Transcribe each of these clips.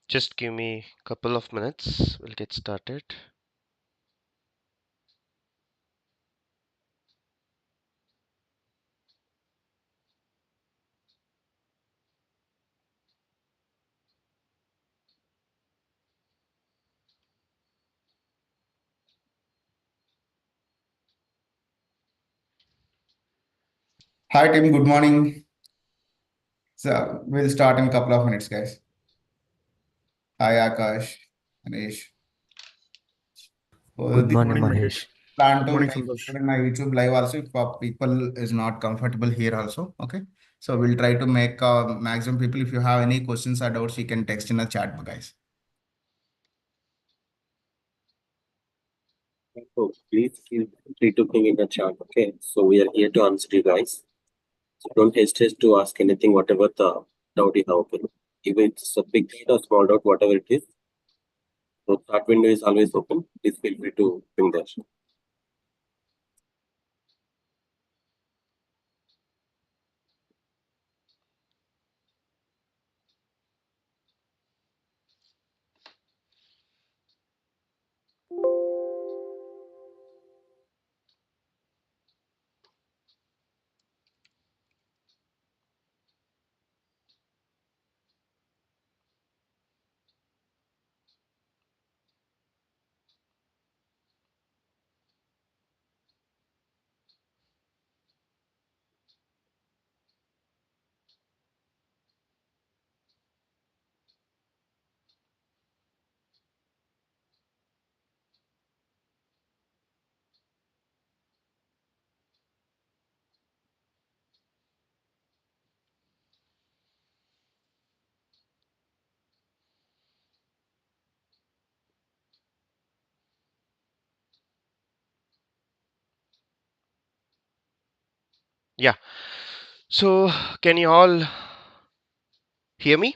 Just give me a couple of minutes. We'll get started. Hi, Tim. Good morning. So we'll start in a couple of minutes, guys. Hi, Akash, Anish. So Good this morning, Morning, Mahesh. Mahesh. plan Good to morning, make Santosh. it in my YouTube live also if people is not comfortable here also. Okay. So we'll try to make maximum people. If you have any questions or doubts, you can text in the chat, guys. So please feel free to ping in the chat. Okay. So we are here to answer you guys. So don't hesitate to ask anything, whatever the doubt you have. Okay. Even it's a big doubt or small doubt, whatever it is. So chat window is always open. Please feel free to ping there. Yeah. So can you all hear me?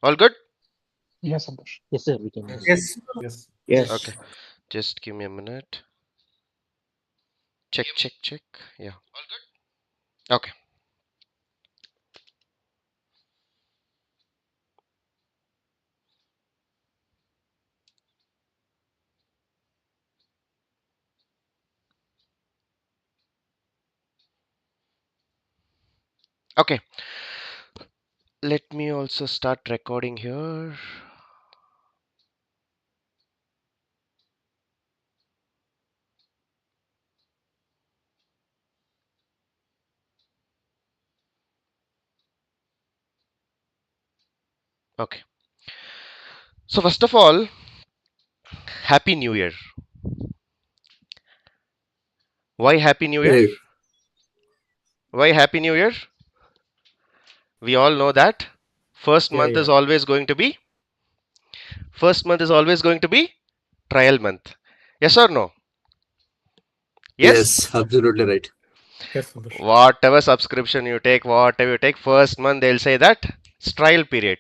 All good? Yes, Santosh. Yes, sir, we can hear you. Yes. Yes. Okay. Yes. Just give me a minute. Check, check, check. Yeah. Okay. Okay. Let me also start recording here. Okay. So first of all, Happy New Year. Why Happy New Year? Hey. Why Happy New Year? We all know that first Yeah, month is yeah. always going to be first month is always going to be trial month. Yes or no? Yes? Yes, absolutely right. Yes, Santosh. Whatever subscription you take, whatever you take, first month they'll say that it's trial period.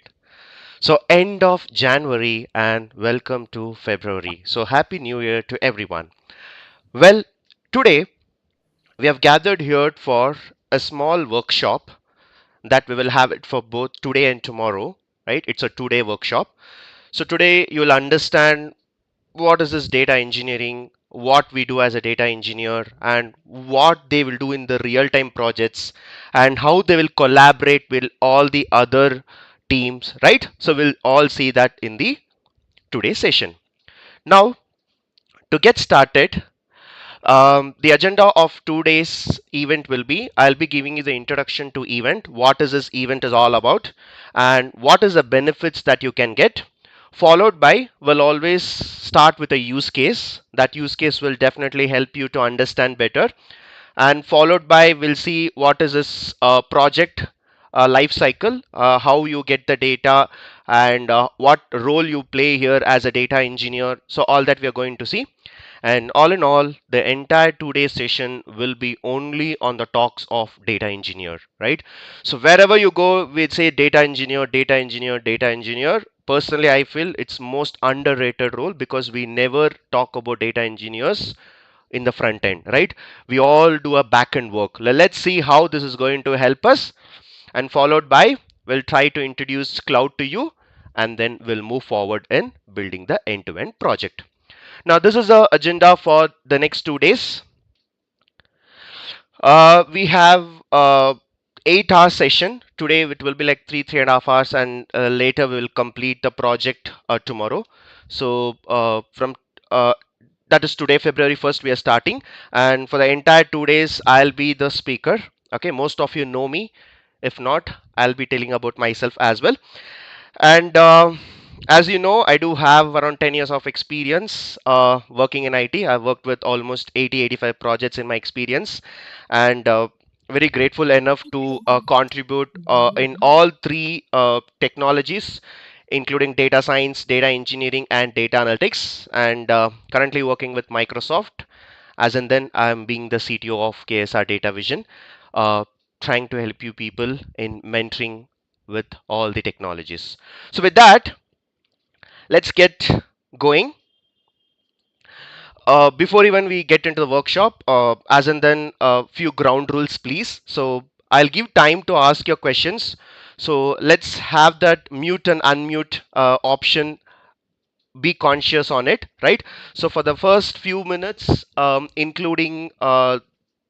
So end of January and welcome to February. So happy new year to everyone. Well, today we have gathered here for a small workshop that we will have it for both today and tomorrow, right? It's a 2 day workshop. So today you'll understand what is this data engineering, what we do as a data engineer, and what they will do in the real time projects, and how they will collaborate with all the other teams, right? So we'll all see that in the today's session. Now, to get started, the agenda of today's event will be I'll be giving you the introduction to event, what is this event is all about, and what is the benefits that you can get. Followed by, we'll always start with a use case. That use case will definitely help you to understand better. And followed by, we'll see what is this project life cycle, how you get the data, and what role you play here as a data engineer. So all that we are going to see. And all in all, the entire 2 day session will be only on the talks of data engineer, right? So wherever you go, we say data engineer, data engineer, data engineer. Personally, I feel it's most underrated role because we never talk about data engineers in the front end, right? We all do a back end work. Let's see how this is going to help us. And followed by, we'll try to introduce cloud to you. and then we'll move forward in building the end-to-end project. Now, this is the agenda for the next 2 days. We have 8 hour session today. It will be like three and a half hours, and later we will complete the project tomorrow. So from that is today, February 1st, we are starting, and for the entire 2 days I'll be the speaker. Okay, most of you know me. If not, I'll be telling about myself as well. And as you know, I do have around 10 years of experience working in IT. I've worked with almost 85 projects in my experience, and very grateful enough to contribute in all three technologies, including data science, data engineering, and data analytics. And currently working with Microsoft, as in then I'm being the CTO of KSR Datavision, uh, trying to help you people in mentoring with all the technologies. So with that, let's get going. Before even we get into the workshop, as in then a few ground rules, please. So I'll give time to ask your questions. So let's have that mute and unmute option. Be conscious on it, right? So for the first few minutes, including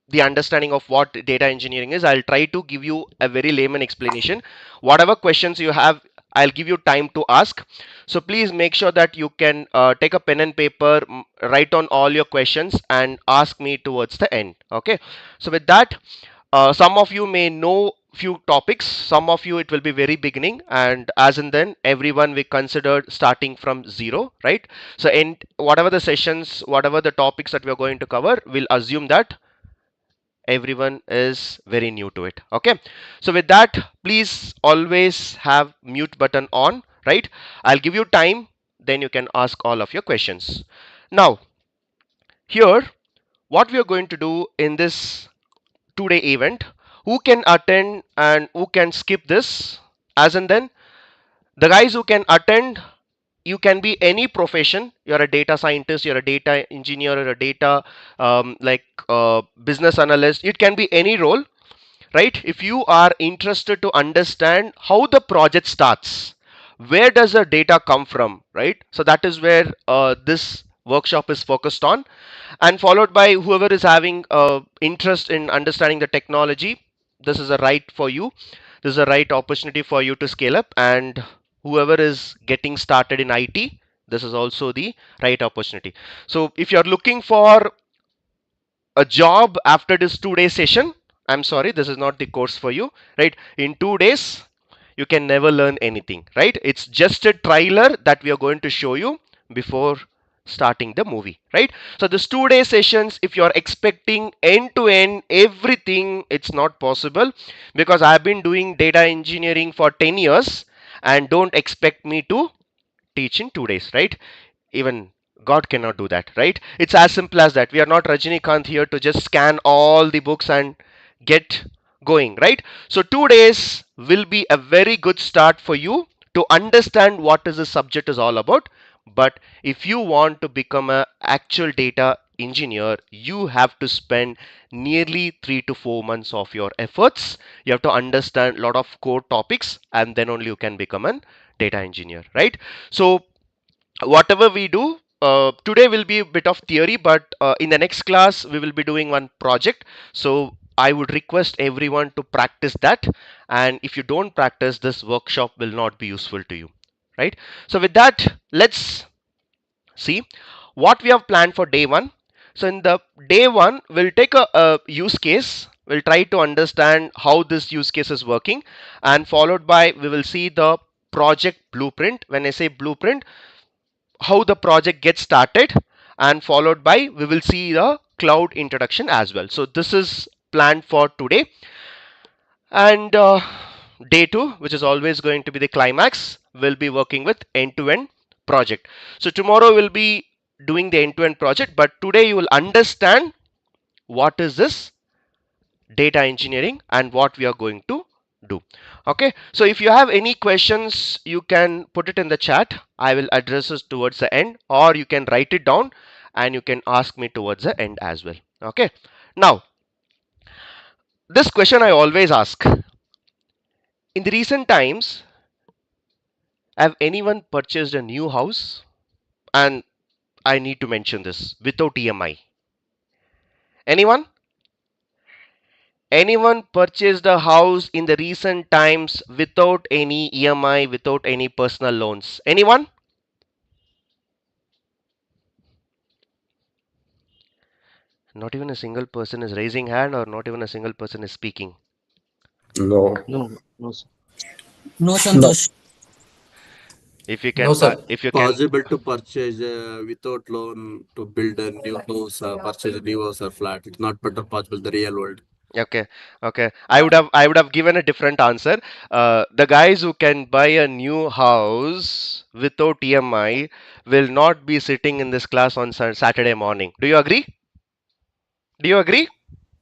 the understanding of what data engineering is, I'll try to give you a very layman explanation. Whatever questions you have, I'll give you time to ask. So please make sure that you can take a pen and paper, write on all your questions and ask me towards the end. Okay. So with that, some of you may know few topics, some of you it will be very beginning, and as in then everyone we considered starting from zero, right? So in whatever the sessions, whatever the topics that we are going to cover, we'll assume that everyone is very new to it. Okay, so with that, please always have mute button on, right? I'll give you time, then you can ask all of your questions. Now here, what we are going to do in this 2 day event, who can attend and who can skip this, as in then the guys who can attend, you can be any profession. You're a data scientist, you're a data engineer, or a data business analyst. It can be any role, right? If you are interested to understand how the project starts, where does the data come from, right? So that is where this workshop is focused on, and followed by whoever is having interest in understanding the technology. This is a right for you, this is a right opportunity for you to scale up, and whoever is getting started in IT, this is also the right opportunity. So if you're looking for a job after this 2 day session, I'm sorry, this is not the course for you, right? In 2 days, you can never learn anything, right? It's just a trailer that we are going to show you before starting the movie, right? So this 2 day sessions, if you're expecting end to end everything, it's not possible, because I've been doing data engineering for 10 years, and don't expect me to teach in 2 days, right? Even God cannot do that, right? It's as simple as that. We are not Rajinikanth here to just scan all the books and get going, right? So 2 days will be a very good start for you to understand what is the subject is all about. But if you want to become a actual data engineer, you have to spend nearly 3 to 4 months of your efforts. You have to understand a lot of core topics, and then only you can become a data engineer, right? So whatever we do today will be a bit of theory, but in the next class we will be doing one project. So I would request everyone to practice that, and if you don't practice, this workshop will not be useful to you, right? So with that, let's see what we have planned for day one. So in the day one, we'll take a use case. We'll try to understand how this use case is working, and followed by we will see the project blueprint. When I say blueprint, how the project gets started, and followed by we will see the cloud introduction as well. So this is planned for today, and day two, which is always going to be the climax, will be working with end-to-end project. So tomorrow we'll be doing the end-to-end project, but today you will understand what is this data engineering and what we are going to do. Okay, so if you have any questions, you can put it in the chat. I will address it towards the end, or you can write it down and you can ask me towards the end as well. Okay, now this question I always ask. In the recent times, Have anyone purchased a new house? And I need to mention this without EMI. Anyone? Anyone purchased a house in the recent times without any EMI, without any personal loans? Anyone? Not even a single person is raising hand, or not even a single person is speaking. No. No, no, sir. No, Santosh. If you No, can, sir. if you can, Possible to purchase without loan to build a new house, purchase a new house or flat. It's not better possible in the real world. okay, okay. I would have given a different answer. The guys who can buy a new house without EMI will not be sitting in this class on Saturday morning. Do you agree? Do you agree?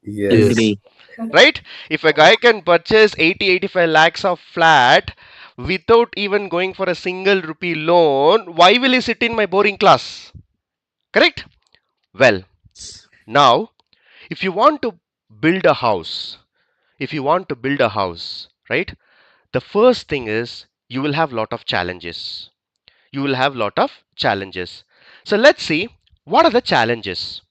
Yes. Agree. Right? If a guy can purchase 80-85 lakhs of flat without even going for a single rupee loan, why will he sit in my boring class? Correct? Well, now, if you want to build a house, right? The first thing is you will have lot of challenges. You will have lot of challenges. So let's see what are the challenges.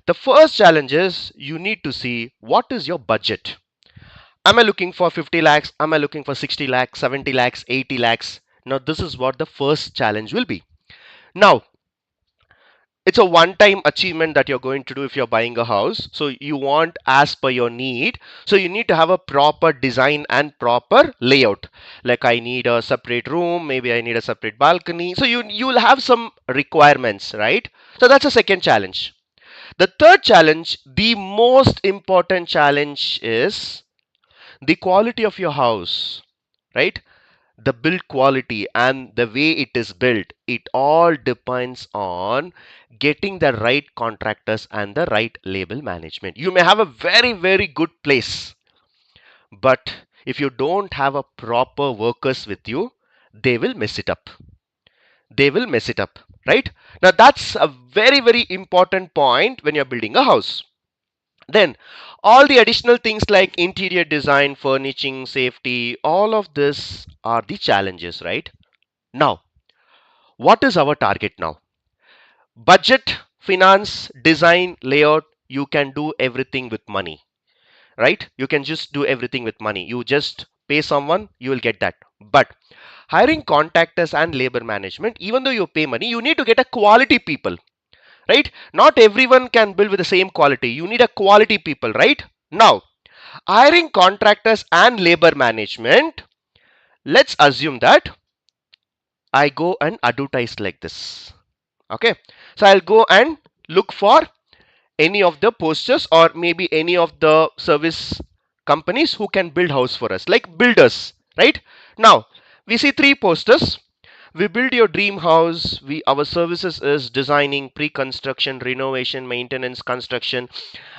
The first challenge is you need to see what is your budget. Am I looking for 50 lakhs? Am I looking for 60 lakhs, 70 lakhs, 80 lakhs? Now, this is what the first challenge will be. Now, it's a one time achievement that you're going to do if you're buying a house. So, you want as per your need. So, you need to have a proper design and proper layout. Like, I need a separate room, maybe I need a separate balcony. So, you'll have some requirements, right? So, that's a second challenge. The third challenge, the most important challenge is the quality of your house, right? The build quality and the way it is built, it all depends on getting the right contractors and the right label management. You may have a very good place, but if you don't have a proper workers with you, they will mess it up. They will mess it up, right? Now that's a very important point when you're building a house. Then all the additional things like interior design, furnishing, safety, all of this are the challenges, right? Now, what is our target now? Budget, finance, design, layout, you can do everything with money, right? You can just do everything with money. You just pay someone, you will get that. But hiring contractors and labor management, even though you pay money, you need to get a quality people, right? Not everyone can build with the same quality. You need a quality people, right? Now, hiring contractors and labor management, let's assume that I go and advertise like this. Okay, so I'll go and look for any of the posters or maybe any of the service companies who can build house for us, like builders, right? Now we see three posters. We build your dream house. Our services is designing, pre-construction, renovation, maintenance, construction.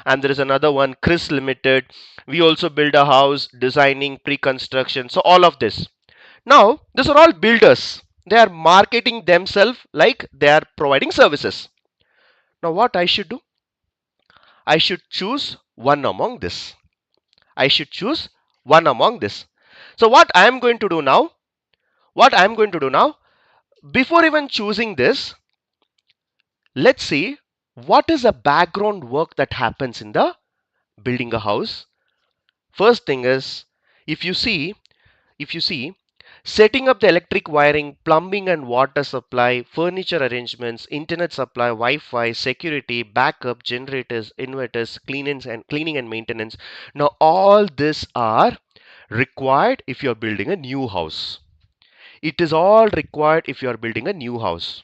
And there is another one, Chris Limited. We also build a house, designing, pre-construction. So all of this. Now these are all builders. They are marketing themselves like they are providing services. Now what I should do? I should choose one among this. I should choose one among this. So what I am going to do now? What I am going to do now? Before even choosing this, let's see what is the background work that happens in the building a house. First thing is, if you see setting up the electric wiring, plumbing and water supply, furniture arrangements, internet supply, Wi-Fi, security, backup, generators, inverters, cleaning and maintenance. Now all this are required if you're building a new house. It is all required if you're building a new house.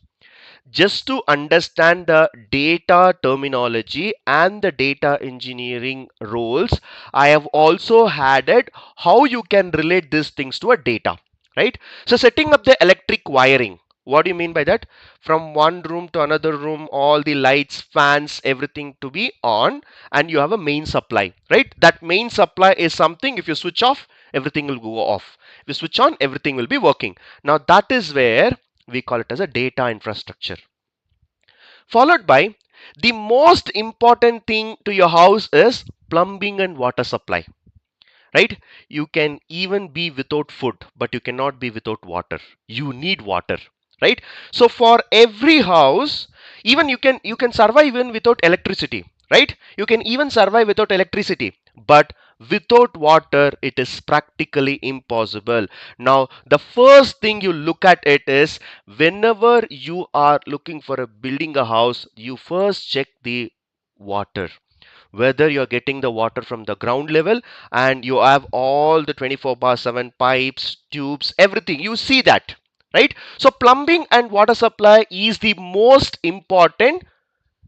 Just to understand the data terminology and the data engineering roles, I have also added how you can relate these things to a data, right? So setting up the electric wiring, what do you mean by that? From one room to another room, all the lights, fans, everything to be on, and you have a main supply, right? That main supply is something, if you switch off, everything will go off. If you switch on, everything will be working. Now that is where we call it as a data infrastructure. Followed by the most important thing to your house is plumbing and water supply. right? You can even be without food, but you cannot be without water. You need water, right? So for every house, even you can survive even without electricity, right? You can even survive without electricity, but without water it is practically impossible. Now the first thing you look at it is, whenever you are looking for a building a house, you first check the water, whether you're getting the water from the ground level, and you have all the 24/7 pipes, tubes, everything. You see that, right? So plumbing and water supply is the most important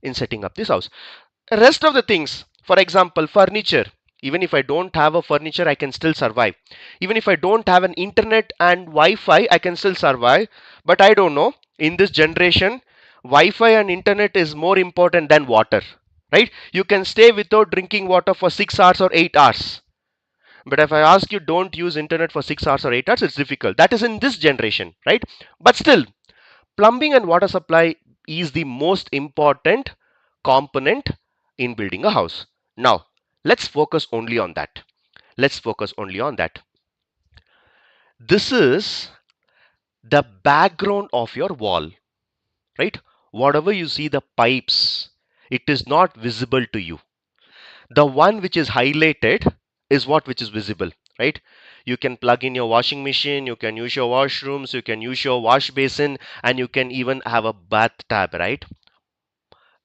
in setting up this house. Rest of the things, for example, furniture. Even if I don't have a furniture, I can still survive. Even if I don't have an internet and Wi-Fi, I can still survive. But I don't know, in this generation, Wi-Fi and internet is more important than water, right? You can stay without drinking water for 6 hours or 8 hours. But if I ask you don't use internet for 6 hours or 8 hours, it's difficult. That is in this generation, right? But still, plumbing and water supply is the most important component in building a house. Now, let's focus only on that. Let's focus only on that. This is the background of your wall, right? Whatever you see, the pipes, it is not visible to you. The one which is highlighted is what which is visible, right? You can plug in your washing machine, you can use your washrooms, you can use your wash basin, and you can even have a bathtub, right?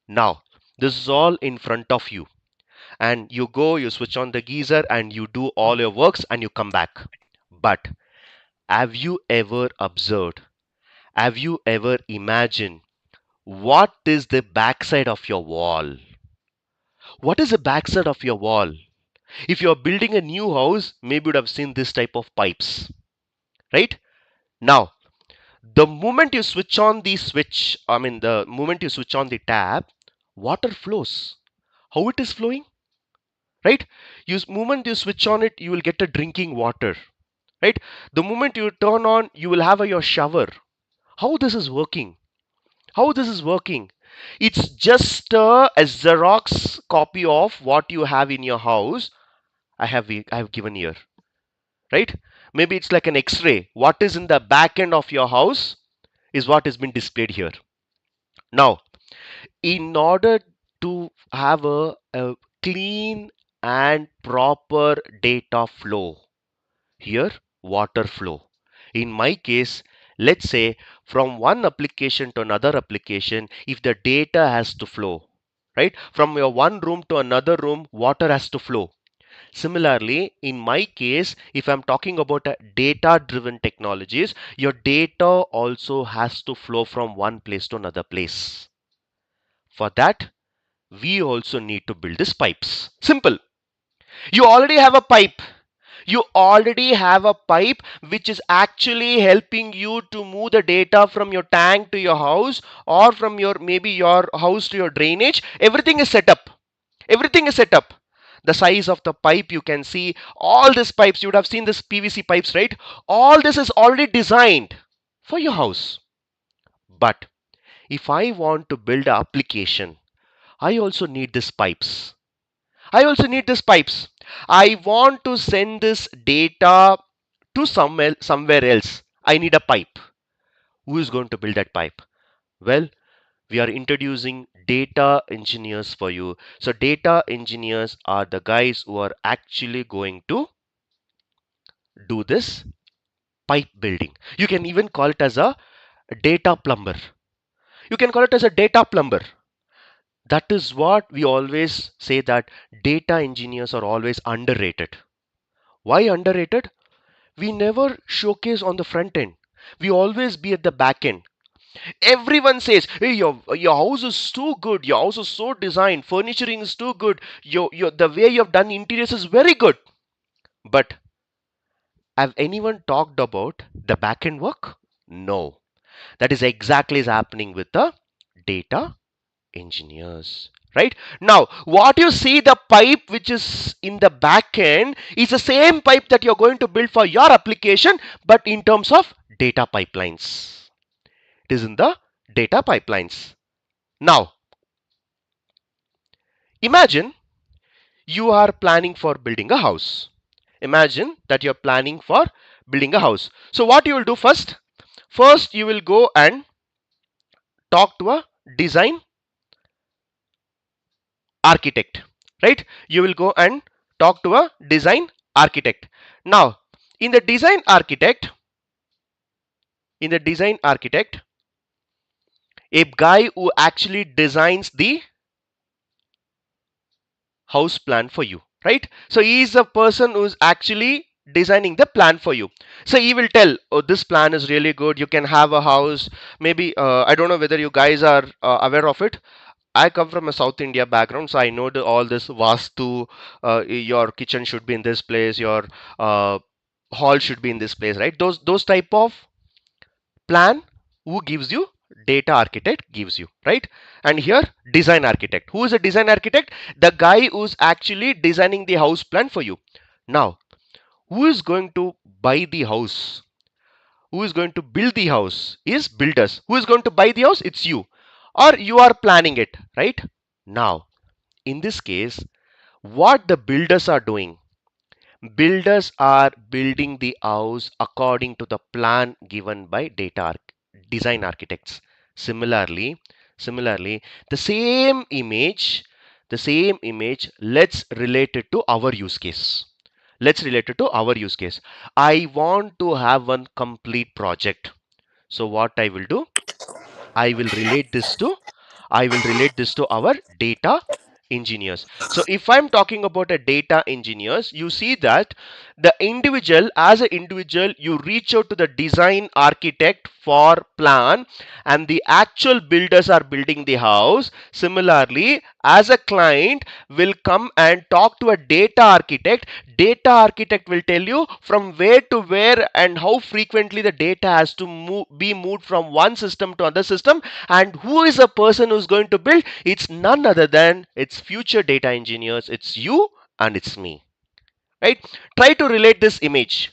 Now, this is all in front of you, and you go, you switch on the geyser, and you do all your works, and you come back. But have you ever observed, have you ever imagined what is the backside of your wall? What is the backside of your wall? If you're building a new house, maybe you'd have seen this type of pipes, right? Now, the moment you switch on the switch, the moment you switch on the tap, water flows. How it is flowing? Right? Moment you switch on it, you will get a drinking water, right? The moment you turn on, you will have your shower. How this is working? How this is working? It's just a Xerox copy of what you have in your house. I have given here, right? Maybe it's like an X-ray. What is in the back end of your house is what has been displayed here. Now, in order to have a clean and proper data flow, here water flow. In my case, let's say from one application to another application, if the data has to flow, right? From your one room to another room, water has to flow. Similarly, in my case, if I'm talking about data driven technologies, your data also has to flow from one place to another place. For that, we also need to build these pipes. Simple. You already have a pipe. You already have a pipe which is actually helping you to move the data from your tank to your house, or from your maybe your house to your drainage. Everything is set up. Everything is set up. The size of the pipe, you can see all these pipes. You would have seen this PVC pipes, right? All this is already designed for your house. But if I want to build an application, I also need these pipes. I also need these pipes. I want to send this data to somewhere else. I need a pipe. Who is going to build that pipe? Well, we are introducing data engineers for you. So data engineers are the guys who are actually going to do this pipe building. You can even call it as a data plumber. You can call it as a data plumber. That is what we always say, that data engineers are always underrated. Why underrated? We never showcase on the front end. We always be at the back end. Everyone says, hey, your house is too good, your house is so designed, furnituring is too good, your the way you have done interiors is very good. But have anyone talked about the back end work? No. That is exactly is happening with the data engineers. Right? Now, what you see, the pipe which is in the back end is the same pipe that you're going to build for your application, but in terms of data pipelines. It is in the data pipelines. Now, imagine you are planning for building a house. imagine that you're planning for building a house. So what you will do first? First, you will go and talk to a design architect, right? You will go and talk to a design architect. Now, in the design architect, a guy who actually designs the house plan for you, right? So he is a person who's actually designing the plan for you. So he will tell, oh, this plan is really good, you can have a house. Maybe I don't know whether you guys are aware of it. I come from a South India background, so I know all this vastu. Your kitchen should be in this place, your hall should be in this place, right? Those type of plan, who gives you? Data architect gives you, right? And here, design architect. Who is a design architect? The guy who's actually designing the house plan for you. Now, who is going to buy the house? Who is going to build the house? Is builders. Who is going to buy the house? It's you, or you are planning it, right? Now, in this case, what the builders are doing? Builders are building the house according to the plan given by design architects. Similarly, the same image, let's relate it to our use case. I want to have one complete project. So what I will do? I will relate this to our data engineers. So if I'm talking about a data engineers, you see that the individual, as an individual, you reach out to the design architect for plan, and the actual builders are building the house. Similarly, as a client will come and talk to a data architect. Data architect will tell you from where to where and how frequently the data has to be moved from one system to another system. And who is the person who's going to build? It's none other than it's future data engineers. It's you and it's me, right? Try to relate this image.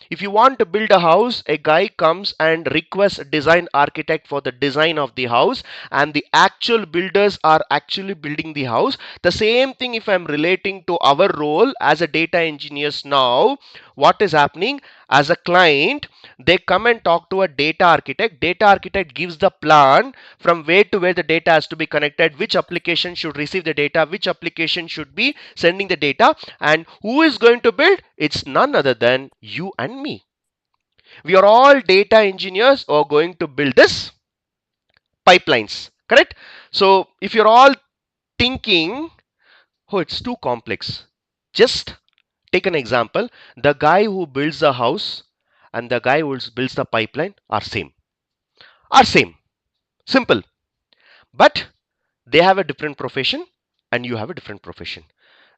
If you want to build a house, a guy comes and requests a design architect for the design of the house, and the actual builders are actually building the house. The same thing if I'm relating to our role as a data engineers now, what is happening? As a client, they come and talk to a data architect. Data architect gives the plan from where to where the data has to be connected, which application should receive the data, which application should be sending the data, and who is going to build? It's none other than you and me. We are all data engineers who are going to build this pipelines, correct? So if you're all thinking, oh, it's too complex, just take an example. The guy who builds the house and the guy who builds the pipeline are same, simple. But they have a different profession and you have a different profession.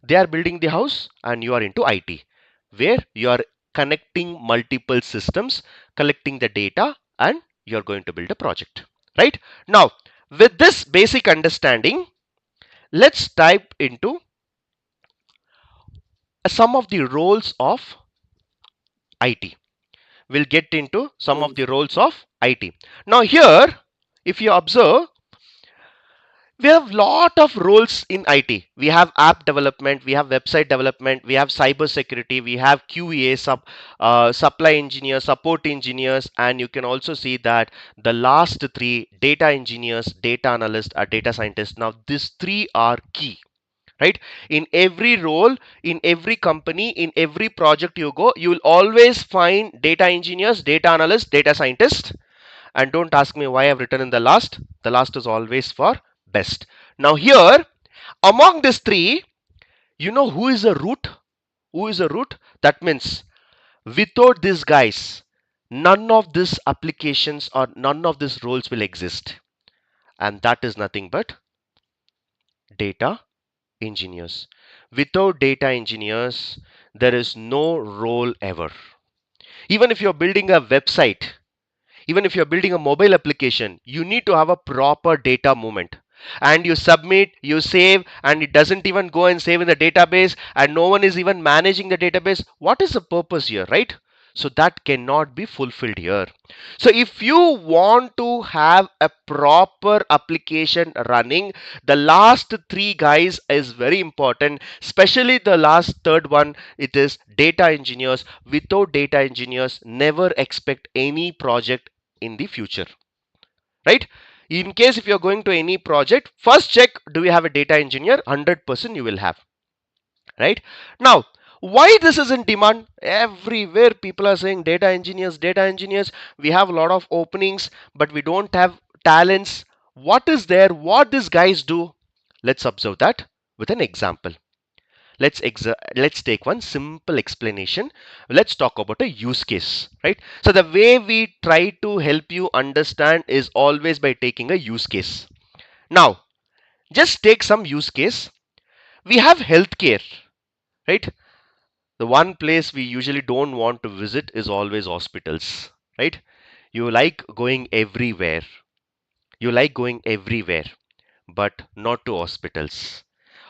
They are building the house and you are into IT, where you are connecting multiple systems, collecting the data, and you're going to build a project, right? Now, with this basic understanding, let's dive into some of the roles of IT. We'll get into some of the roles of IT. Now here, if you observe, we have lot of roles in IT. We have app development, we have website development, we have cyber security, we have QA, supply engineers, support engineers, and you can also see that the last three, data engineers, data analyst, or data scientist. Now these three are key, right? In every role, in every company, in every project you go, you will always find data engineers, data analysts, data scientists. And don't ask me why I've written in the last. The last is always for best. Now here, among these three, you know who is a root? Who is a root? That means without these guys, none of these applications or none of these roles will exist. And that is nothing but data engineers. Without data engineers, there is no role ever. Even if you're building a website, even if you're building a mobile application, you need to have a proper data movement. And you submit, you save, and it doesn't even go and save in the database, and no one is even managing the database. What is the purpose here, right? So that cannot be fulfilled here. So if you want to have a proper application running, the last three guys is very important, especially the last third one. It is data engineers. Without data engineers, never expect any project in the future, right? In case if you're going to any project, first check, do we have a data engineer? 100% you will have, right? Now, why this is in demand? Everywhere people are saying data engineers, data engineers. We have a lot of openings, but we don't have talents. What is there? What these guys do? Let's observe that with an example. Let's take one simple explanation. Let's talk about a use case, right? So the way we try to help you understand is always by taking a use case. Now, just take some use case. We have healthcare, right? The one place we usually don't want to visit is always hospitals, right? You like going everywhere. You like going everywhere, but not to hospitals.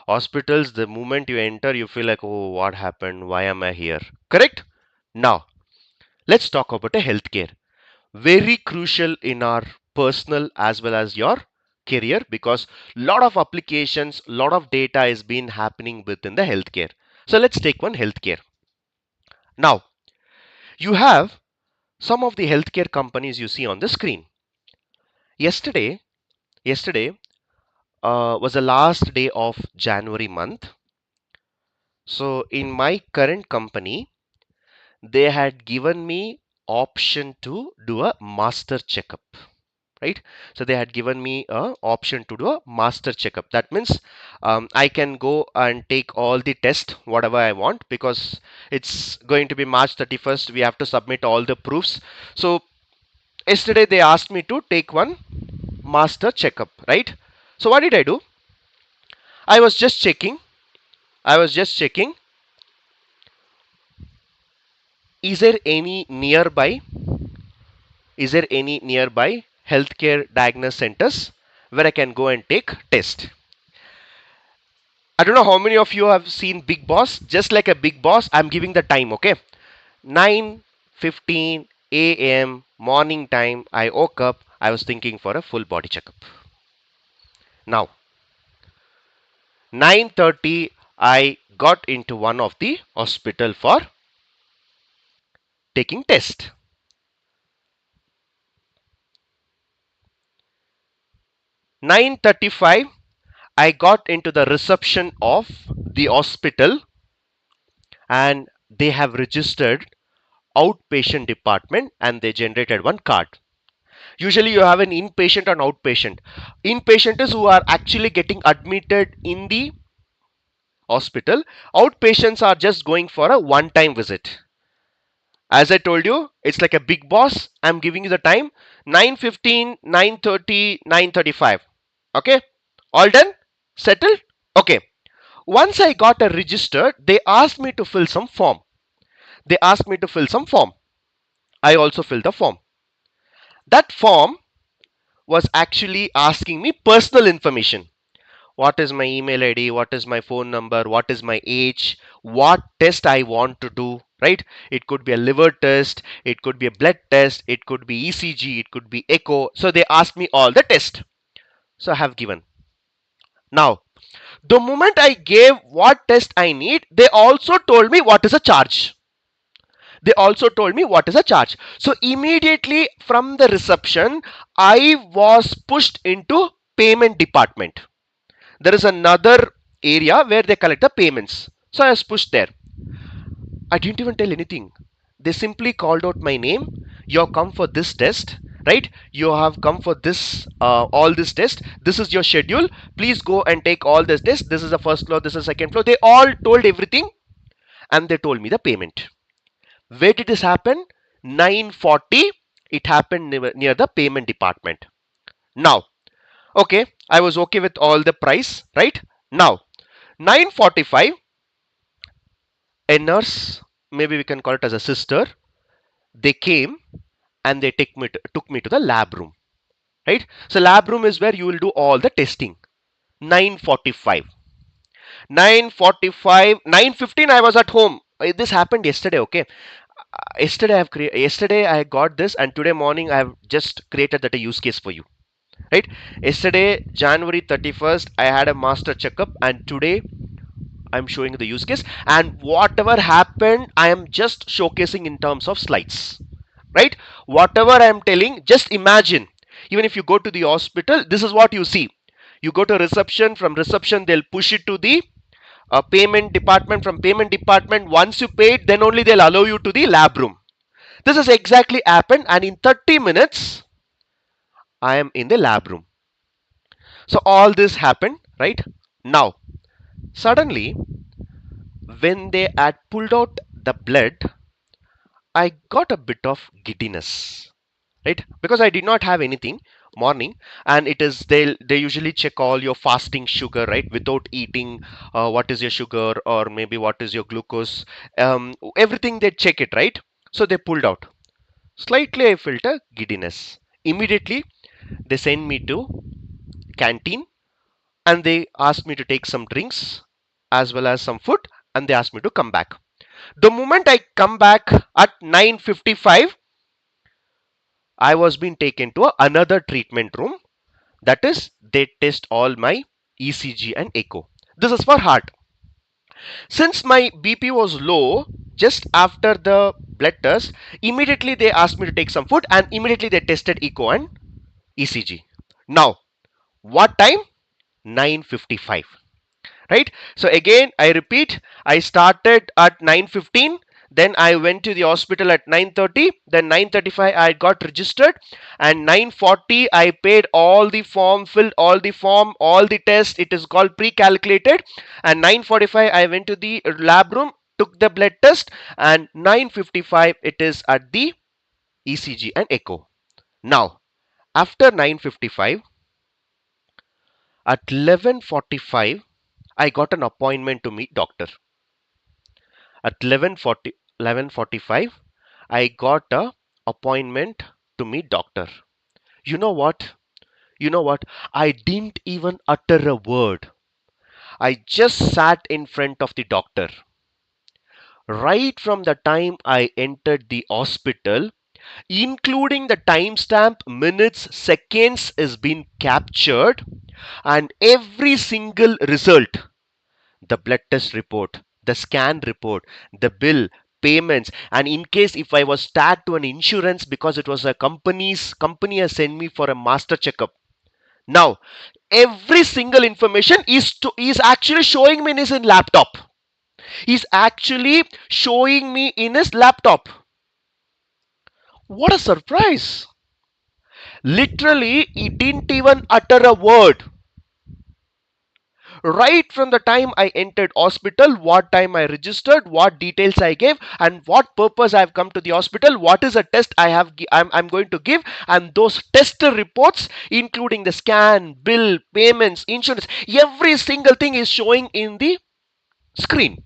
Hospitals, the moment you enter, you feel like, oh, what happened? Why am I here? Correct? Now, let's talk about a healthcare. Very crucial in our personal as well as your career, because lot of applications, lot of data is been happening within the healthcare. So let's take one healthcare. Now, you have some of the healthcare companies you see on the screen. Yesterday was the last day of January month. So in my current company, they had given me option to do a master checkup, right? So they had given me a option to do a master checkup. That means I can go and take all the test whatever I want, because it's going to be March 31st. We have to submit all the proofs. So yesterday they asked me to take one master checkup, right? So what did I do? I was just checking. Is there any nearby? Is there any nearby healthcare diagnosis centers where I can go and take test? I don't know how many of you have seen Big Boss. Just like a Big Boss, I'm giving the time, okay? 9:15 a.m. morning time. I woke up. I was thinking for a full body checkup. Now, 9:30, I got into one of the hospital for taking test. 9:35, I got into the reception of the hospital, and they have registered outpatient department and they generated one card. Usually you have an inpatient and outpatient. Inpatient is who are actually getting admitted in the hospital. Outpatients are just going for a one-time visit. As I told you, it's like a Big Boss. I'm giving you the time: 9:15, 9:30, 9:35. Okay, all done, settled. Okay, once I got a registered, they asked me to fill some form. I also filled the form. That form was actually asking me personal information. What is my email ID? What is my phone number? What is my age? What test I want to do, right? It could be a liver test, it could be a blood test, it could be ECG, it could be echo. So they asked me all the tests. So I have given. Now, the moment I gave what test I need, they also told me what is a charge. So immediately from the reception, I was pushed into payment department. There is another area where they collect the payments. So I was pushed there. I didn't even tell anything. They simply called out my name. You have come for this test, right? You have come for this, all this test. This is your schedule. Please go and take all this test. This is the first floor. This is the second floor. They all told everything, and they told me the payment. Where did this happen? 9:40. It happened near the payment department. Now, okay, I was okay with all the price, right? Now, 9:45, a nurse, maybe we can call it as a sister, they came and they took me to the lab room, right? So lab room is where you will do all the testing. 9:45, 9:45, 9:15 I was at home. This happened yesterday, okay? yesterday I got this, and today morning I have just created that a use case for you, right? Yesterday, January 31st, I had a master checkup, and today I'm showing the use case, and whatever happened, I am just showcasing in terms of slides, right? Whatever I'm telling, just imagine. Even if you go to the hospital, this is what you see. You go to reception, from reception, they'll push it to the payment department. From payment department, once you paid, then only they'll allow you to the lab room. This has exactly happened, and in 30 minutes, I am in the lab room. So all this happened, right? Now, suddenly, when they had pulled out the blood, I got a bit of giddiness, right? Because I did not have anything morning, and it is they usually check all your fasting sugar, right? Without eating, what is your sugar, or maybe what is your glucose, everything they check it, right? So they pulled out. Slightly, I felt a giddiness. Immediately, they sent me to canteen, and they asked me to take some drinks as well as some food, and they asked me to come back. The moment I come back at 9:55, I was being taken to another treatment room. That is, they test all my ECG and echo. This is for heart. Since my BP was low, just after the blood test, immediately they asked me to take some food, and immediately they tested echo and ECG. Now, what time? 9:55. Right? So again, I repeat, I started at 9:15, then I went to the hospital at 9:30, then 9:35 I got registered, and 9:40 I paid all the form, filled all the form, all the test, it is called pre-calculated, and 9:45 I went to the lab room, took the blood test, and 9:55 it is at the ECG and echo. Now, after 9:55, at 11:45 I got an appointment to meet doctor. At 11:45 I got a appointment to meet doctor. You know what? You know what? I didn't even utter a word. I just sat in front of the doctor. Right from the time I entered the hospital, including the timestamp, minutes, seconds is been captured, and every single result, the blood test report, the scan report, the bill, payments, and in case if I was tagged to an insurance because it was a company has sent me for a master checkup. Now, every single information is actually showing me in his laptop. He's actually showing me in his laptop. What a surprise! Literally, he didn't even utter a word. Right from the time I entered hospital, what time I registered, what details I gave, and what purpose I have come to the hospital, what is a test I'm going to give, and those test reports, including the scan, bill, payments, insurance, every single thing is showing in the screen.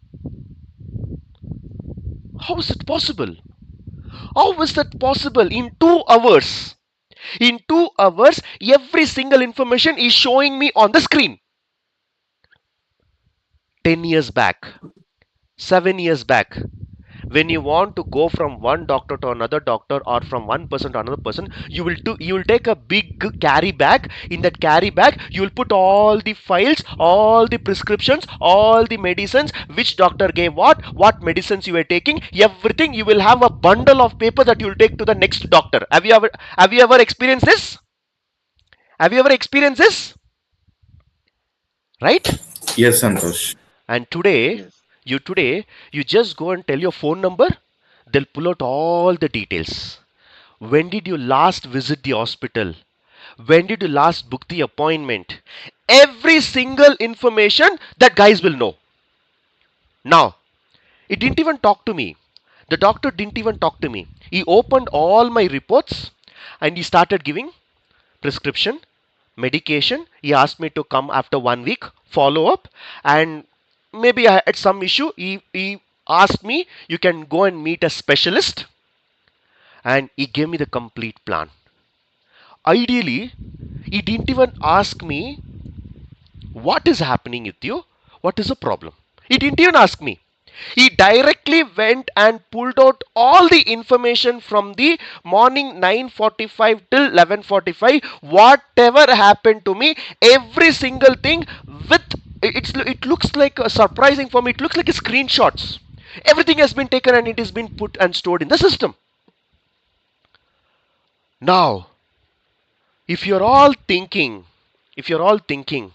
How is it possible? How is that possible in 2 hours? In 2 hours, every single information is showing me on the screen. 10 years back, 7 years back, when you want to go from one doctor to another doctor, or from one person to another person, you will take a big carry bag. In that carry bag, you will put all the files, all the prescriptions, all the medicines, which doctor gave what medicines you were taking, everything. You will have a bundle of paper that you will take to the next doctor. Have you ever experienced this? Have you ever experienced this? Right? Yes, Santosh. And today you just go and tell your phone number, they'll pull out all the details. When did you last visit the hospital? When did you last book the appointment? Every single information that guys will know. Now, he didn't even talk to me. The doctor didn't even talk to me. He opened all my reports and he started giving prescription, medication. He asked me to come after 1 week, follow up, and maybe I had some issue. He asked me, you can go and meet a specialist, and he gave me the complete plan. Ideally, he didn't even ask me what is happening with you, what is the problem. He didn't even ask me. He directly went and pulled out all the information from the morning 9:45 till 11:45. Whatever happened to me, every single thing with it looks like surprising for me. It looks like screenshots. Everything has been taken and it has been put and stored in the system. Now, if you're all thinking, if you're all thinking,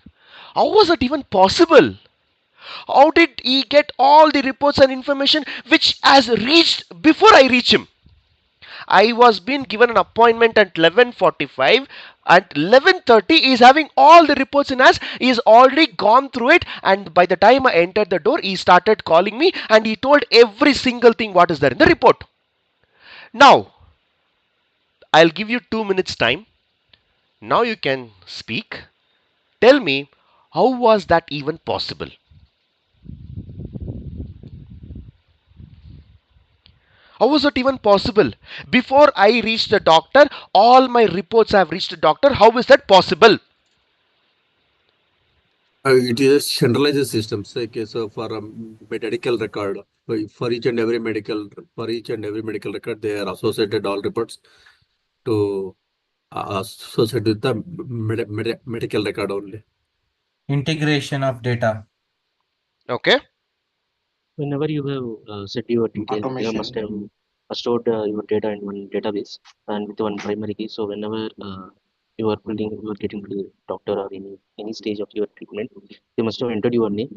how was it even possible? How did he get all the reports and information which has reached before I reach him? I was being given an appointment at 11:45. At 11:30, he is having all the reports in us. He has already gone through it, and by the time I entered the door, he started calling me and he told every single thing what is there in the report. Now, I'll give you 2 minutes time. Now you can speak. Tell me, how was that even possible? How was it even possible? Before I reached the doctor, all my reports have reached the doctor. How is that possible? It is a centralized system. So, okay, so for a medical record, for each and every medical record, they are associated all reports to associate with the medical record only. Integration of data. Okay. Whenever you have set your detail, you must have stored your data in one database and with one primary key. So whenever you are getting to the doctor or any stage of your treatment, they must have entered your name.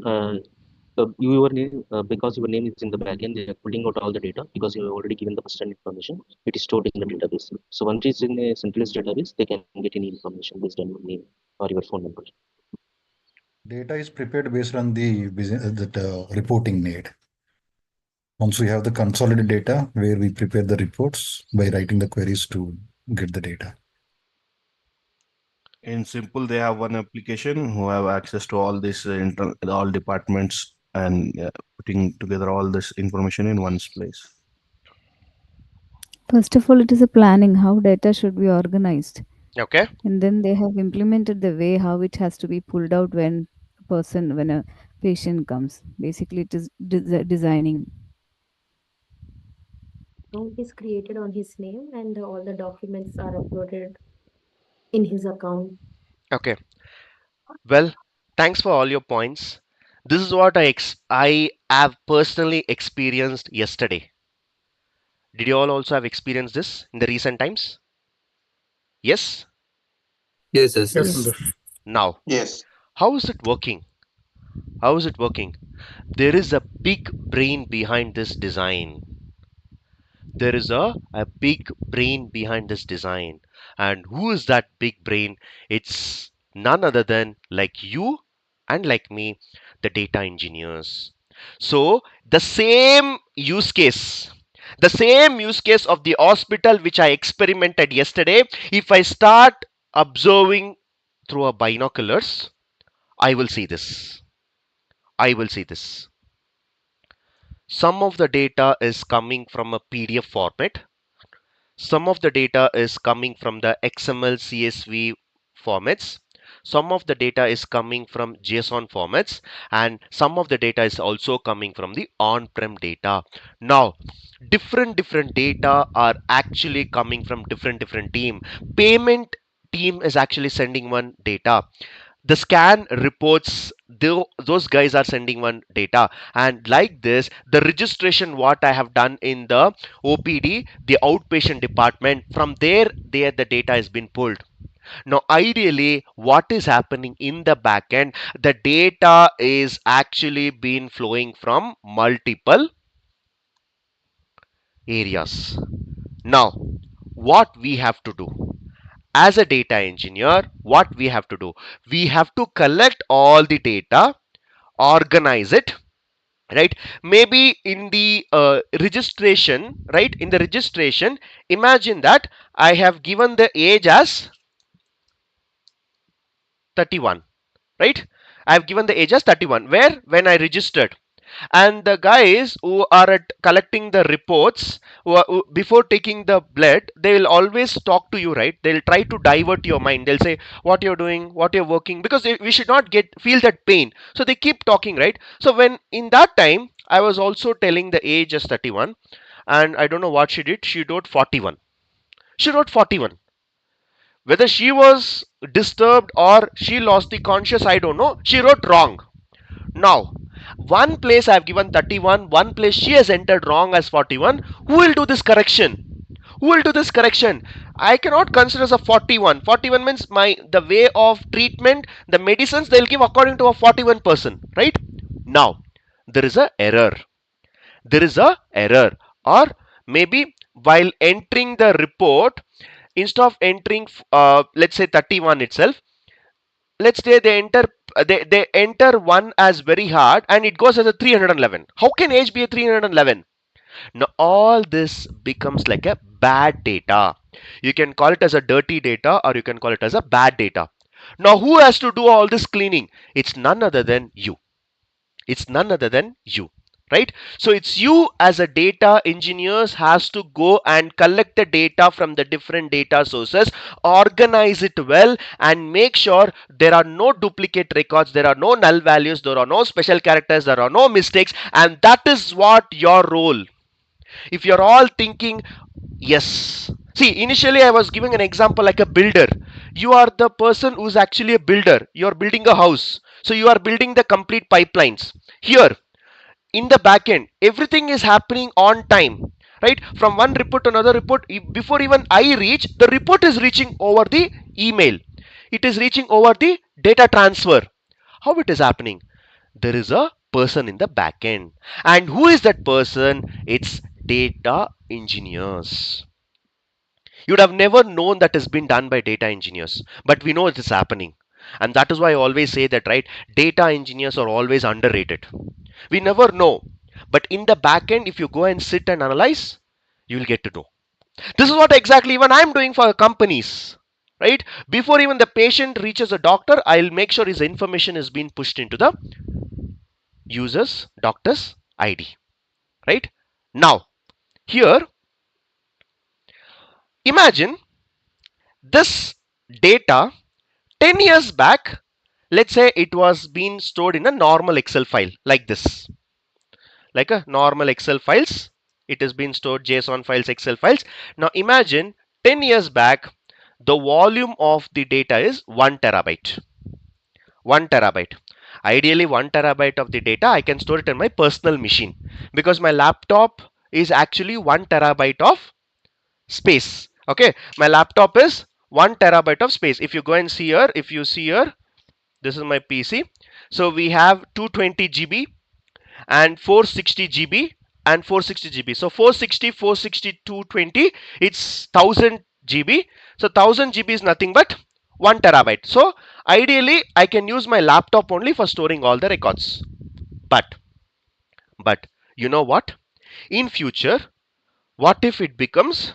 Your name because your name is in the backend, they are pulling out all the data because you have already given the personal information. It is stored in the database. So once it's in a centralized database, they can get any information based on your name or your phone number. Data is prepared based on the reporting need. Once we have the consolidated data where we prepare the reports by writing the queries to get the data. In simple, they have one application who have access to all this all departments and putting together all this information in one place. First of all, it is a planning how data should be organized. Okay. And then they have implemented the way how it has to be pulled out when a patient comes. Basically, it is designing. Account is created on his name and all the documents are uploaded in his account. Okay. Well, thanks for all your points. This is what I have personally experienced yesterday. Did you all also have experienced this in the recent times? Yes? Yes, yes, Yes, yes. Santosh. Now, Yes. how is it working? How is it working? There is a big brain behind this design. There is a big brain behind this design. And who is that big brain? It's none other than like you and like me, the data engineers. So the same use case of the hospital which I experimented yesterday, if I start observing through a binoculars, I will see this. I will see this. Some of the data is coming from a PDF format. Some of the data is coming from the XML CSV formats. Some of the data is coming from JSON formats, and some of the data is also coming from the on-prem data. Now, different data are actually coming from different team. Payment team is actually sending one data. The scan reports, those guys are sending one data, and like this the registration what I have done in the OPD, the outpatient department, from there the data has been pulled. Now ideally what is happening in the backend, the data is actually been flowing from multiple areas. Now what we have to do as a data engineer, what we have to do, we have to collect all the data, organize it, right? Maybe in the registration, right, in the registration, imagine that I have given the age as 31, right? I have given the age as 31 where when I registered, and the guys who are at collecting the reports, before taking the blood, they will always talk to you, right? They'll try to divert your mind. They'll say what you're doing, what you're working, because we should not feel that pain, so they keep talking, right? So when in that time I was also telling the age as 31, and I don't know what she did. She wrote 41. She wrote 41. Whether she was disturbed or she lost the conscious, I don't know. She wrote wrong. Now, one place I have given 31, one place she has entered wrong as 41. Who will do this correction? Who will do this correction? I cannot consider as a 41. 41 means the way of treatment, the medicines they'll give according to a 41 person, right? Now, there is a error. There is a error, or maybe while entering the report, instead of entering let's say 31 itself, let's say they enter one as very hard and it goes as a 311. How can age be a 311? Now all this becomes like a bad data. You can call it as a dirty data or you can call it as a bad data. Now who has to do all this cleaning? It's none other than you. It's none other than you, right? So it's you as a data engineers has to go and collect the data from the different data sources, organize it well, and make sure there are no duplicate records, there are no null values, there are no special characters, there are no mistakes, and that is what your role. If you're all thinking, yes, see, initially I was giving an example like a builder. You are the person who's actually a builder. You're building a house, so you are building the complete pipelines. Here in the backend, everything is happening on time, right? From one report to another report, before even I reach, the report is reaching over the email. It is reaching over the data transfer. How it is happening? There is a person in the backend. And who is that person? It's data engineers. You'd have never known that has been done by data engineers, but we know it is happening. And that is why I always say that, right? Data engineers are always underrated. We never know. But in the back end, if you go and sit and analyze, you will get to know. This is what exactly even I'm doing for companies, right? Before even the patient reaches a doctor, I'll make sure his information is being pushed into the user's doctor's ID, right? Now, here, imagine this data 10 years back. Let's say it was being stored in a normal Excel file like this, like a normal Excel files. It has been stored JSON files, Excel files. Now imagine 10 years back, the volume of the data is 1 terabyte. 1 terabyte. Ideally, 1 terabyte of the data I can store it in my personal machine because my laptop is actually 1 terabyte of space. Okay, my laptop is 1 terabyte of space. If you go and see here, if you see here, this is my PC. So we have 220 GB and 460 GB and 460 GB. So 460, 460, 220, it's 1000 GB. So 1000 GB is nothing but 1 terabyte. So ideally, I can use my laptop only for storing all the records. But you know what? In future, what if it becomes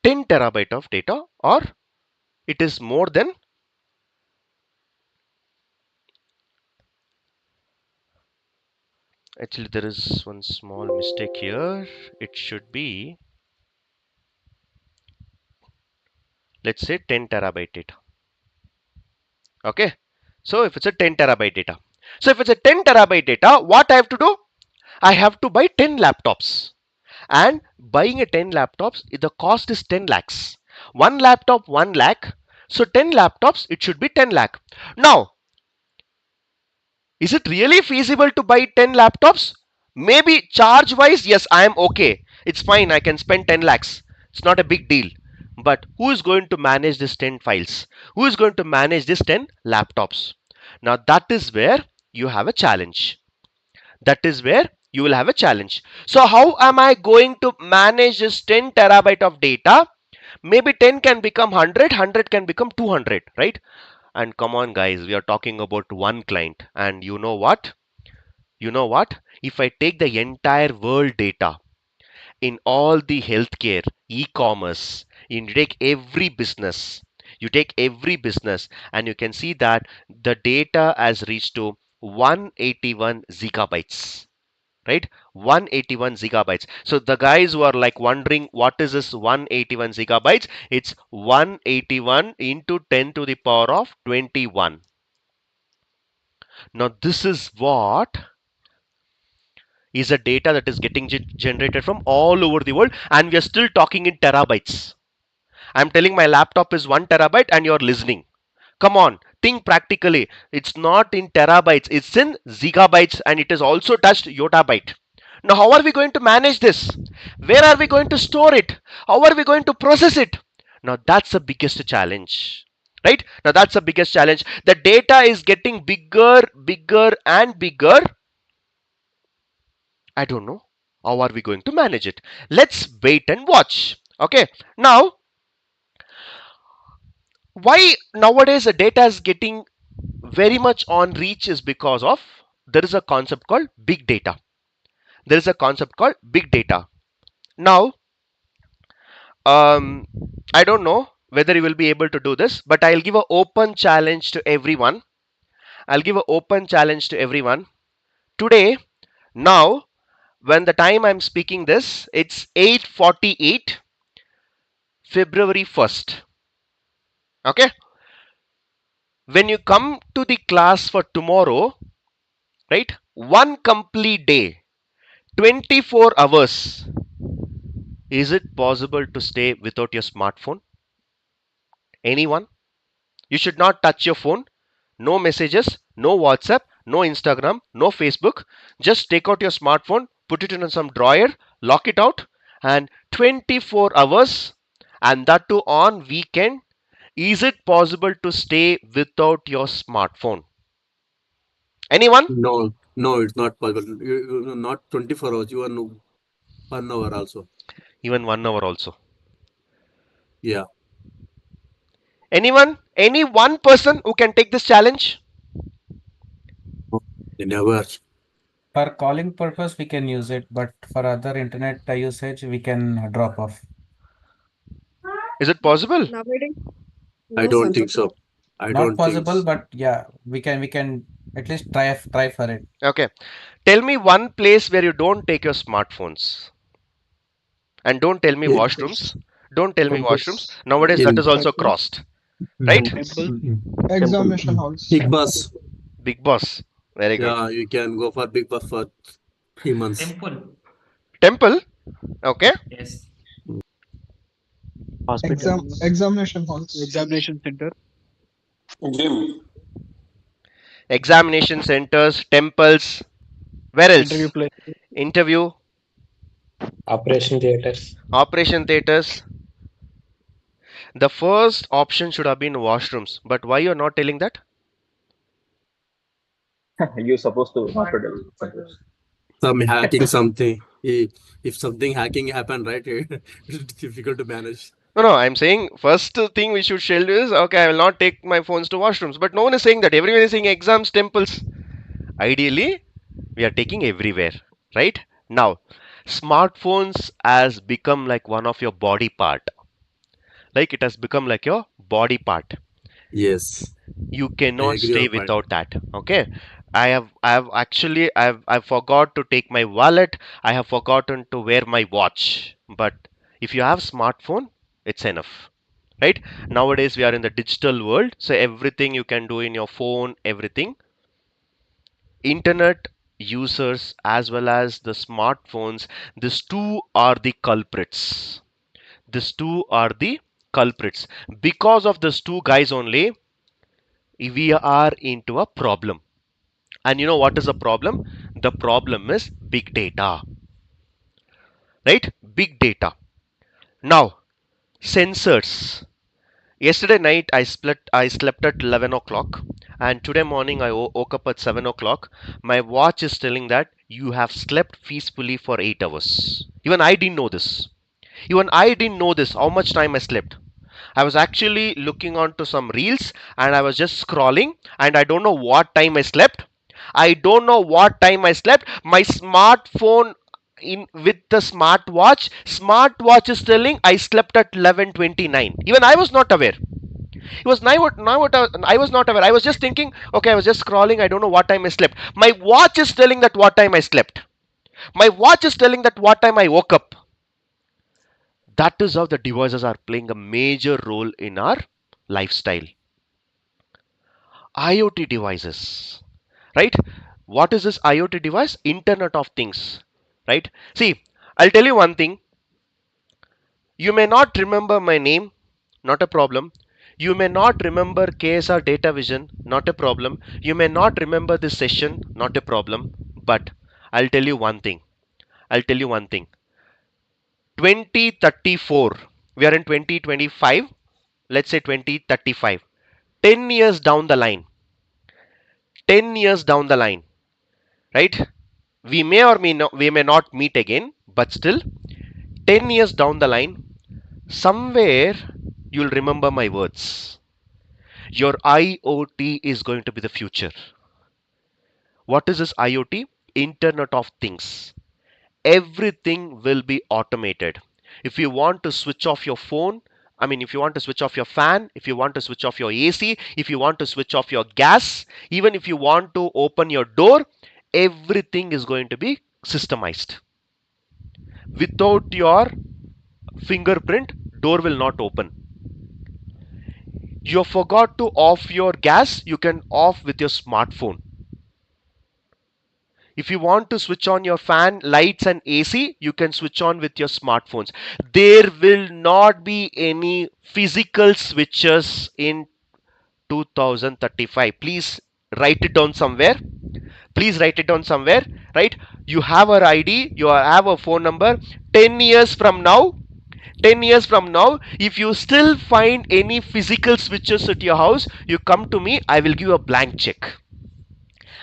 10 terabyte of data, or it is more than, actually there is one small mistake here. It should be, let's say 10 terabyte data. Okay, so if it's a 10 terabyte data, so if it's a 10 terabyte data, what I have to do? I have to buy 10 laptops, and buying a 10 laptops, the cost is 10 lakhs. One laptop 1 lakh, so 10 laptops, it should be 10 lakh. Now, is it really feasible to buy 10 laptops? Maybe charge wise, yes, I am okay. It's fine, I can spend 10 lakhs. It's not a big deal. But who is going to manage this 10 files? Who is going to manage this 10 laptops? Now that is where you have a challenge. That is where you will have a challenge. So how am I going to manage this 10 terabyte of data? Maybe 10 can become 100, 100 can become 200, right? And come on guys, we are talking about one client. And you know what? You know what? If I take the entire world data in all the healthcare, e-commerce, you take every business, and you can see that the data has reached to 181 gigabytes, right? 181 gigabytes. So the guys who are like wondering what is this 181 gigabytes, it's 181 into 10 to the power of 21. Now this is what is a data that is getting generated from all over the world, and we are still talking in terabytes. I'm telling my laptop is 1 terabyte and you're listening. Come on, think practically. It's not in terabytes, it's in gigabytes, and it is also touched yottabyte. Now, how are we going to manage this? Where are we going to store it? How are we going to process it? Now, that's the biggest challenge. Right? Now, that's the biggest challenge. The data is getting bigger, bigger, and bigger. I don't know. How are we going to manage it? Let's wait and watch. Okay. Now, why nowadays the data is getting very much on reach is because of there is a concept called big data. There is a concept called big data. Now, I don't know whether you will be able to do this, but I'll give an open challenge to everyone. I'll give an open challenge to everyone. Today, now, when the time I'm speaking this, it's 8:48, February 1st. Okay? When you come to the class for tomorrow, right? One complete day, 24 hours. Is it possible to stay without your smartphone? Anyone? You should not touch your phone. No messages, no WhatsApp, no Instagram, no Facebook. Just take out your smartphone, put it in some drawer, lock it out, and 24 hours, and that too on weekend. Is it possible to stay without your smartphone? Anyone? No, no, it's not possible. Not 24 hours, you are 1 hour also. Even 1 hour also. Yeah. Anyone? Any one person who can take this challenge? Never. For calling purpose, we can use it, but for other internet usage, we can drop off. Is it possible? Nowadays, I no, don't think Santosh. so. I Not don't think possible, so. but yeah, we can at least try for it. Okay. Tell me one place where you don't take your smartphones. And don't tell me Yeah. washrooms. Don't tell me washrooms. Temples, Nowadays that In is also crossed. Right? temple, Temple. examination halls. Big Boss. Big boss. Very good. Yeah, you can go for Big Boss for 3 months. Temple. Okay. Hospital. Examination halls. Examination center. Gym. Examination centers, temples. Where else? Interview place. Interview. Operation theaters. Operation theaters. The first option should have been washrooms. But why you're not telling that? You're supposed to hospital. Some hacking something. If something hacking happen, right, it's difficult to manage. No, I'm saying first thing we should shell is okay, I will not take my phones to washrooms. But no one is saying that. Everyone is saying exams, temples. Ideally, we are taking everywhere, right? Now, smartphones has become like one of your body part. Like it has become like your body part. Yes. You I cannot agree stay on point. without that. Okay. I've forgot to take my wallet. I have forgotten to wear my watch. But if you have smartphone, it's enough. Right? Nowadays we are in the digital world, so everything you can do in your phone, everything. Internet users as well as the smartphones, these two are the culprits. These two are the culprits. Because of these two guys only, we are into a problem. And you know what is the problem? The problem is big data. Right? Big data. Now, sensors. Yesterday night I slept at 11 o'clock, and today morning I woke up at 7 o'clock. My watch is telling that you have slept peacefully for 8 hours. Even I didn't know this. Even I didn't know this, how much time I slept. I was actually looking onto some reels and I was just scrolling, and I don't know what time I slept. I don't know what time I slept. My smartphone in with the smartwatch is telling I slept at 11:29. Even I was not aware. It was now what I was not aware. I was just thinking, okay, I was just scrolling. I don't know what time I slept. My watch is telling that what time I slept. My watch is telling that what time I woke up. That is how the devices are playing a major role in our lifestyle. IoT devices, right? What is this IoT device? Internet of Things, right? See, I'll tell you one thing. You may not remember my name, not a problem. You may not remember KSR Datavision, not a problem. You may not remember this session, not a problem. But I'll tell you one thing. I'll tell you one thing. 2034, we are in 2025. Let's say 2035. 10 years down the line. 10 years down the line, right? We may not meet again, but still 10 years down the line, somewhere you'll remember my words. Your IoT is going to be the future. What is this IoT? Internet of Things. Everything will be automated. If you want to switch off your phone, if you want to switch off your fan, if you want to switch off your AC, if you want to switch off your gas, even if you want to open your door, everything is going to be systemized. Without your fingerprint, door will not open. You forgot to off your gas, you can off with your smartphone. If you want to switch on your fan, lights and AC, you can switch on with your smartphones. There will not be any physical switches in 2035. Please write it down somewhere. Please write it down somewhere, right? You have our ID, you have a phone number. 10 years from now, 10 years from now, if you still find any physical switches at your house, you come to me, I will give a blank check.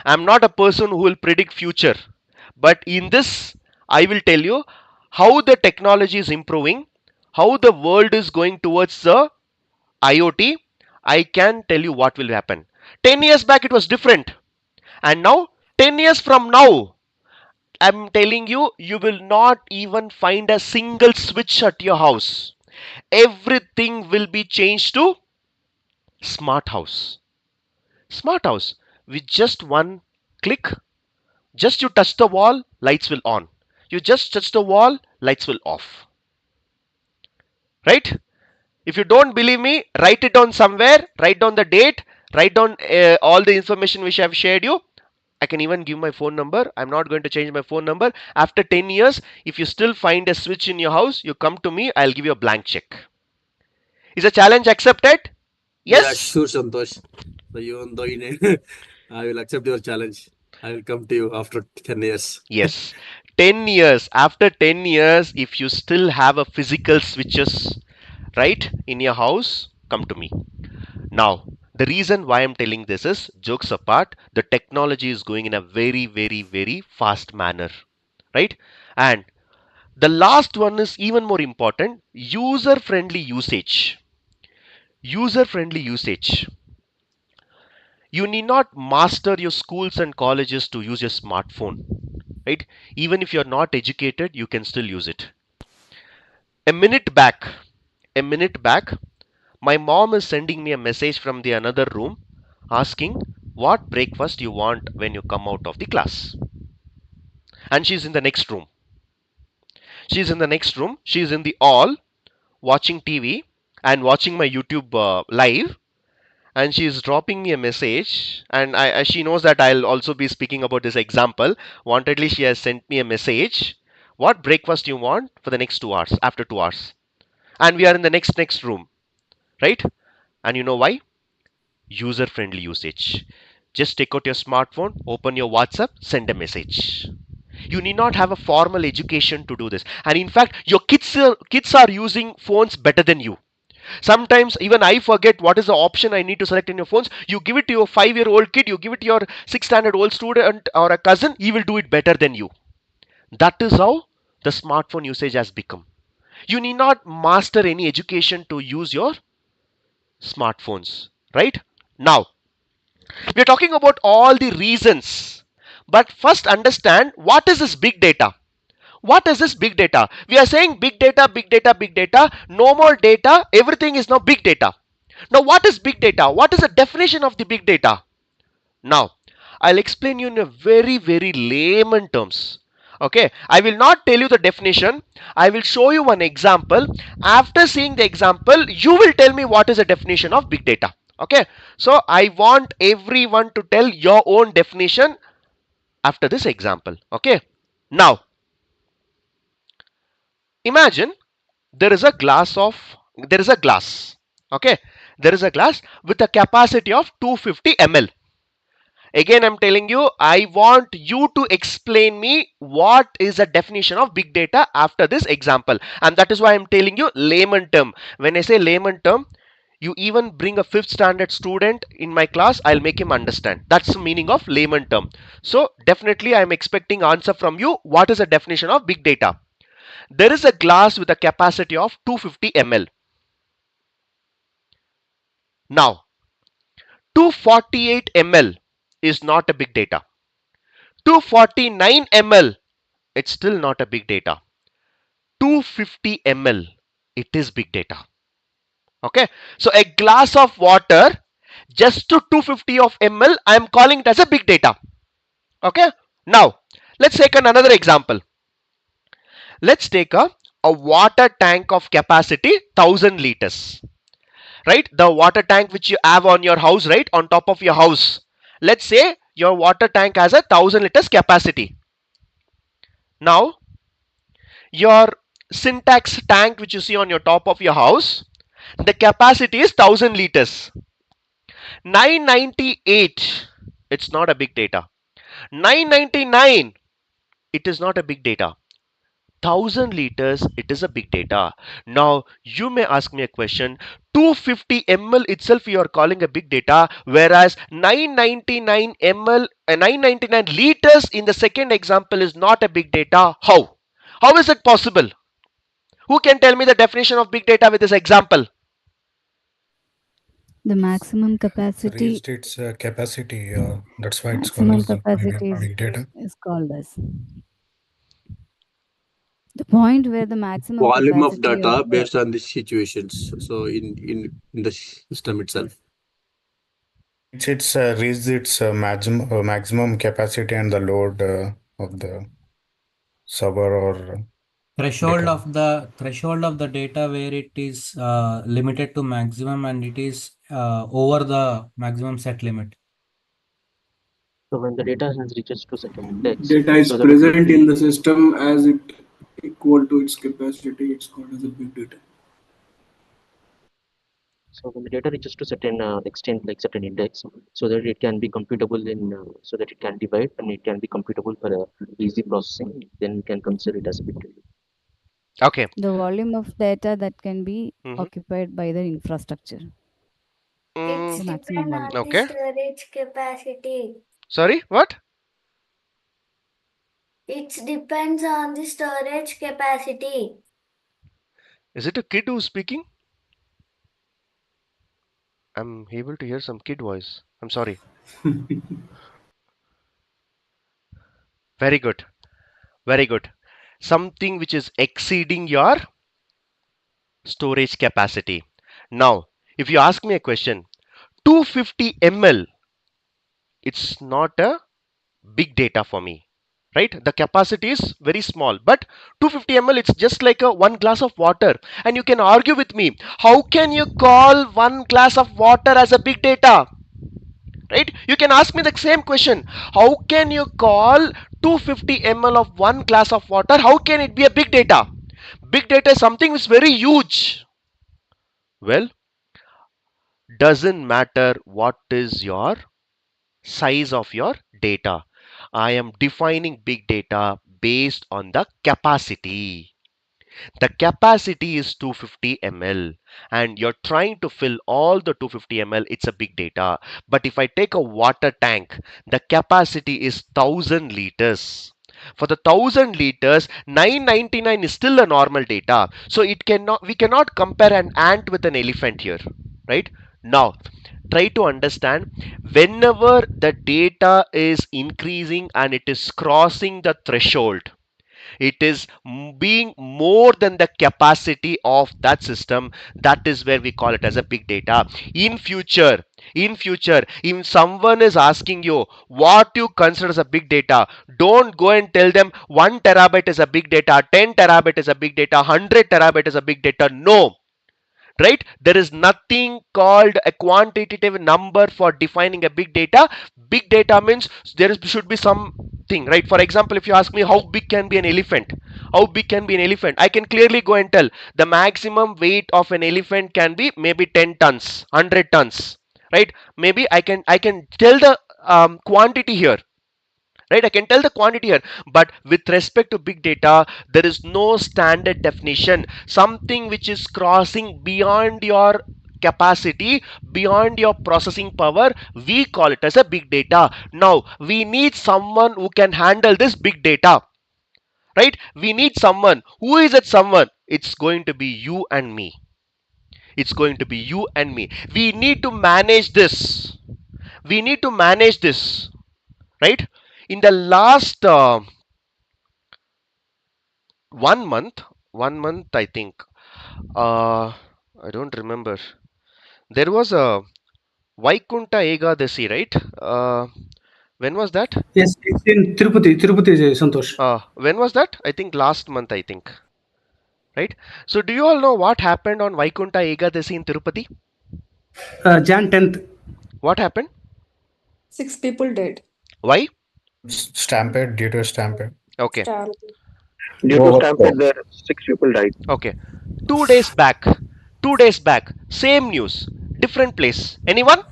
I'm not a person who will predict future, but in this I will tell you how the technology is improving, how the world is going towards the IoT. I can tell you what will happen. 10 years back it was different, and now 10 years from now, I'm telling you, you will not even find a single switch at your house. Everything will be changed to smart house. Smart house. With just one click, just you touch the wall, lights will on. You just touch the wall, lights will off. Right? If you don't believe me, write it down somewhere, write down the date, write down all the information which I have shared you. I can even give my phone number. I'm not going to change my phone number. After 10 years, if you still find a switch in your house, you come to me, I'll give you a blank check. Is the challenge accepted? Yes? Yeah, sure, Santosh. So even though I will accept your challenge. I will come to you after 10 years. Yes. 10 years. After 10 years, if you still have a physical switches, right, in your house, come to me. Now, the reason why I'm telling this is, jokes apart, the technology is going in a very, very, very fast manner, right? And the last one is even more important, user-friendly usage. User-friendly usage. You need not master your schools and colleges to use your smartphone, right? Even if you're not educated, you can still use it. A minute back, my mom is sending me a message from the another room asking what breakfast you want when you come out of the class. And she's in the next room. She's in the next room. She's in the hall watching TV and watching my YouTube live. And she's dropping me a message, and she knows that I'll also be speaking about this example. Wantedly, she has sent me a message. What breakfast you want for the next 2 hours, after 2 hours? And we are in the next room, right? And you know why? User-friendly usage. Just take out your smartphone, open your WhatsApp, send a message. You need not have a formal education to do this. And in fact, your kids are using phones better than you. Sometimes even I forget what is the option I need to select in your phones. You give it to your 5-year-old kid, you give it to your 6-standard-old student or a cousin, he will do it better than you. That is how the smartphone usage has become. You need not master any education to use your smartphones, right? Now, we are talking about all the reasons, but first understand what is this big data. What is this big data? We are saying big data, big data, big data. No more data. Everything is now big data. Now, what is big data? What is the definition of the big data? Now, I'll explain you in a very, very layman terms. Okay, I will not tell you the definition. I will show you one example. After seeing the example, you will tell me what is the definition of big data. Okay, so I want everyone to tell your own definition after this example. Okay, now imagine there is a glass of there is a glass. Okay, there is a glass with a capacity of 250 ml. Again, I'm telling you, I want you to explain me what is the definition of big data after this example, and that is why I'm telling you layman term. When I say layman term, you even bring a fifth standard student in my class, I'll make him understand. That's the meaning of layman term. So definitely I'm expecting answer from you. What is the definition of big data? There is a glass with a capacity of 250 ml. Now 248 ml is not a big data. 249 ml, it's still not a big data. 250 ml, it is big data. Okay, so a glass of water just to 250 of ml, I am calling it as a big data. Okay, now let's take another example. Let's take a water tank of capacity 1000 liters, right? The water tank which you have on your house, right, on top of your house. Let's say your water tank has a 1000 liters capacity. Now your syntax tank which you see on your top of your house, the capacity is 1000 liters. 998, it's not a big data. 999, it is not a big data. 1000 liters, it is a big data. Now you may ask me a question, 250 ml itself you are calling a big data, whereas 999 ml 999 liters in the second example is not a big data. How is it possible? Who can tell me the definition of big data with this example? The maximum capacity. Reached its capacity. That's why it's called Maximum as the capacity big data. is called as the point where the maximum Volume of capacity data of the based on the situations. So in the system itself. It's reached its maximum capacity and the load of the server or threshold of the data where it is limited to maximum and it is over the maximum set limit. So when the data has reaches to certain index, Data is so that it will present be, in the system as it equal to its capacity. It's called as a big data. so when the data reaches to certain extent, like certain index, so that it can be computable in, so that it can divide and it can be computable for easy processing, then we can consider it as a big data. Okay. the volume of data that can be Mhm. occupied by the infrastructure. It's The maximum depend volume. on the Okay. storage capacity. Sorry, what? It depends on the storage capacity. Is it a kid who's speaking? I'm able to hear some kid voice. I'm sorry. Very good. Very good. Something which is exceeding your storage capacity. Now, if you ask me a question, 250 ml, it's not a big data for me, right? The capacity is very small, but 250 ml, it's just like a one glass of water. And you can argue with me, how can you call one glass of water as a big data? Right? You can ask me the same question. How can you call 250 ml of one glass of water? How can it be a big data? Big data is something which is very huge. Well, doesn't matter what is your size of your data. I am defining big data based on the capacity. The capacity is 250 ml and you're trying to fill all the 250 ml, it's a big data. But if I take a water tank, the capacity is 1000 liters. For the 1000 liters, 999 is still a normal data. So we cannot compare an ant with an elephant here, right? Now, try to understand, whenever the data is increasing and it is crossing the threshold, it is being more than the capacity of that system, that is where we call it as a big data. In future, if someone is asking you what you consider as a big data, don't go and tell them 1 terabyte is a big data, 10 terabyte is a big data, 100 terabyte is a big data. No, right? There is nothing called a quantitative number for defining a big data. Big data means should be something, right? For example, if you ask me how big can be an elephant, how big can be an elephant, I can clearly go and tell the maximum weight of an elephant can be maybe 10 tons, 100 tons, right? Maybe I can tell the quantity here, right? I can tell the quantity here. But with respect to big data, there is no standard definition. Something which is crossing beyond your capacity, beyond your processing power, we call it as a big data. Now we need someone who can handle this big data, right? We need someone. Who is that someone? It's going to be you and me. It's going to be you and me. We need to manage this. We need to manage this, right? In the last 1 month, I think, uh I don't remember, there was a Vaikunta Ekadasi, right? When was that? Yes, it's in Tirupati, Santosh. When was that? I think last month, I think, right? So do you all know what happened on Vaikunta Ekadasi in Tirupati? Jan 10th. What happened? 6 people dead. Why? Stampede, due to a stampede. Okay. Due to stampede, there 6 people died. Okay. 2 days back, 2 days back, same news, different place. Anyone?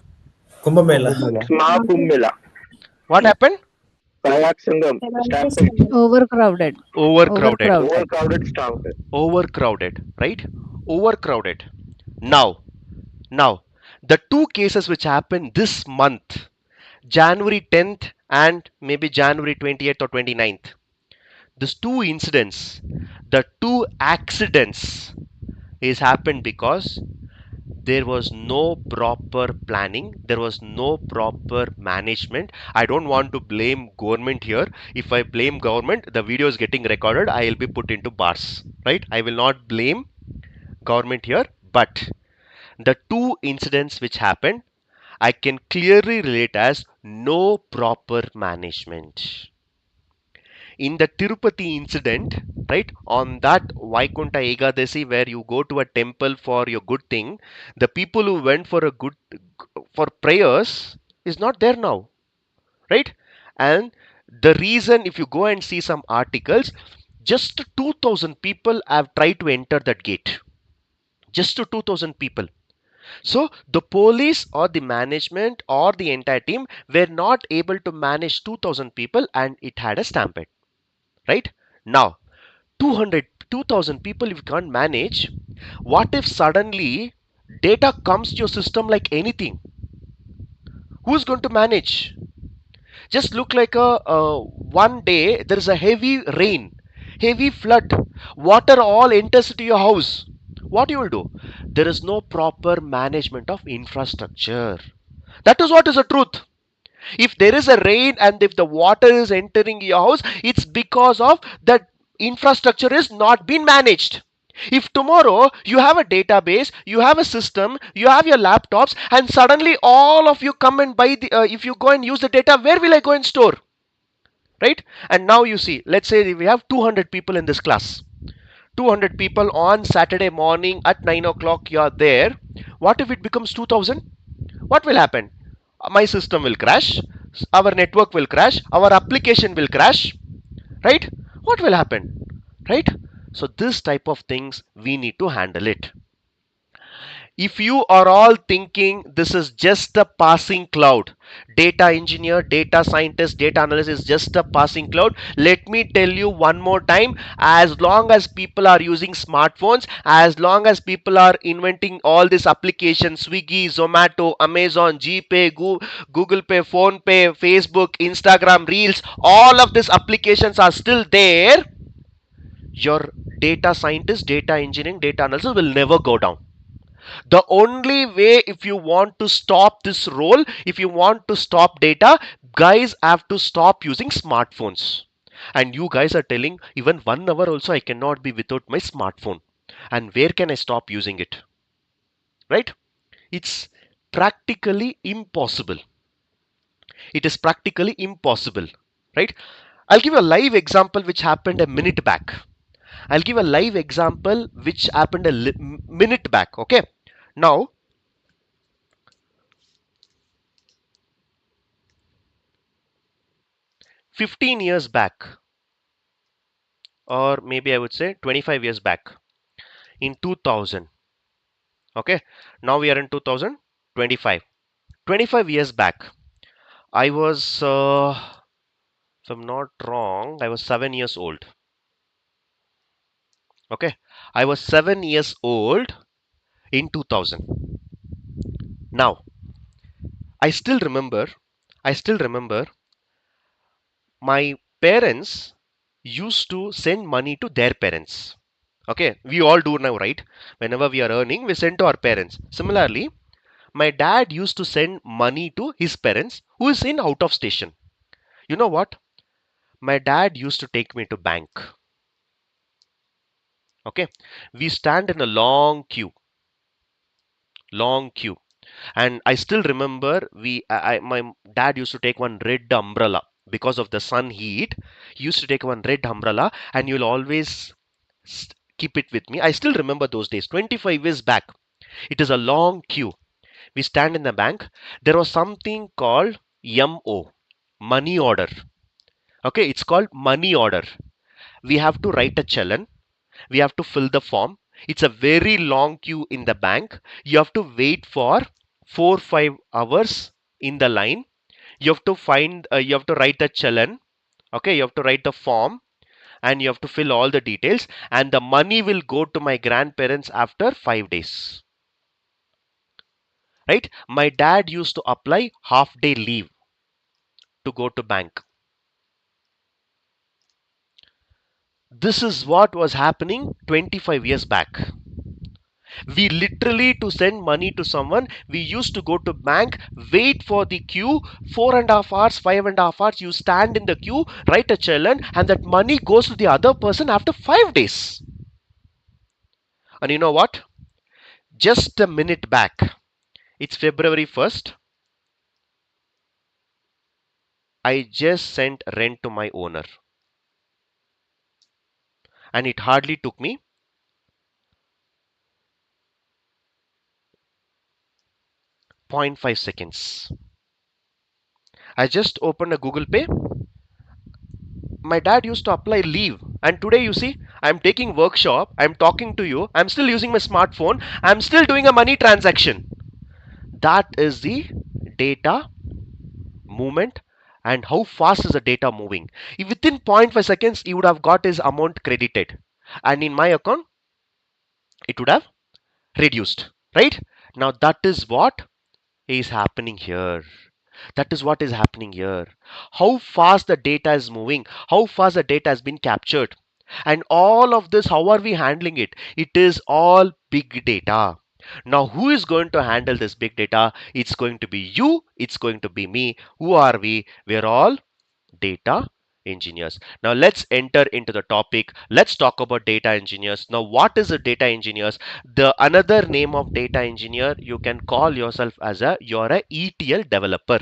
Kumbh Mela. Kumbh Mela. What happened? Kayak Sangam. Stampede. Overcrowded. Overcrowded stampede. Overcrowded, right? Overcrowded. Now, the two cases which happened this month, January 10th and maybe January 28th or 29th, these two incidents, the two accidents is happened because there was no proper planning, there was no proper management. I don't want to blame government here. If I blame government, the video is getting recorded, I will be put into bars, right? I will not blame government here, but the two incidents which happened, I can clearly relate as no proper management. In the Tirupati incident, right, on that Vaikunta Ekadasi where you go to a temple for your good thing, the people who went for prayers is not there now, right? And the reason, if you go and see some articles, just 2,000 people have tried to enter that gate. Just to 2,000 people. So the police or the management or the entire team were not able to manage 2,000 people and it had a stampede. Right? Now, 2,000 people if you can't manage, what if suddenly data comes to your system like anything? Who's going to manage? Just look like one day there is a heavy rain, heavy flood, water all enters into your house. What you will do? There is no proper management of infrastructure. That is what is the truth. If there is a rain and if the water is entering your house, it's because of that infrastructure is not being managed. If tomorrow you have a database, you have a system, you have your laptops, and suddenly all of you come and buy if you go and use the data, where will I go and store? Right? And now you see, let's say we have 200 people in this class. 200 people on Saturday morning at 9 o'clock, you are there. What if it becomes 2000? What will happen? My system will crash, our network will crash, our application will crash, right? What will happen, right? So this type of things we need to handle it. If you are all thinking this is just a passing cloud, data engineer, data scientist, data analyst is just a passing cloud, let me tell you one more time, as long as people are using smartphones, as long as people are inventing all these applications, Swiggy, Zomato, Amazon, GPay, Google Pay, Phone Pay, Facebook, Instagram, Reels, all of these applications are still there, your data scientist, data engineering, data analysis will never go down. The only way, if you want to stop this role, if you want to stop data, guys have to stop using smartphones. And you guys are telling even 1 hour also I cannot be without my smartphone. And where can I stop using it? Right? It's practically impossible. It is practically impossible. Right? I'll give you a live example which happened a minute back. I'll give a live example which happened a minute back. Okay, now 15 years back, or maybe I would say 25 years back, in 2000. Okay, now we are in 2025. 25 years back, I was, if I'm not wrong, I was 7 years old. Okay, I was 7 years old in 2000. Now, I still remember, I still remember my parents used to send money to their parents. Okay, we all do now, right? Whenever we are earning, we send to our parents. Similarly, my dad used to send money to his parents who is in out of station. You know what? My dad used to take me to bank. Okay, we stand in a long queue, and I still remember my dad used to take one red umbrella because of the sun heat. He used to take one red umbrella, and you'll always keep it with me. I still remember those days, 25 years back. It is a long queue. We stand in the bank. There was something called MO, money order. Okay, it's called money order. We have to write a challan. We have to fill the form. It's a very long queue in the bank. You have to wait for 4-5 hours in the line. You have to you have to write the challan. Okay, you have to write the form, and you have to fill all the details, and the money will go to my grandparents after 5 days. Right? My dad used to apply half-day leave to go to bank. This is what was happening 25 years back. We literally, to send money to someone, we used to go to bank, wait for the queue, 4.5 hours, 5.5 hours. You stand in the queue, write a challan, and that money goes to the other person after 5 days. And you know what? Just a minute back, it's February 1st. I just sent rent to my owner, and it hardly took me 0.5 seconds. I just opened a Google Pay. My dad used to apply leave, and today you see, I'm taking workshop, I'm talking to you, I'm still using my smartphone, I'm still doing a money transaction. That is the data movement, and how fast is the data moving. If within 0.5 seconds he would have got his amount credited, and in my account it would have reduced. Right? Now that is what is happening here. That is what is happening here. How fast the data is moving, how fast the data has been captured, and all of this, how are we handling it? It is all big data. Now, who is going to handle this big data? It's going to be you, it's going to be me. Who are we? We're all data engineers. Now let's enter into the topic. Let's talk about data engineers. Now, what is a data engineers? The another name of data engineer, you can call yourself as you're a ETL developer.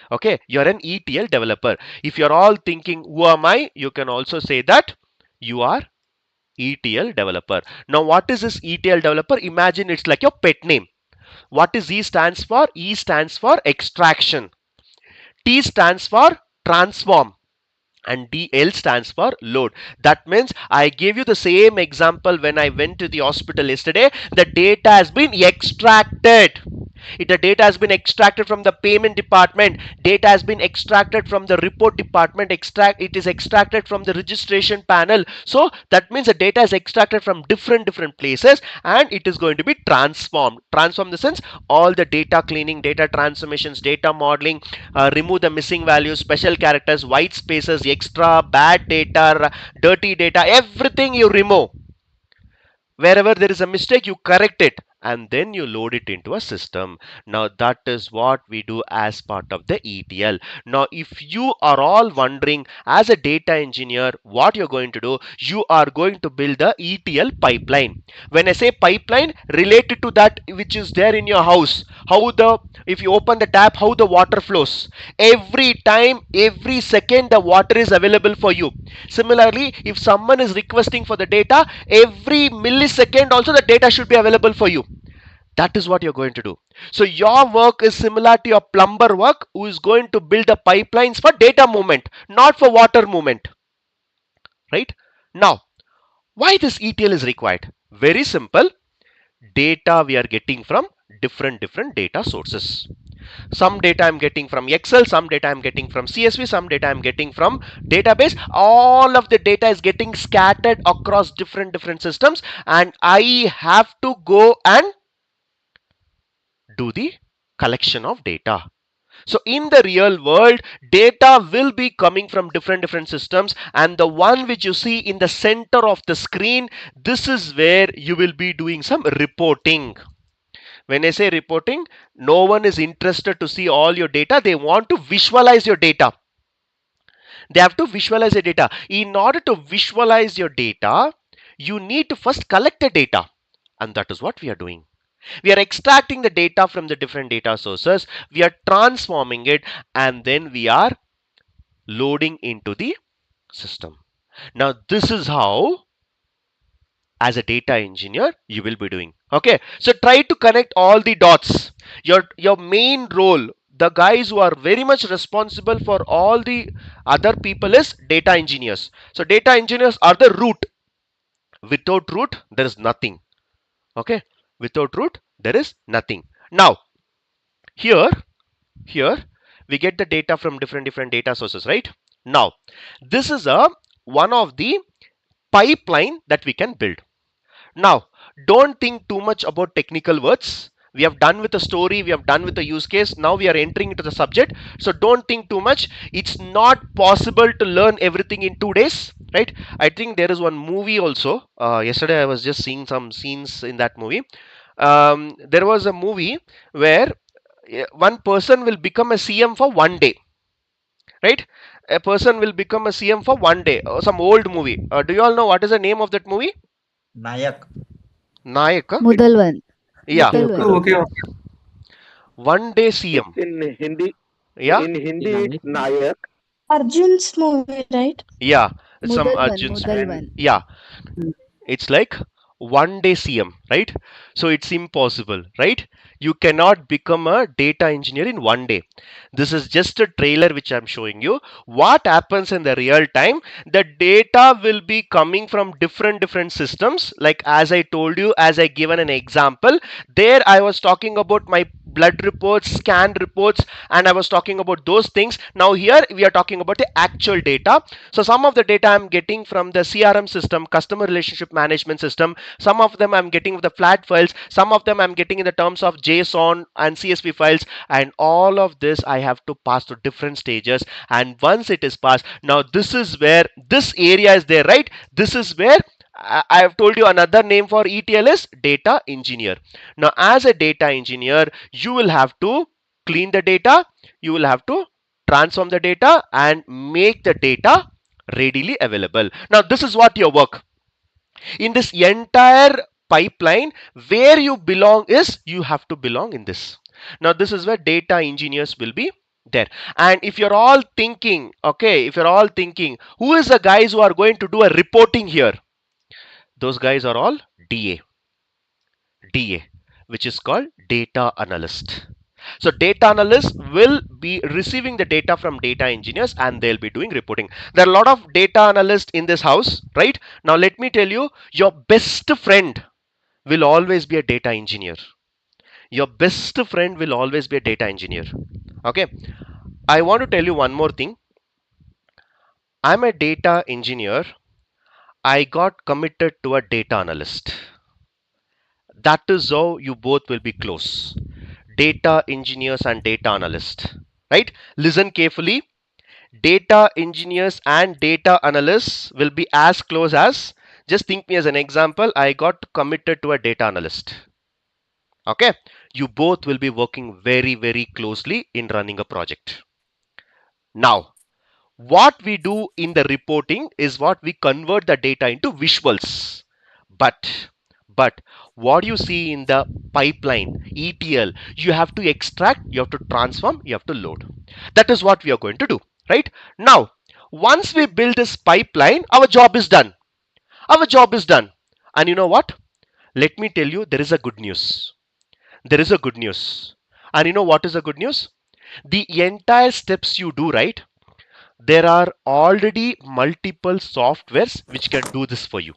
Okay, you're an ETL developer. If you're all thinking, who am I? You can also say that you are ETL developer. Now, what is this ETL developer? Imagine it's like your pet name. What is E stands for? E stands for extraction. T stands for transform, and DL stands for load. That means I gave you the same example when I went to the hospital yesterday. The data has been extracted. The data has been extracted from the payment department. Data has been extracted from the report department. It is extracted from the registration panel. So that means the data is extracted from different places, and it is going to be transformed. Transform in the sense, all the data cleaning, data transformations, data modeling, remove the missing values, special characters, white spaces, extra, bad data, dirty data, everything you remove. Wherever there is a mistake, you correct it, and then you load it into a system. Now that is what we do as part of the ETL. Now if you are all wondering as a data engineer what you're going to do, you are going to build the ETL pipeline. When I say pipeline, related to that which is there in your house, how the, if you open the tap, how the water flows. Every time, every second the water is available for you. Similarly, if someone is requesting for the data, every millisecond also the data should be available for you. That is what you're going to do. So your work is similar to your plumber work, who is going to build the pipelines for data movement, not for water movement. Right? Now, why this ETL is required? Very simple. Data we are getting from different data sources. Some data I'm getting from Excel, some data I'm getting from CSV, some data I'm getting from database. All of the data is getting scattered across different systems, and I have to go and do the collection of data. So in the real world, data will be coming from different systems, and the one which you see in the center of the screen, this is where you will be doing some reporting. When I say reporting, no one is interested to see all your data. They want to visualize your data. They have to visualize the data. In order to visualize your data, you need to first collect the data, and that is what we are doing. We are extracting the data from the different data sources, we are transforming it, and then we are loading into the system. Now this is how, as a data engineer, you will be doing. Okay, so try to connect all the dots. Your main role, the guys who are very much responsible for all the other people, is data engineers. So data engineers are the root. Without root there is nothing. Okay, without root there is nothing. Now here we get the data from different data sources, right? Now this is a one of the pipeline that we can build. Now don't think too much about technical words. We have done with the story, we have done with the use case, now we are entering into the subject. So don't think too much. It's not possible to learn everything in 2 days, right? I think there is one movie also, yesterday I was just seeing some scenes in that movie. There was a movie where one person will become a CM for 1 day, right? A person will become a CM for 1 day. Some old movie. Do you all know what is the name of that movie? Nayak. Nayak? Mudalwan. Yeah. Mudalwan. Okay, okay. 1 day CM. In Hindi, Yeah. in Hindi, it's Nayak. Arjun's movie, right? Yeah. Some Mudalwan. Arjun's. Mudalwan. Yeah. It's like 1 day CM, right? So it's impossible, right? You cannot become a data engineer in 1 day. This is just a trailer which I'm showing you. What happens in the real time, the data will be coming from different systems. Like as I told you, as I given an example, there I was talking about my blood reports, scan reports, and I was talking about those things. Now here we are talking about the actual data. So some of the data I'm getting from the CRM system, customer relationship management system. Some of them I'm getting with the flat files. Some of them I'm getting in the terms of JSON and CSV files. And all of this I have to pass to different stages. And once it is passed, now this is where this area is there, right? This is where I have told you another name for ETL is data engineer. Now as a data engineer, you will have to clean the data, you will have to transform the data and make the data readily available. Now this is what your work. In this entire pipeline, where you belong is, you have to belong in this. Now this is where data engineers will be there. And if you're all thinking, okay, if you're all thinking, who is the guys who are going to do a reporting here? Those guys are all DA, which is called data analyst. So data analysts will be receiving the data from data engineers and they'll be doing reporting. There are a lot of data analysts in this house, right? Now let me tell you, your best friend will always be a data engineer. Your best friend will always be a data engineer. Okay. I want to tell you one more thing. I'm a data engineer. I got committed to a data analyst. That is how you both will be close. Data engineers and data analysts, right? Listen carefully. Data engineers and data analysts will be as close as, just think me as an example, I got committed to a data analyst. Okay, you both will be working very, very closely in running a project. Now, what we do in the reporting is what we convert the data into visuals. But what you see in the pipeline, ETL, you have to extract, you have to transform, you have to load. That is what we are going to do, right? Now, once we build this pipeline, our job is done. Our job is done. And you know what? Let me tell you, there is a good news. There is a good news. And you know what is the good news? The entire steps you do, right? There are already multiple softwares which can do this for you.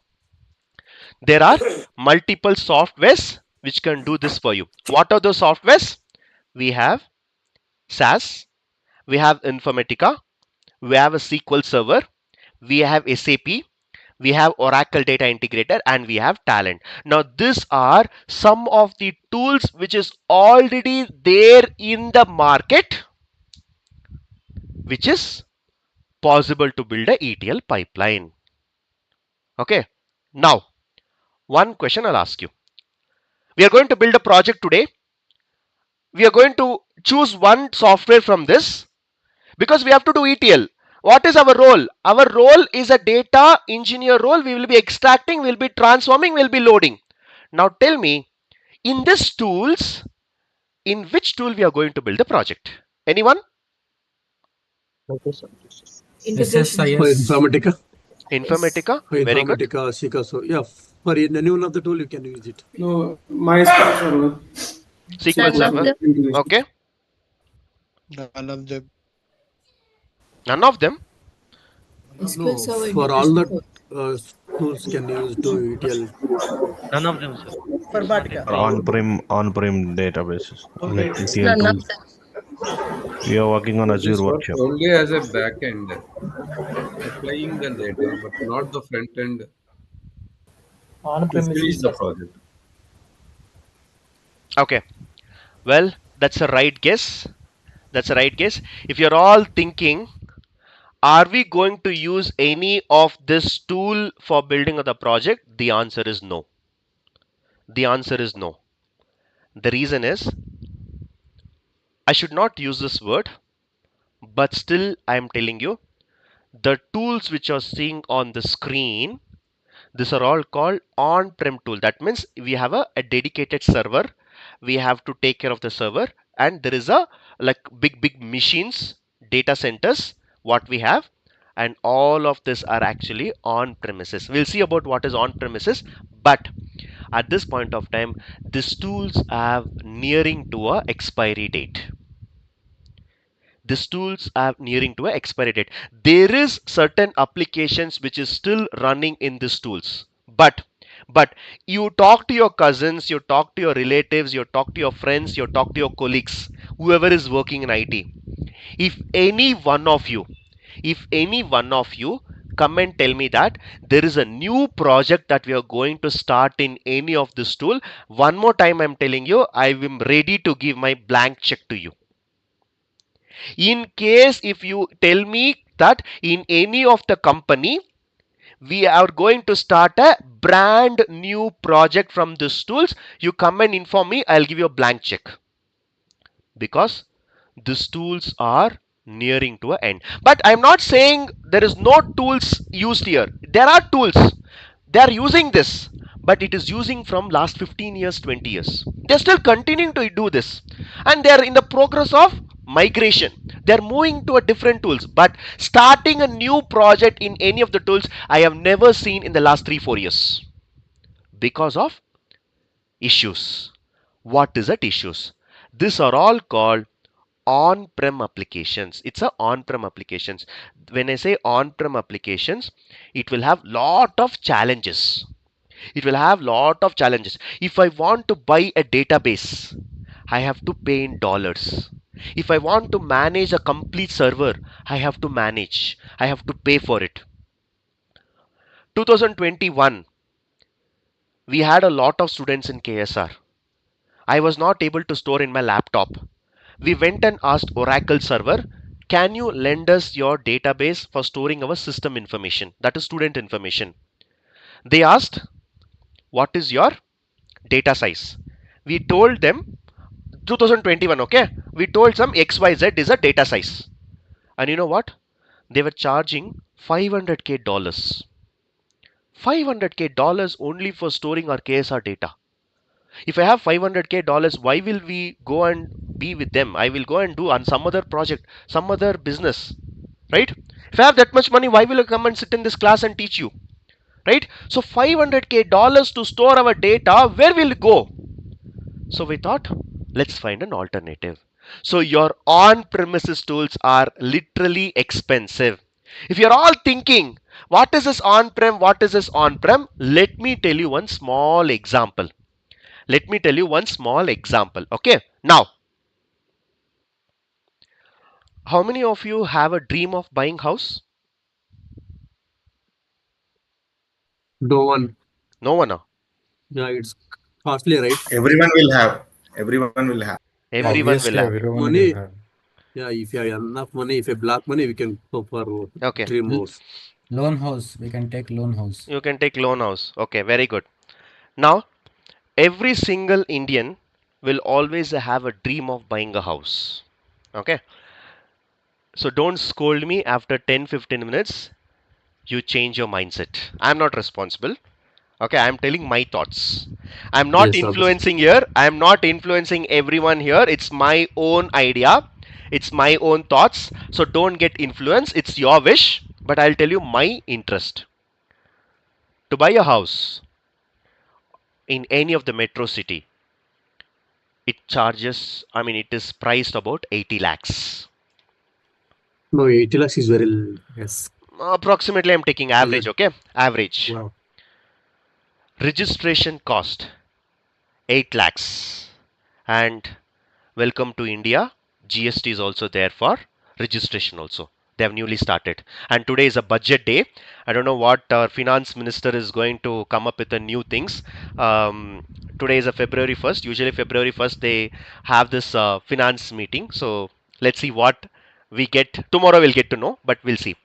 There are multiple softwares which can do this for you. What are those softwares? We have SAS, we have Informatica, we have a SQL Server, we have SAP, we have Oracle Data Integrator, and we have Talent. Now these are some of the tools which is already there in the market, which is possible to build a ETL pipeline. Okay. Now, one question I'll ask you. We are going to build a project today. We are going to choose one software from this because we have to do ETL. What is our role? Our role is a data engineer role. We will be extracting, we'll be transforming, we'll be loading. Now tell me, in this tools, in which tool we are going to build the project? Anyone? For Informatica. Informatica, For very good. Informatica, Sika. So yeah, for any one of the tool you can use it. No, MySQL Server. SQL Server. Okay. None of them. None of them. No, for all the tools can use to ETL. None of them, sir. Or on-prem databases, like ETL None of tools. them. We are working on Azure This works Workshop. only as a backend, applying the data, but not the front end. To finish the project. Okay. Well, that's a right guess. That's a right guess. If you're all thinking, are we going to use any of this tool for building of the project? The answer is no. The answer is no. The reason is, I should not use this word, but still I am telling you, the tools which you're seeing on the screen, these are all called on-prem tool. That means we have a dedicated server. We have to take care of the server, and there is a like big machines, data centers, what we have, and all of this are actually on premises. We'll see about what is on premises, but at this point of time, these tools are nearing to a expiry date. These tools are nearing to an expiry date. There is certain applications which is still running in these tools, but you talk to your cousins, you talk to your relatives, you talk to your friends, you talk to your colleagues, whoever is working in IT. If any one of you come and tell me that there is a new project that we are going to start in any of this tool, one more time I'm telling you, I am ready to give my blank check to you. In case if you tell me that in any of the company we are going to start a brand new project from these tools, you come and inform me, I'll give you a blank check, because these tools are nearing to an end. But I'm not saying there is no tools used here. There are tools. They are using this, but it is using from last 15 years, 20 years. They're still continuing to do this, and they're in the progress of migration. They're moving to a different tools, but starting a new project in any of the tools, I have never seen in the last 3-4 years because of issues. What is that issues? These are all called on-prem applications. It's a on-prem applications. When I say on-prem applications, it will have lot of challenges. It will have lot of challenges. If I want to buy a database, I have to pay in dollars. If I want to manage a complete server, I have to manage. I have to pay for it. 2021, we had a lot of students in KSR. I was not able to store in my laptop. We went and asked Oracle server, can you lend us your database for storing our system information, that is student information. They asked, what is your data size? we told them 2021, okay, we told some XYZ is a data size, and you know what, they were charging 500k dollars, 500k dollars only for storing our KSR data. If I have 500k dollars, why will we go and be with them? I will go and do on some other project, some other business, right? If I have that much money, why will I come and sit in this class and teach you, right? So 500k dollars to store our data, where will it go? So we thought, let's find an alternative. So your on-premises tools are literally expensive. If you're all thinking, what is this on-prem? What is this on-prem? Let me tell you one small example. Let me tell you one small example. Okay. Now, how many of you have a dream of buying house? No one. No one. Yeah, it's costly, right? Everyone will have. Everyone will have. Everyone will Obviously, have. everyone will Money. have. Yeah, if you have enough money, if you block money, we can go for Okay. dream house. Loan house. We can take loan house. You can take loan house. Okay, very good. Now, every single Indian will always have a dream of buying a house. Okay. So don't scold me after 10-15 minutes. You change your mindset. I'm not responsible. Okay, I'm telling my thoughts. I'm not Yes, obviously. influencing here. I'm not influencing everyone here. It's my own idea. It's my own thoughts. So don't get influenced. It's your wish. But I'll tell you my interest. To buy a house in any of the metro city, it charges, I mean, it is priced about 80 lakhs. No, 80 lakhs is very yes. Approximately, I'm taking average, okay? Average. Wow. Registration cost 8 lakhs. And welcome to India. GST is also there for registration also. They have newly started. And today is a budget day. I don't know what our finance minister is going to come up with the new things. Today is a February 1st. Usually February 1st they have this finance meeting. So let's see what we get. Tomorrow we'll get to know, but we'll see.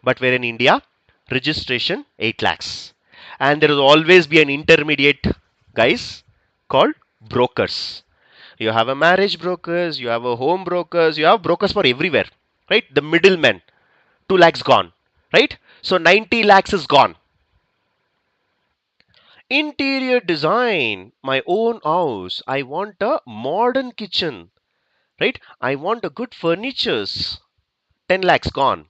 But we're in India. Registration 8 lakhs. And there will always be an intermediate, guys, called brokers. You have a marriage brokers, you have a home brokers, you have brokers for everywhere, right? The middleman, 2 lakhs gone, right? So 90 lakhs is gone. Interior design, my own house. I want a modern kitchen, right? I want a good furnitures, 10 lakhs gone.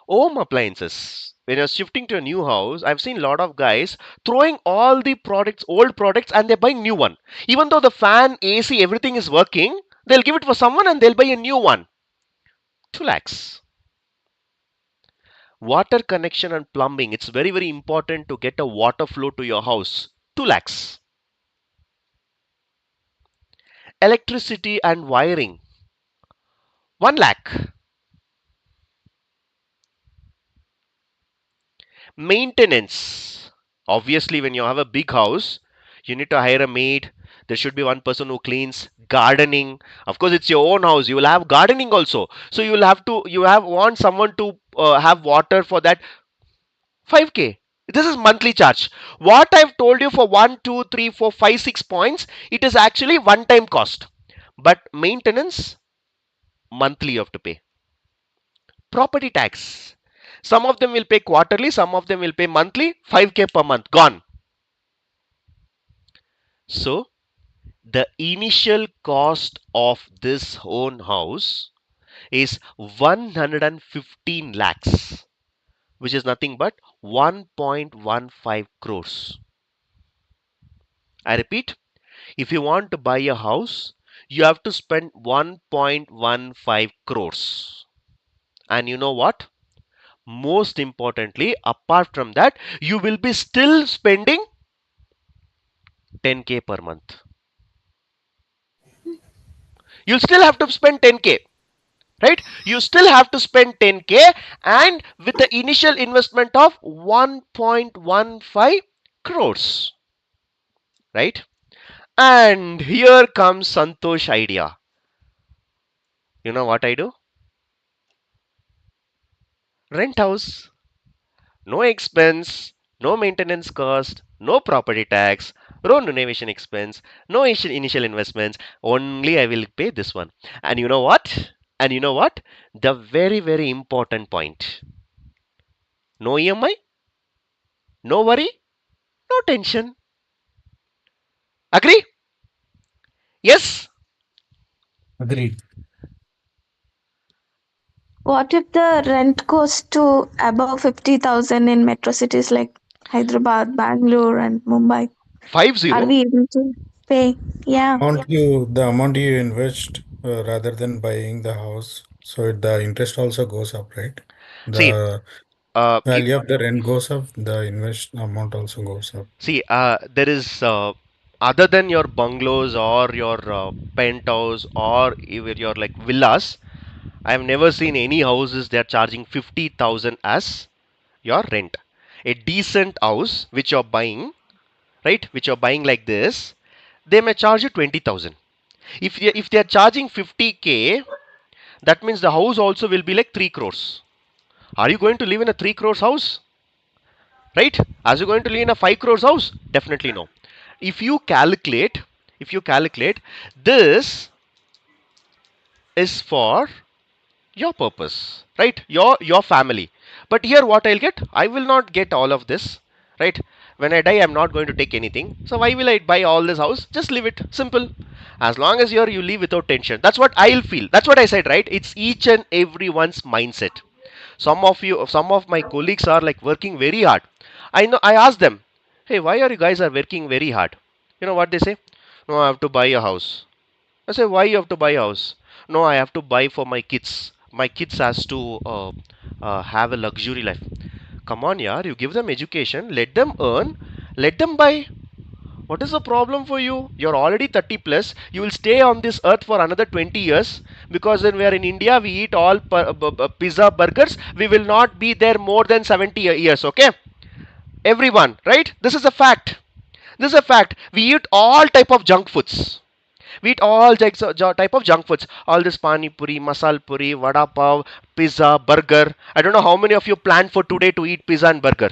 Home appliances. When you're shifting to a new house, I've seen a lot of guys throwing all the products, old products, and they're buying new one. Even though the fan, AC, everything is working, they'll give it for someone and they'll buy a new one. 2 lakhs. Water connection and plumbing. It's very, very important to get a water flow to your house. 2 lakhs. Electricity and wiring. 1 lakh. Maintenance. Obviously, when you have a big house, you need to hire a maid. There should be one person who cleans. Gardening. Of course, it's your own house. You will have gardening also. So you will have to, want someone to have water for that. 5k. This is monthly charge. What I've told you for 1, 2, 3, 4, 5, 6 points, it is actually one time cost. But maintenance, monthly you have to pay. Property tax. Some of them will pay quarterly, some of them will pay monthly, 5k per month, gone. So the initial cost of this own house is 115 lakhs, which is nothing but 1.15 crores. I repeat, if you want to buy a house, you have to spend 1.15 crores. And you know what? Most importantly, apart from that, you will be still spending 10k per month. You'll still have to spend 10k, right? You still have to spend 10k, and with the initial investment of 1.15 crores, right? And here comes Santosh idea. You know what I do? Rent house. No expense, no maintenance cost, no property tax. renovation expense, no initial investments. Only I will pay this one. And you know what? And you know what? The very, very important point. No EMI, no worry, no tension. Agree? Yes? Agreed. What if the rent goes to above 50,000 in metro cities like Hyderabad, Bangalore, and Mumbai? 50? Are we able to pay? Yeah. The amount you invest rather than buying the house, so the interest also goes up, right? See, The value of the rent goes up, the invest amount also goes up. see, there is other than your bungalows or your penthouse or even your like villas, I have never seen any houses they are charging 50,000 as your rent. A decent house which you're buying, right? Which you're buying like this, they may charge you 20,000. If they are charging 50K, that means the house also will be like 3 crores. Are you going to live in a 3 crores house? Right? Are you going to live in a 5 crores house? Definitely no. If you calculate, this is for your purpose, right? Your family. But here what I'll get? I will not get all of this, right? When I die, I'm not going to take anything. So why will I buy all this house? Just leave it. Simple. As long as you live without tension. That's what I'll feel. That's what I said, right? It's each and everyone's mindset. Some of my colleagues are like working very hard. I ask them, hey, why are you guys are working very hard? You know what they say? No, I have to buy a house. I say, why you have to buy a house? No, I have to buy for my kids. My kids has to have a luxury life. Come on, yaar, you give them education, let them earn, let them buy. What is the problem for you? You're already 30 plus. You will stay on this earth for another 20 years because when we are in India, we eat all pizza, burgers. We will not be there more than 70 years, okay? Everyone, right? This is a fact. This is a fact. We eat all type of junk foods. We eat all type of junk foods. All this pani puri, masal puri, vada pav, pizza, burger. I don't know how many of you plan for today to eat pizza and burger.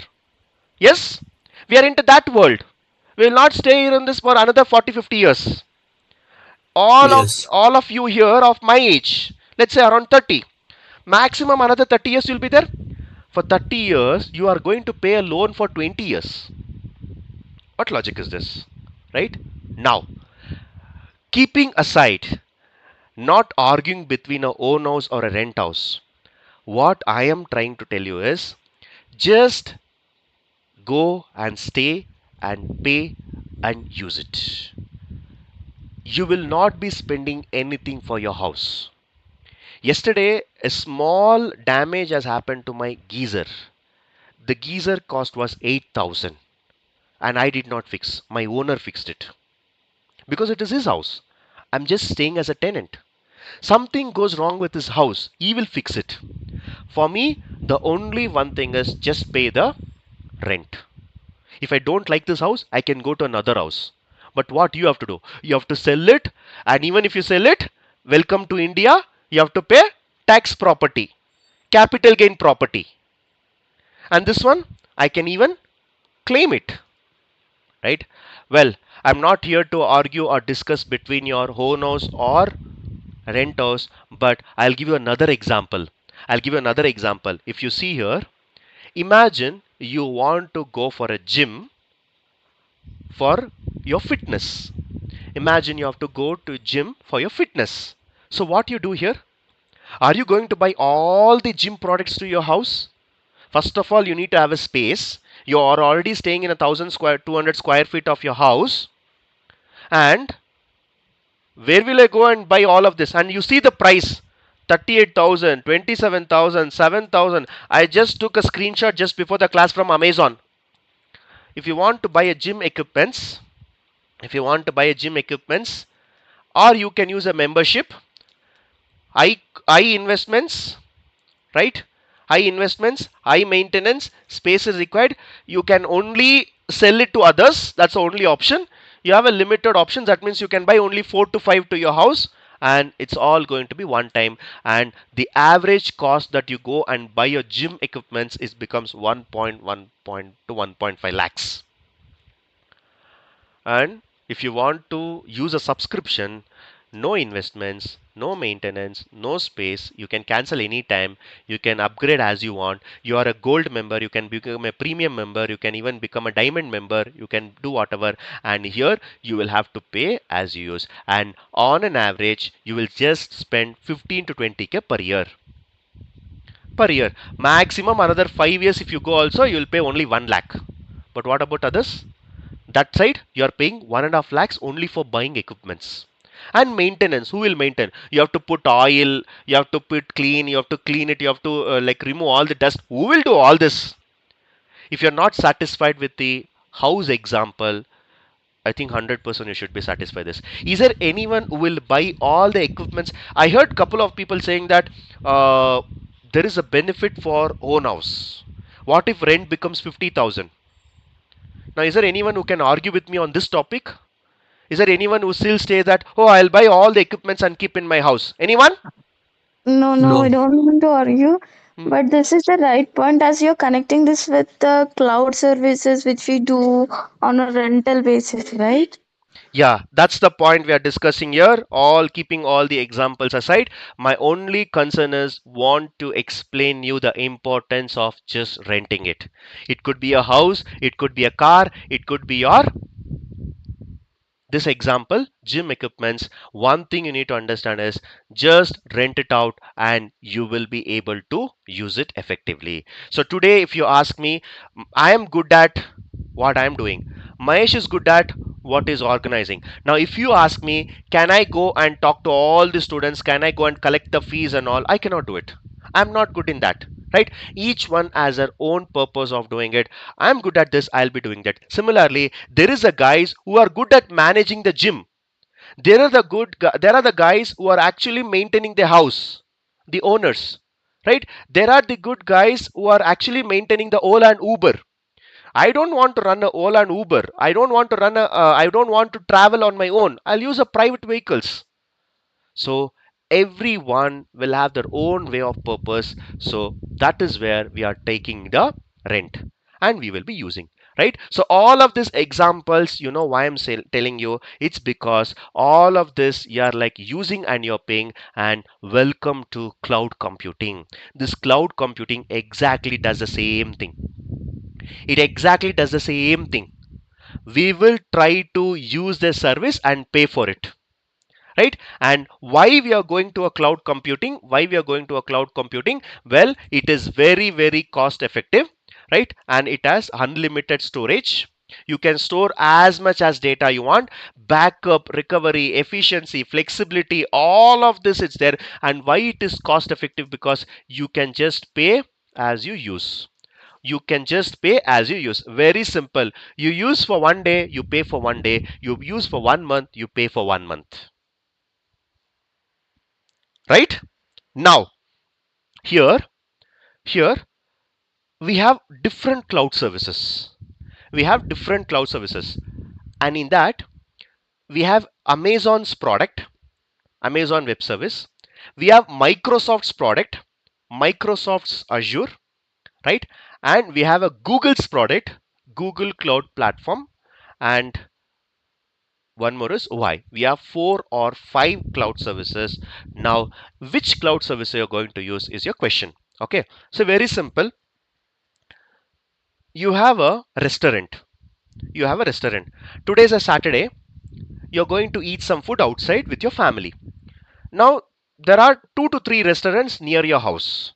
Yes? We are into that world. We will not stay here in this for another 40, 50 years. Yes. All of you here of my age, let's say around 30. Maximum another 30 years you'll be there. For 30 years, you are going to pay a loan for 20 years. What logic is this? Right? Now, keeping aside, not arguing between a own house or a rent house, what I am trying to tell you is just go and stay and pay and use it. You will not be spending anything for your house. Yesterday, a small damage has happened to my geyser. The geyser cost was 8,000 and I did not fix. My owner fixed it because it is his house. I'm just staying as a tenant. Something goes wrong with his house, he will fix it. For me, the only one thing is just pay the rent. If I don't like this house, I can go to another house. But what you have to do? You have to sell it, and even if you sell it, welcome to India, you have to pay tax property, capital gain property. And this one, I can even claim it. Right? Well, I'm not here to argue or discuss between your own house or rent house, but I'll give you another example. If you see here, imagine you want to go for a gym for your fitness. Imagine you have to go to gym for your fitness. So what you do here? Are you going to buy all the gym products to your house? First of all, you need to have a space. You are already staying in 200 square feet of your house. And where will I go and buy all of this? And you see the price, 38,000, 27,000, 7,000. I just took a screenshot just before the class from Amazon. If you want to buy a gym equipments, or you can use a membership, high investments, right? High investments, high maintenance, space is required. You can only sell it to others. That's the only option. You have a limited option. That means you can buy only 4 to 5 to your house, and it's all going to be one time. And the average cost that you go and buy your gym equipments is becomes 1.1 to 1.5 lakhs. And if you want to use a subscription, no investments, no maintenance, no space, you can cancel anytime, you can upgrade as you want. You are a gold member, you can become a premium member, you can even become a diamond member, you can do whatever. And here you will have to pay as you use. And on an average, you will just spend 15 to 20K per year. Per year. Maximum another 5 years if you go also, you will pay only 1 lakh. But what about others? That side you are paying 1.5 lakhs only for buying equipments. And maintenance, who will maintain? You have to put oil, you have to put clean, you have to clean it, you have to like remove all the dust. Who will do all this? If you're not satisfied with the house example, I think 100% you should be satisfied this. Is there anyone who will buy all the equipments? I heard couple of people saying that there is a benefit for own house. What if rent becomes 50,000? Now, is there anyone who can argue with me on this topic? Is there anyone who still say that, oh, I'll buy all the equipments and keep in my house? Anyone? No, No. I don't want to argue. But this is the right point as you're connecting this with the cloud services which we do on a rental basis, right? Yeah, that's the point we are discussing here. All keeping all the examples aside, my only concern is want to explain you the importance of just renting it. It could be a house, it could be a car, it could be your this example gym equipments. One thing you need to understand is just rent it out and you will be able to use it effectively. So today if you ask me, I am good at what I am doing, Mahesh is good at what is organizing. Now if you ask me, can I go and talk to all the students, can I go and collect the fees and all, I cannot do it. I'm not good in that, right? Each one has their own purpose of doing it. I'm good at this, I'll be doing that. Similarly, there is a guys who are good at managing the gym. There are the guys who are actually maintaining the house, the owners, right? There are the good guys who are actually maintaining the Ola and Uber. I don't want to run a Ola and Uber. I don't want to run a I don't want to travel on my own. I'll use a private vehicles. So everyone will have their own way of purpose. So that is where we are taking the rent and we will be using, right? So all of these examples, you know why I'm telling you, it's because all of this you are like using and you're paying. And welcome to cloud computing. This cloud computing exactly does the same thing. It exactly does the same thing. We will try to use the service and pay for it, right? And why we are going to a cloud computing? Well, it is very cost effective, right? And it has unlimited storage. You can store as much as data you want. Backup, recovery, efficiency, flexibility, all of this is there. And why it is cost effective? Because you can just pay as you use. You can just pay as you use. Very simple. You use for 1 day, you pay for 1 day. You use for 1 month, you pay for 1 month. Right? Now, here we have different cloud services. And in that, we have Amazon's product, Amazon Web Service. We have Microsoft's product, Microsoft's Azure, right? And we have a Google's product, Google Cloud Platform. And one more is why we have 4 or 5 cloud services. Now, which cloud service you're going to use is your question. Okay, so very simple. You have a restaurant. Today is a Saturday. You're going to eat some food outside with your family. Now, there are 2 to 3 restaurants near your house.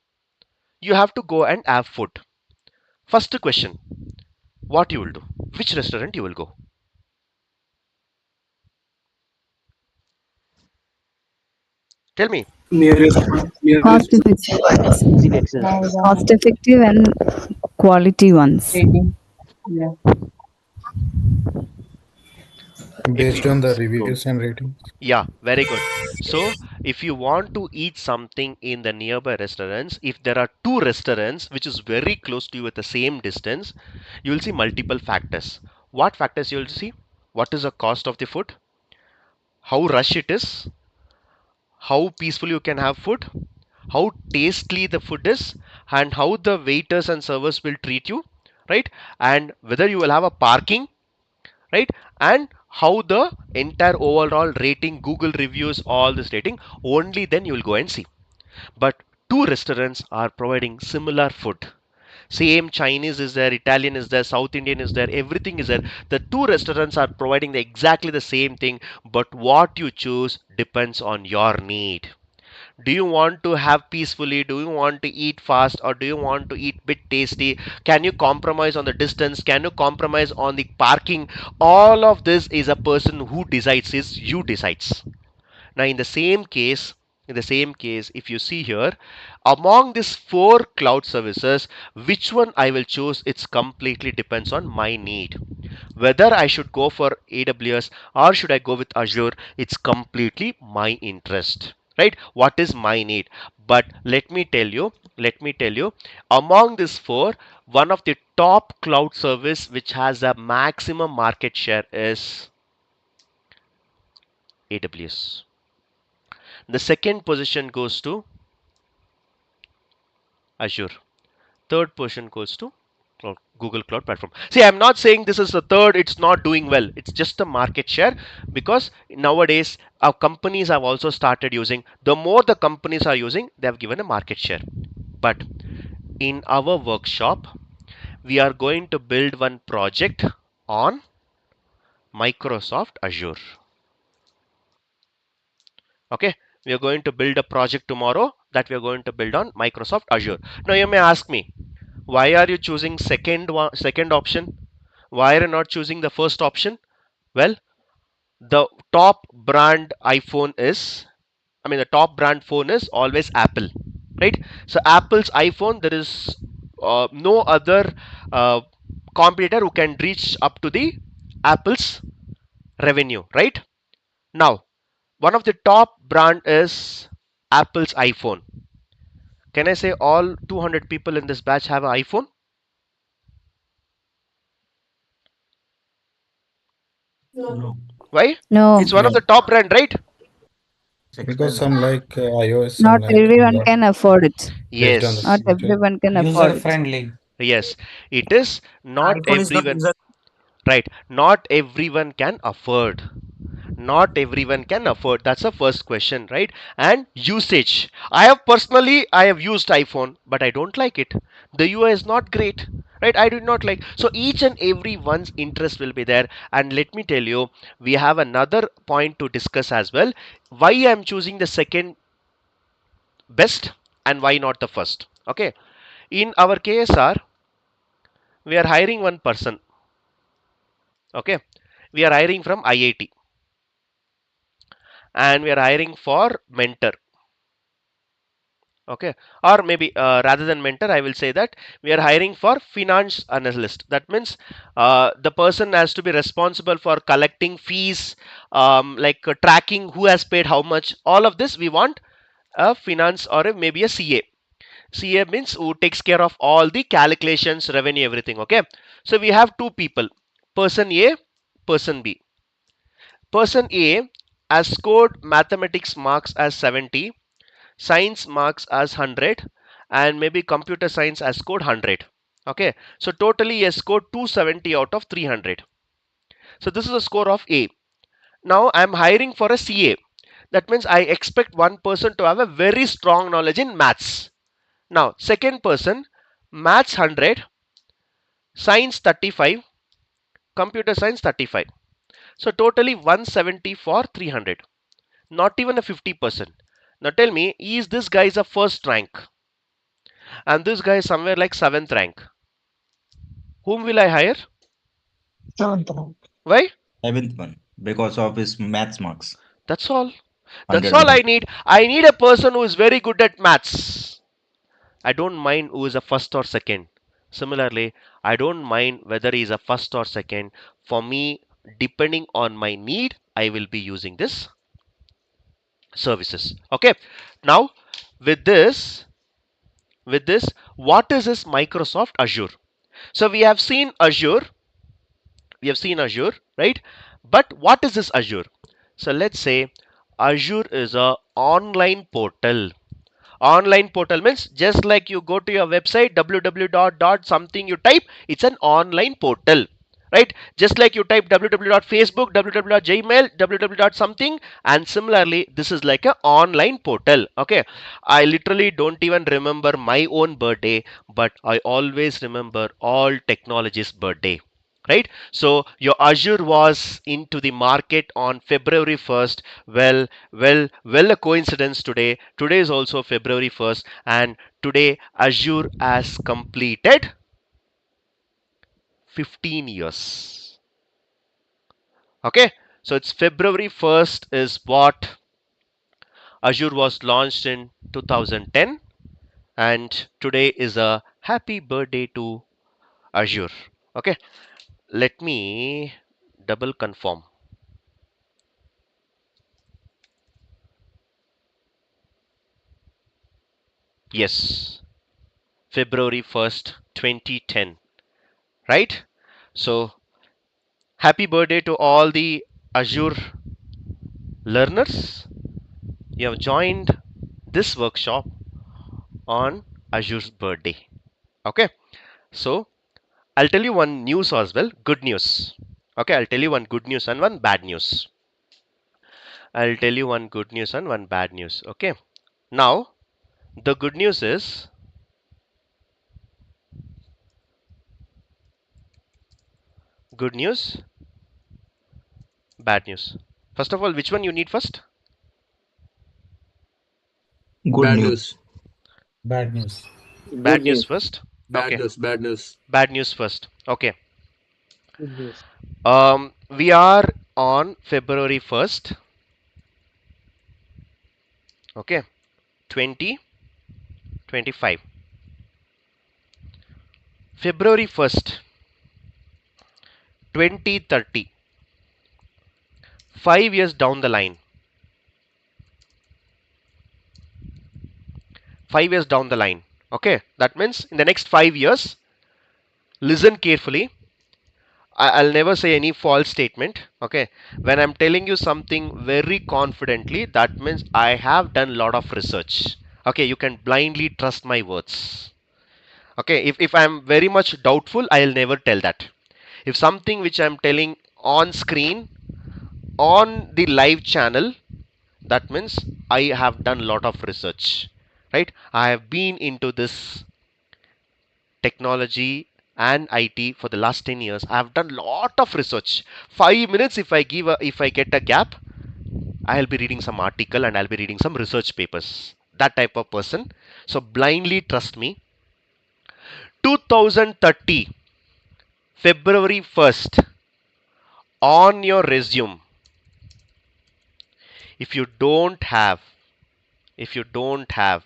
You have to go and have food. First question, what you will do? Which restaurant you will go? Tell me. Cost effective. Cost effective and quality ones. Based on the reviews and ratings. Yeah, very good. So if you want to eat something in the nearby restaurants, if there are 2 restaurants which is very close to you at the same distance, you will see multiple factors. What factors you will see? What is the cost of the food? How rush it is? How peaceful you can have food? How tastely the food is? And how the waiters and servers will treat you, right? And whether you will have a parking, right? And how the entire overall rating, Google reviews, all this rating, only then you will go and see. But two restaurants are providing similar food. Same Chinese is there, Italian is there, South Indian is there, everything is there. The two restaurants are providing exactly the same thing, but what you choose depends on your need. Do you want to have peacefully? Do you want to eat fast, or do you want to eat bit tasty? Can you compromise on the distance? Can you compromise on the parking? All of this is a person who decides, is you decides. Now in the same case, if you see here, among these four cloud services, which one I will choose, it's completely depends on my need. Whether I should go for AWS or should I go with Azure, it's completely my interest, right? What is my need? But let me tell you, among these four, one of the top cloud service which has a maximum market share is AWS. The second position goes to Azure. Third position goes to Google Cloud Platform. See, I'm not saying this is the third, it's not doing well. It's just a market share, because nowadays our companies have also started using. The more the companies are using, they have given a market share. But in our workshop, we are going to build one project on Microsoft Azure. Okay, we are going to build a project tomorrow that we are going to build on Microsoft Azure. Now you may ask me, why are you choosing second option? Why are you not choosing the first option? Well, the top brand iPhone is, the top brand phone is always Apple, right? So Apple's iPhone, there is no other uh, competitor who can reach up to the Apple's revenue, right? Now, one of the top brand is Apple's iPhone. Can I say all 200 people in this batch have an iPhone? No. Why? No, It's one of the top brand, right? Because some like iOS, some not like everyone Android, can afford it. based on the Yes. Not feature. everyone can User afford it. friendly. Yes. It is not iPhone is not everyone. user. Right. Not everyone can afford. Not everyone can afford. That's the first question, right? And usage. I have used iPhone, but I don't like it. The UI is not great, right? I do not like. So each and every one's interest will be there. And let me tell you, we have another point to discuss as well. Why I'm choosing the second best and why not the first? Okay. In our KSR, we are hiring one person. Okay. We are hiring from IIT and we are hiring for mentor. Okay, or maybe rather than mentor, I will say that we are hiring for finance analyst. That means the person has to be responsible for collecting fees, like tracking who has paid how much. All of this we want a finance or maybe a CA. CA means who takes care of all the calculations, revenue, everything. Okay, so we have two people, person A, person B. Person A has scored mathematics marks as 70, science marks as 100, and maybe computer science has scored 100. Okay, so totally he has scored 270 out of 300. So this is a score of A. Now I'm hiring for a CA. That means I expect one person to have a very strong knowledge in maths. Now second person, maths 100, science 35, computer science 35. So totally 170 for 300. Not even a 50%. Now tell me, is this guy is a first rank and this guy is somewhere like 7th rank? Whom will I hire? Seventh rank. Why? Seventh one, because of his maths marks. That's all. That's 100 all I marks. need. I need a person who is very good at maths. I don't mind who is a first or second. Similarly, I don't mind whether he is a first or second. For me, depending on my need, I will be using this services. Okay. Now, with this, what is this Microsoft Azure? So we have seen Azure, right? But what is this Azure? So let's say Azure is a online portal. Online portal means just like you go to your website www dot something you type, it's an online portal. right? Just like you type www.facebook, www.gmail, www. something, and similarly, this is like an online portal. Okay, I literally don't even remember my own birthday, but I always remember all technology's birthday. Right, so your Azure was into the market on February 1st. Well, a coincidence today. Today is also February 1st, and today Azure has completed 15 years. Okay, so it's February 1st is what Azure was launched in 2010, and today is a happy birthday to Azure. Okay, let me double confirm. Yes, February 1st, 2010, right? So happy birthday to all the Azure learners. You have joined this workshop on Azure's birthday. Okay, so I'll tell you one news as well, good news. Okay, I'll tell you one good news and one bad news. I'll tell you one good news and one bad news. Okay, now the good news is good news, bad news. First of all, which one you need first? Good Bad news. news. Bad news. Bad news first. Bad Okay, news. Bad news. bad news first. Okay, Good news. we are on February 1st. Okay, 2025. February 1st, 2030. 5 years down the line. 5 years down the line. Okay, that means in the next 5 years, listen carefully. I'll never say any false statement. Okay, when I'm telling you something very confidently, that means I have done a lot of research. Okay, you can blindly trust my words. Okay, if I'm very much doubtful, I'll never tell that. If something which I'm telling on screen, on the live channel, that means I have done a lot of research, right? I have been into this technology and IT for the last 10 years. I have done a lot of research. 5 minutes, if I get a gap, I'll be reading some article and I'll be reading some research papers. That type of person. So blindly trust me. 2030, February 1st, on your resume, if you don't have, if you don't have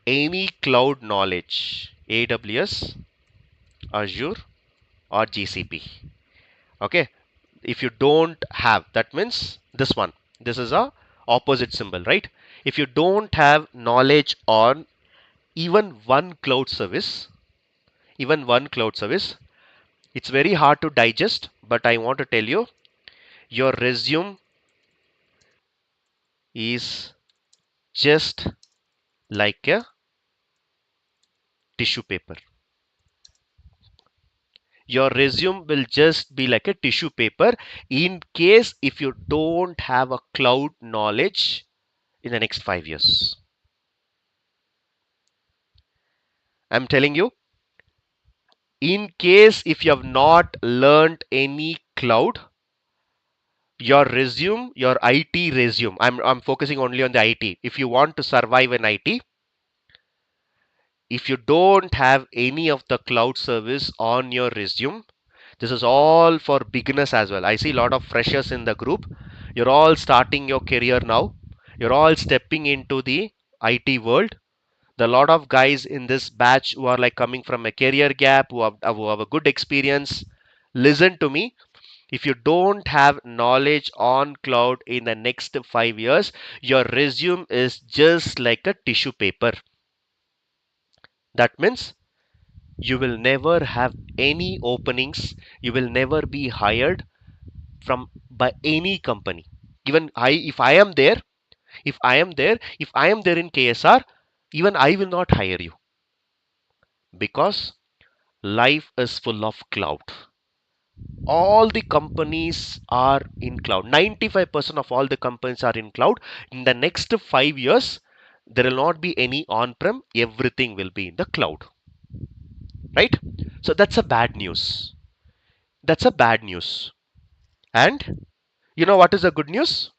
any cloud knowledge, AWS, Azure, or GCP. Okay, if you don't have, that means this one. This is a opposite symbol, right? If you don't have knowledge on even one cloud service, even one cloud service, it's very hard to digest, but I want to tell you, your resume is just like a tissue paper. Your resume will just be like a tissue paper in case if you don't have a cloud knowledge in the next 5 years. I'm telling you, in case if you have not learned any cloud, your resume, your IT resume, I'm focusing only on the IT. If you want to survive in IT, if you don't have any of the cloud service on your resume, this is all for beginners as well. I see a lot of freshers in the group. You're all starting your career now. You're all stepping into the IT world. There are a lot of guys in this batch who are like coming from a career gap, who have a good experience. Listen to me. If you don't have knowledge on cloud in the next 5 years, your resume is just like a tissue paper. That means you will never have any openings. You will never be hired from by any company. Even if I am there, if I am there in KSR, even I will not hire you because life is full of cloud. all the companies are in cloud. 95% of all the companies are in cloud. In the next 5 years, there will not be any on-prem. Everything will be in the cloud, right? So that's a bad news. That's a bad news. And you know what is the good news?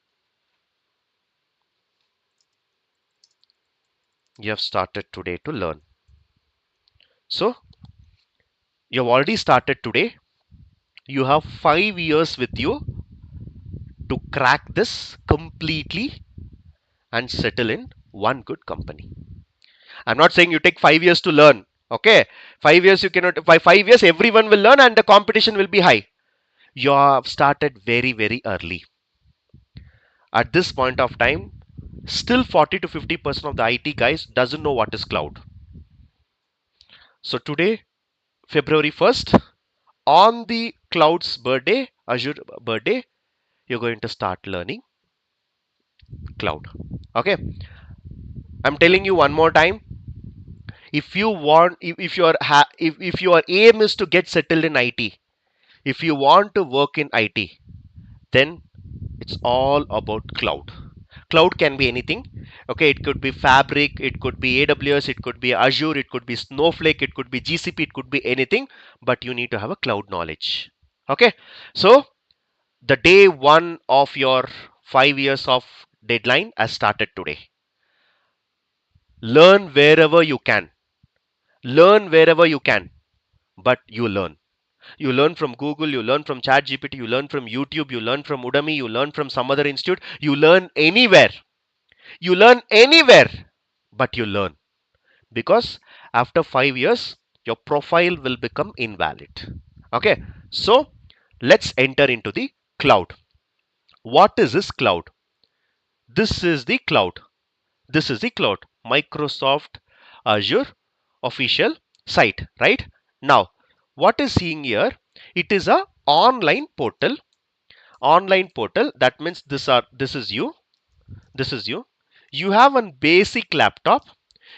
You have started today to learn. So you have already started today. You have 5 years with you to crack this completely and settle in one good company. I'm not saying you take 5 years to learn. Okay, 5 years you cannot. By 5 years, everyone will learn and the competition will be high. You have started very, very early. At this point of time, still 40 to 50% of the IT guys doesn't know what is cloud. So today, February 1st, on the cloud's birthday, Azure birthday, you're going to start learning cloud. Okay, I'm telling you one more time. If you want, if your aim is to get settled in IT, if you want to work in IT, then it's all about cloud. Cloud can be anything. Okay, it could be Fabric, it could be AWS, it could be Azure, it could be Snowflake, it could be GCP, it could be anything, but you need to have a cloud knowledge. Okay, so the day one of your 5 years of deadline has started today. Learn wherever you can. Learn wherever you can, but you learn. You learn from Google, you learn from ChatGPT, you learn from YouTube, you learn from Udemy, you learn from some other institute, you learn anywhere. You learn anywhere, but you learn. Because after 5 years, your profile will become invalid. Okay, so let's enter into the cloud. What is this cloud? This is the cloud. This is the cloud. Microsoft Azure official site, right? Now, what is seeing here? It is a online portal. Online portal. That means this is you. This is you. You have a basic laptop.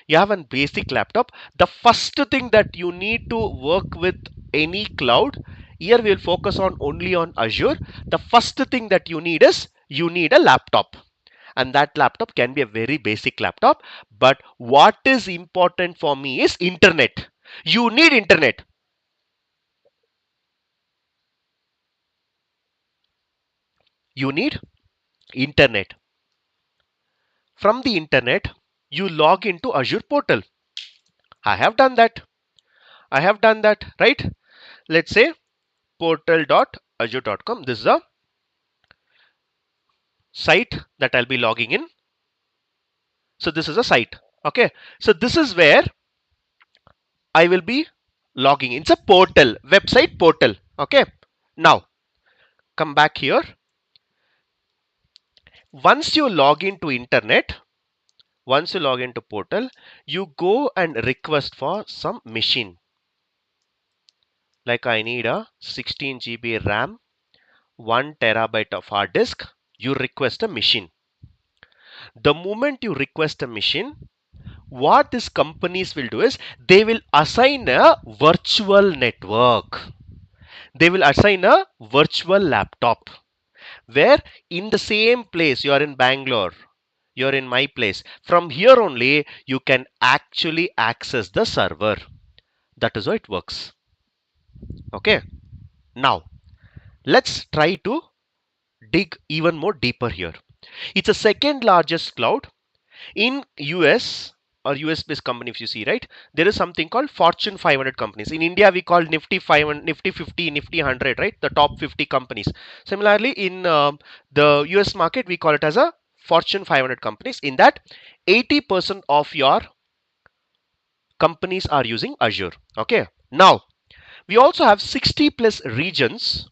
You have a basic laptop. The first thing that you need to work with any cloud, here we'll focus on only on Azure. The first thing that you need is you need a laptop, and that laptop can be a very basic laptop. But what is important for me is internet. You need internet. You need internet. From the internet, you log into Azure portal. I have done that. I have done that, right? Let's say portal.azure.com. This is a site that I'll be logging in. So this is a site. Okay. So this is where I will be logging in. It's a portal, website portal. Okay. Now come back here. Once you log into internet, once you log into portal, you go and request for some machine. Like I need a 16 GB RAM, 1 terabyte of hard disk. You request a machine. The moment you request a machine, what these companies will do is they will assign a virtual network. They will assign a virtual laptop where in the same place, you are in Bangalore, you're in my place. From here only, you can actually access the server. That is how it works. Okay. Now, let's try to dig even more deeper here. It's the second largest cloud in US or US based company. If you see, right, there is something called Fortune 500 companies. In India, we call Nifty 500, Nifty 50, Nifty 100, right? The top 50 companies. Similarly, in the US market, we call it as a Fortune 500 companies. In that, 80% of your companies are using Azure. Okay. Now, we also have 60 plus regions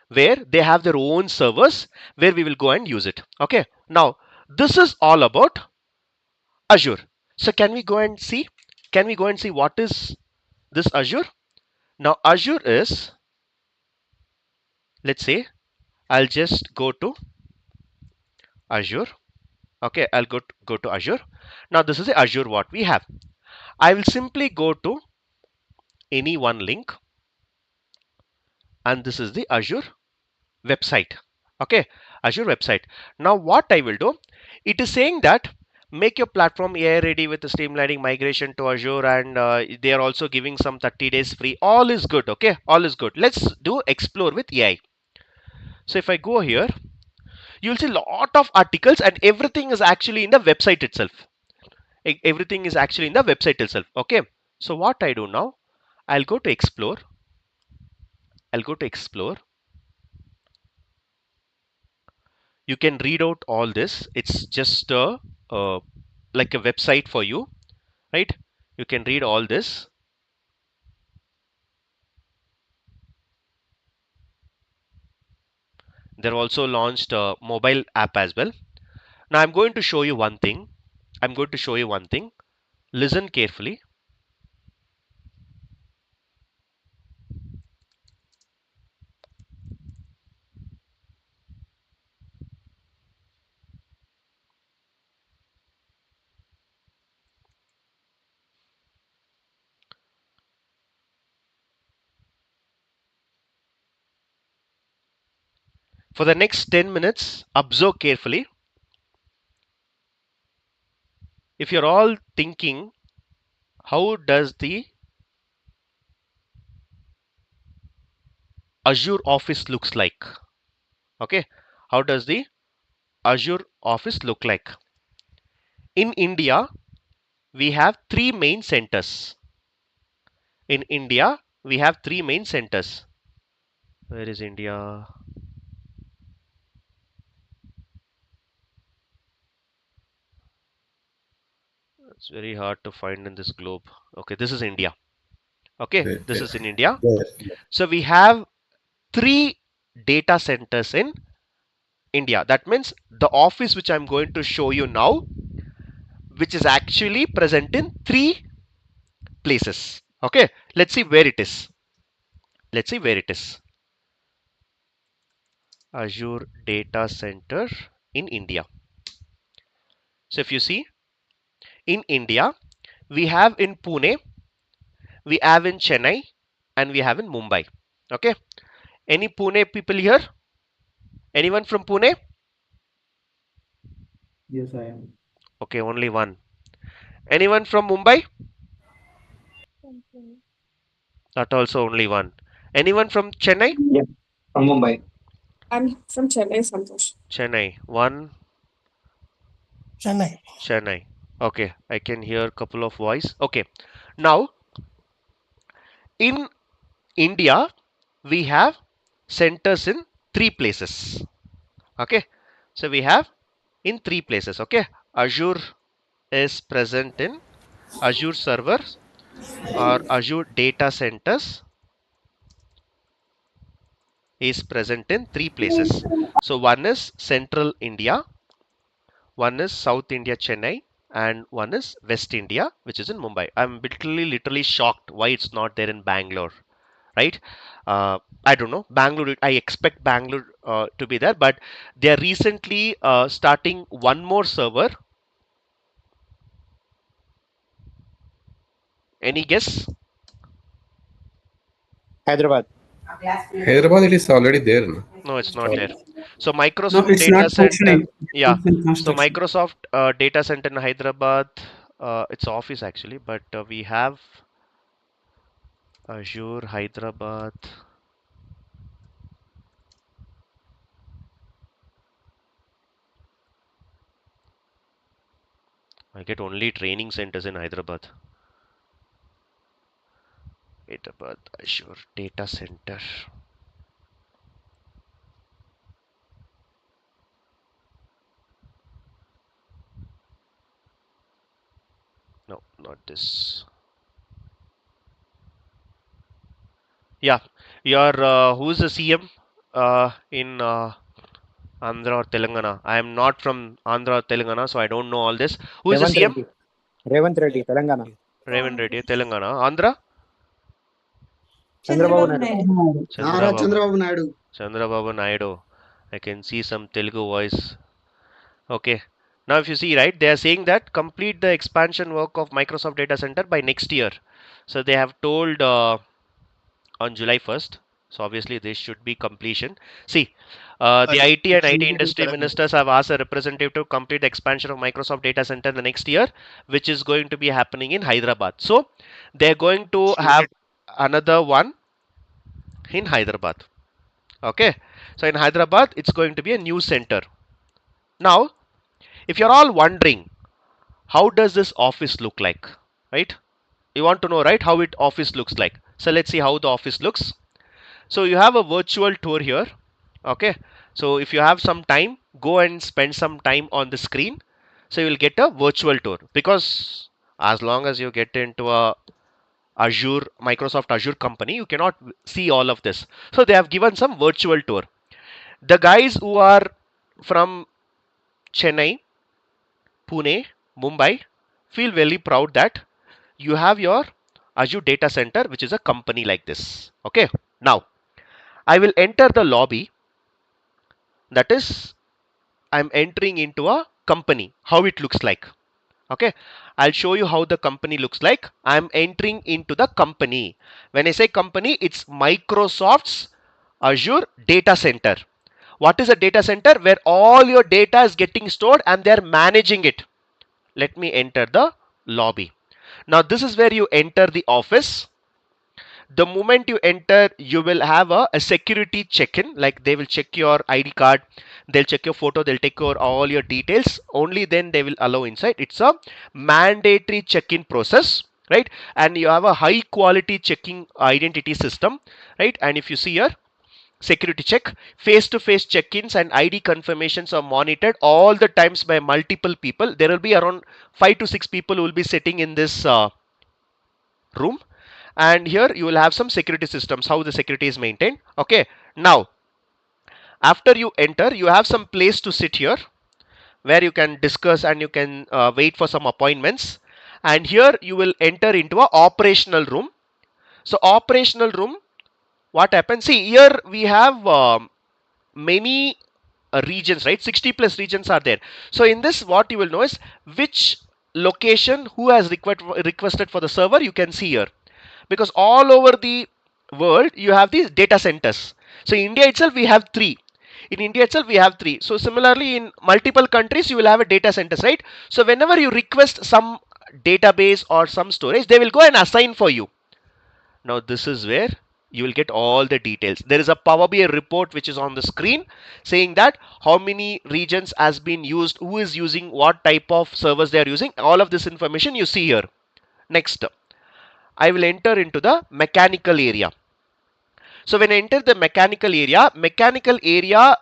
where they have their own servers where we will go and use it. Okay. Now, this is all about Azure. So can we go and see? Can we go and see what is this Azure? Now, Azure is, let's say, I'll just go to Azure. Okay, I'll go to Azure. Now, this is the Azure what we have. I will simply go to any one link. and this is the Azure website. Okay, Azure website. Now what I will do, it is saying that make your platform AI ready with the streamlining migration to Azure, and they are also giving some 30 days free. All is good. Okay, all is good. Let's do explore with AI. So if I go here, you'll see a lot of articles, and everything is actually in the website itself. Everything is actually in the website itself. Okay, so what I do now, I'll go to explore. I'll go to explore. You can read out all this. It's just like a website for you, right? You can read all this. They're also launched a mobile app as well. Now I'm going to show you one thing. I'm going to show you one thing. Listen carefully. For the next 10 minutes, observe carefully. If you're all thinking, how does the Azure Office looks like? Okay, how does the Azure Office look like? In India, we have three main centers. In India, we have three main centers. Where is India? It's very hard to find in this globe. Okay, this is India. Okay, this is in India. So we have three data centers in India. That means the office which I'm going to show you now, which is actually present in three places. Okay, let's see where it is. Let's see where it is. Azure data center in India. So if you see, in India, we have in Pune, we have in Chennai, and we have in Mumbai. Okay, any Pune people here? Anyone from Pune? Yes, I am. Okay, only one. Anyone from Mumbai? That also only one. Anyone from Chennai? Yeah, from Mumbai. I'm from Chennai, Santosh. Chennai. One. Chennai. Chennai. Okay, I can hear a couple of voice. Okay, now in India, we have centers in three places. Okay, so we have in three places. Okay, Azure is present in Azure server or Azure data centers is present in three places. So one is Central India, one is South India, Chennai, and one is West India, which is in Mumbai. I'm literally shocked why it's not there in Bangalore, right? I don't know. Bangalore, I expect Bangalore to be there, but they are recently starting one more server. Any guess? Hyderabad. Hyderabad, it is already there. No? No, it's not there. So No, Microsoft it's data not center, functioning. yeah. It's in So construction. Microsoft data center in Hyderabad, it's office actually, but we have Azure Hyderabad. I get only training centers in Hyderabad. Hyderabad Azure data center. No, not this. Yeah, your who's the CM in Andhra or Telangana? I am not from Andhra or Telangana, so I don't know all this. Who is the Revant CM? Reddy. Revant Reddy, Telangana. Revan Reddy, Telangana. Andhra? Chandrababu Naidu. Chandra Babu. Chandrababu Naidu. Chandrababu Naidu. I can see some Telugu voice. Okay. Now, if you see, right, they are saying that complete the expansion work of Microsoft Data Center by next year. So they have told on July 1st. So obviously this should be completion. See, the IT and IT industry ministers have asked a representative to complete the expansion of Microsoft data center the next year, which is going to be happening in Hyderabad. So they're going to have another one in Hyderabad. Okay, so in Hyderabad it's going to be a new center. Now, if you're all wondering, how does this office look like, right? You want to know, right, how it office looks like. So let's see how the office looks. So you have a virtual tour here. Okay, so if you have some time, go and spend some time on the screen. So you will get a virtual tour, because as long as you get into a Azure, Microsoft Azure company, you cannot see all of this. So they have given some virtual tour. The guys who are from Chennai, Pune, Mumbai, feel very proud that you have your Azure data center, which is a company like this. Okay, now I will enter the lobby. That is, I'm entering into a company, how it looks like. Okay, I'll show you how the company looks like. I'm entering into the company. When I say company, it's Microsoft's Azure data center. What is a data center? Where all your data is getting stored and they're managing it. Let me enter the lobby. Now this is where you enter the office. The moment you enter, you will have a security check-in. Like they will check your ID card, they'll check your photo, they'll take your all your details. Only then they will allow inside. It's a mandatory check-in process, right? And you have a high quality checking identity system, right? And if you see here, security check, face-to-face check-ins and ID confirmations are monitored all the times by multiple people. There will be around 5 to 6 people who will be sitting in this room, and here you will have some security systems, how the security is maintained. Okay, now after you enter, you have some place to sit here where you can discuss and you can wait for some appointments. And here you will enter into a operational room. So operational room, what happens, see here we have many regions, right? 60 plus regions are there. So in this, what you will know is which location who has requested for the server. You can see here, because all over the world you have these data centers. So in India itself we have three. So similarly in multiple countries you will have a data centers, right? So whenever you request some database or some storage, they will go and assign for you. Now this is where you will get all the details. There is a Power BI report which is on the screen saying that how many regions has been used, who is using what type of servers they are using. All of this information you see here. Next, I will enter into the mechanical area. So when I enter the mechanical area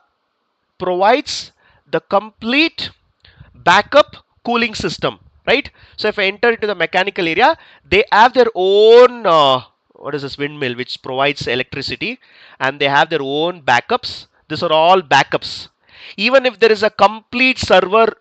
provides the complete backup cooling system, right? So if I enter into the mechanical area, they have their own what is this windmill which provides electricity, and they have their own backups. These are all backups. Even if there is a complete server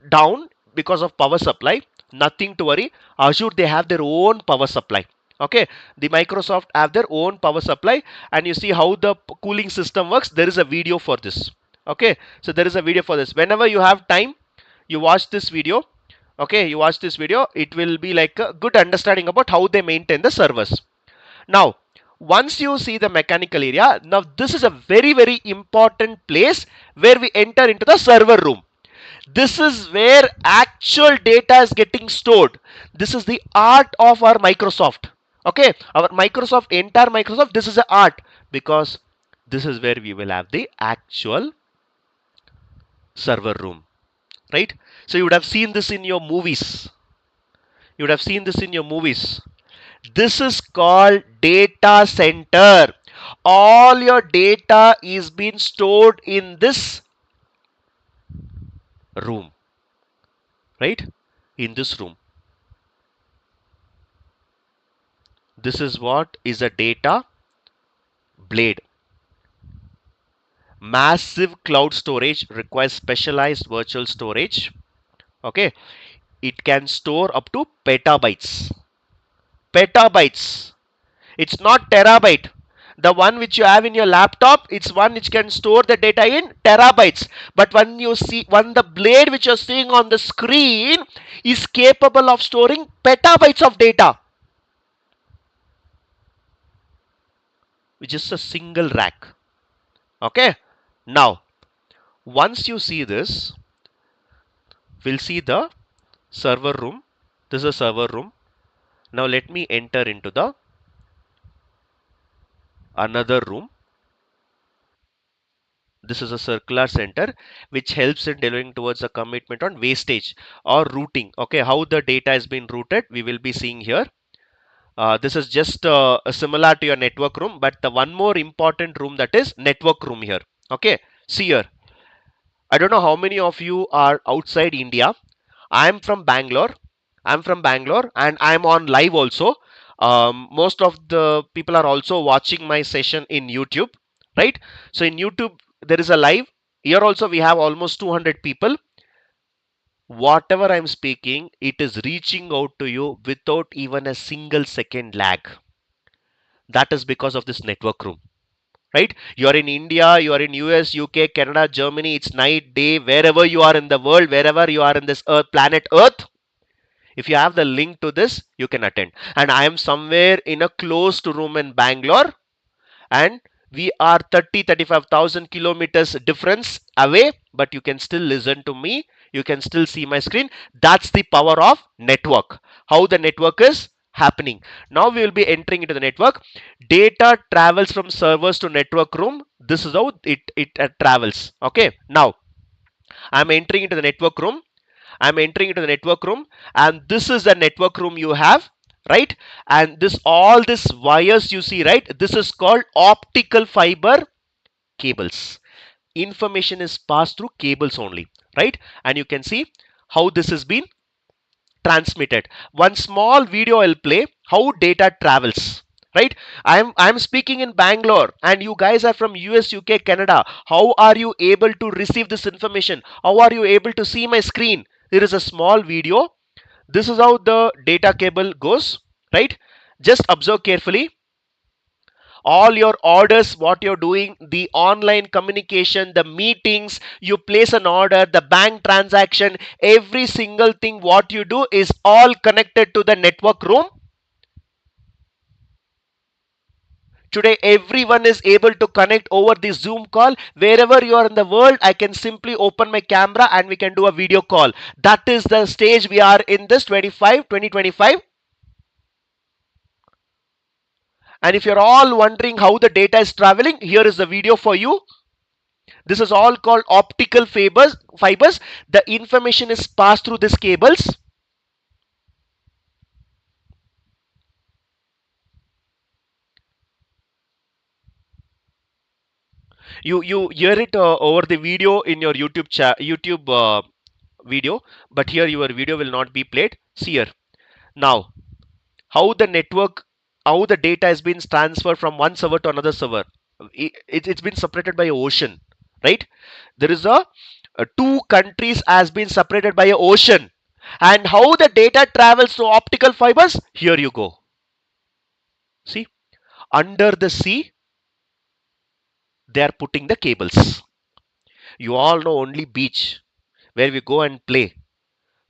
down because of power supply, nothing to worry. Azure, they have their own power supply. Okay, the Microsoft have their own power supply, and you see how the cooling system works. There is a video for this. Okay, so there is a video for this. Whenever you have time, you watch this video. Okay, you watch this video, it will be like a good understanding about how they maintain the servers. Now once you see the mechanical area, now this is a very important place where we enter into the server room. This is where actual data is getting stored. This is the art of our Microsoft. Okay, our Microsoft, entire Microsoft, this is the art, because this is where we will have the actual server room, right? So you would have seen this in your movies. This is called data center. All your data is being stored in this room, right? In this room. This is what is a data blade. Massive cloud storage requires specialized virtual storage. Okay, it can store up to petabytes. It's not terabyte. The one which you have in your laptop, it's one which can store the data in terabytes. But when the blade which you're seeing on the screen is capable of storing petabytes of data. which is a single rack. Okay. Now, once you see this, we'll see the server room. This is a server room. Now let me enter into the another room. This is a circular center which helps in delivering towards a commitment on wastage or routing. Okay, how the data has been routed, we will be seeing here. This is just similar to your network room, but the one more important room, that is network room here. Okay, see here. I don't know how many of you are outside India. I'm from Bangalore. And I'm on live also. Most of the people are also watching my session in YouTube, right? So in YouTube, there is a live. Here also, we have almost 200 people. Whatever I'm speaking, it is reaching out to you without even a single second lag. That is because of this network room, right? You are in India, you are in US, UK, Canada, Germany. It's night, day, wherever you are in the world, wherever you are in this earth, planet Earth. If you have the link to this, you can attend. And I am somewhere in a closed room in Bangalore, and we are 35,000 kilometers difference away, but you can still listen to me. You can still see my screen. That's the power of network. How the network is happening. Now we will be entering into the network. Data travels from servers to network room. This is how it travels. Okay. Now I'm entering into the network room. I'm entering into the network room, and this is the network room you have, right? And this, all this wires you see, right? This is called optical fiber cables. Information is passed through cables only, right? And you can see how this has been transmitted. One small video I'll play how data travels. Right, I'm speaking in Bangalore, and you guys are from US, UK, Canada. How are you able to receive this information? How are you able to see my screen? There is a small video. This is how the data cable goes. Right, just observe carefully. All your orders, what you're doing, the online communication, the meetings, you place an order, the bank transaction, every single thing what you do is all connected to the network room. Today everyone is able to connect over the Zoom call. Wherever you are in the world, I can simply open my camera and we can do a video call. That is the stage we are in this 2025. And if you're all wondering how the data is traveling, here is the video for you. This is all called optical fibers. The information is passed through these cables. You hear it over the video in your YouTube video, but here your video will not be played. See here. Now, how the network, how the data has been transferred from one server to another server. It's been separated by an ocean, right? There is two countries has been separated by an ocean. And how the data travels through optical fibers? Here you go. See, under the sea, they are putting the cables. You all know only beach where we go and play.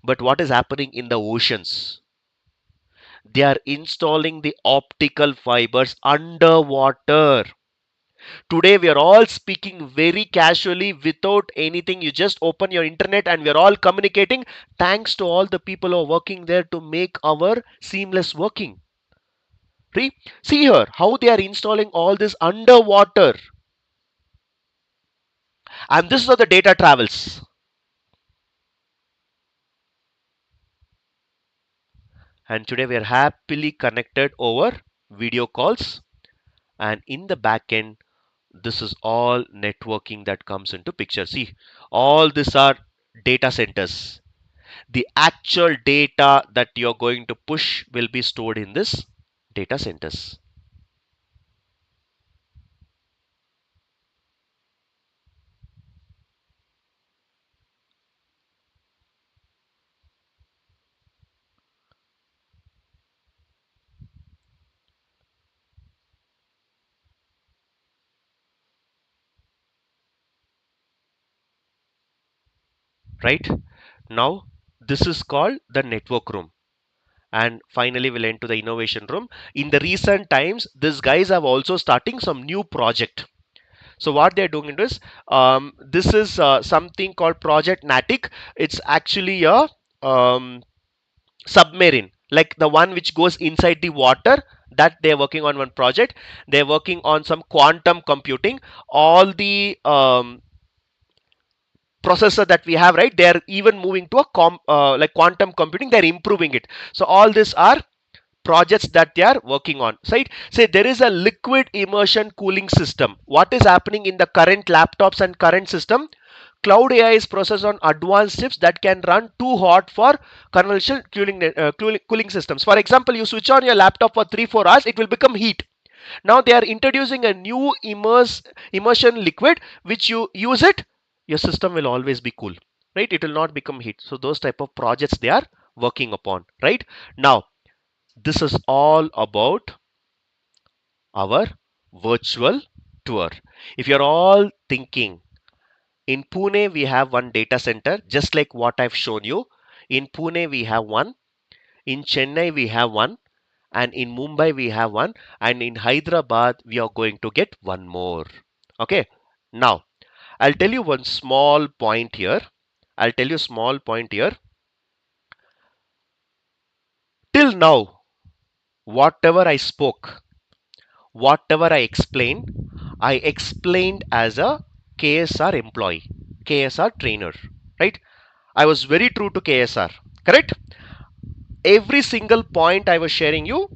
But what is happening in the oceans? They are installing the optical fibers underwater. Today we are all speaking very casually without anything. You just open your internet and we are all communicating, thanks to all the people who are working there to make our seamless working. See here how they are installing all this underwater. And this is how the data travels. And today we are happily connected over video calls. And in the back end, this is all networking that comes into picture. See, all these are data centers. The actual data that you're going to push will be stored in this data centers. Right now, this is called the network room. and finally we'll end to the innovation room. In the recent times, these guys have also starting some new project. So what they're doing is, this is something called Project Natic. It's actually a submarine, like the one which goes inside the water, that they're working on one project. They're working on some quantum computing. All the processor that we have, right, they're even moving to a like quantum computing, they're improving it. So all these are projects that they are working on, right? Say there is a liquid immersion cooling system. What is happening in the current laptops and current system? Cloud AI is processed on advanced chips that can run too hot for conventional cooling systems. For example, you switch on your laptop for 3-4 hours, it will become heat. Now they are introducing a new immersion liquid, which you use it, your system will always be cool, right? It will not become heat. So those type of projects they are working upon, right? Now this is all about our virtual tour. If you're all thinking, in Pune we have one data center, just like what I've shown you. In Pune we have one, in Chennai we have one, and in Mumbai we have one, and in Hyderabad we are going to get one more. Okay, now I'll tell you one small point here. I'll tell you small point here. Till now, whatever I spoke, whatever I explained as a KSR employee, KSR trainer, right? I was very true to KSR, correct? Every single point I was sharing you,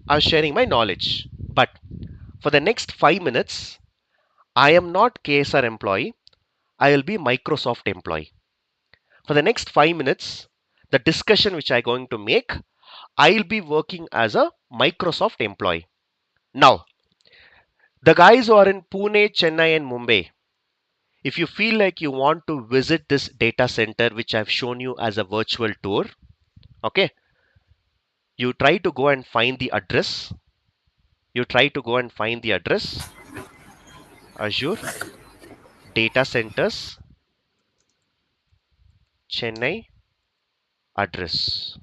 I was sharing my knowledge. But for the next 5 minutes, I am not KSR employee, I will be Microsoft employee. For the next 5 minutes, the discussion which I'm going to make, I'll be working as a Microsoft employee. Now, the guys who are in Pune, Chennai, and Mumbai, if you feel like you want to visit this data center, which I've shown you as a virtual tour, okay, you try to go and find the address. You try to go and find the address. Azure Data Centers, Chennai address.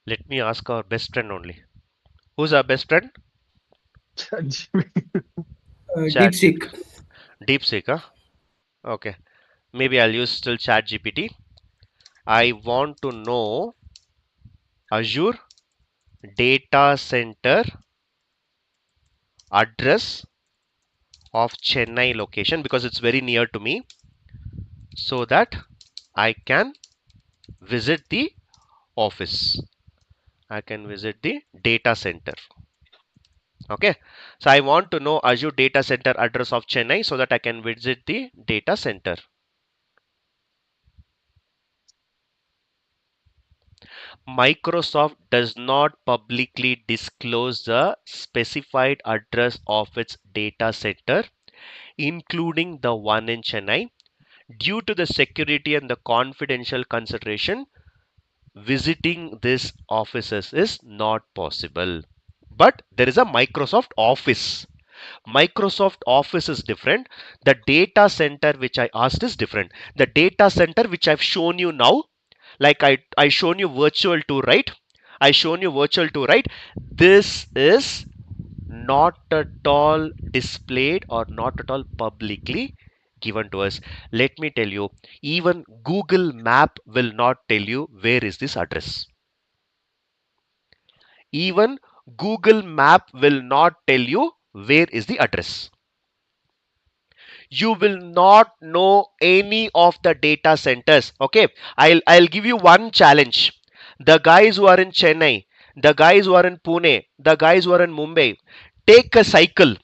Let me ask our best friend only. Who's our best friend? Chat DeepSeek. DeepSeek, huh? Okay. Maybe I'll use still Chat GPT. I want to know Azure data center address of Chennai location, because it's very near to me, so that I can visit the office. I can visit the data center. Okay, so I want to know Azure data center address of Chennai so that I can visit the data center. Microsoft does not publicly disclose the specified address of its data center, including the one in Chennai, due to the security and the confidential consideration. Visiting these offices is not possible. But there is a Microsoft Office. Microsoft Office is different. The data center which I asked is different. The data center which I've shown you now, like I shown you virtual tour, right? I shown you virtual tour, right? This is not at all displayed or not at all publicly given to us. Let me tell you, even Google Map will not tell you where is this address. Even Google Map will not tell you where is the address. You will not know any of the data centers. Okay, I'll give you one challenge. The guys who are in Chennai, the guys who are in Pune, the guys who are in Mumbai, take a cycle,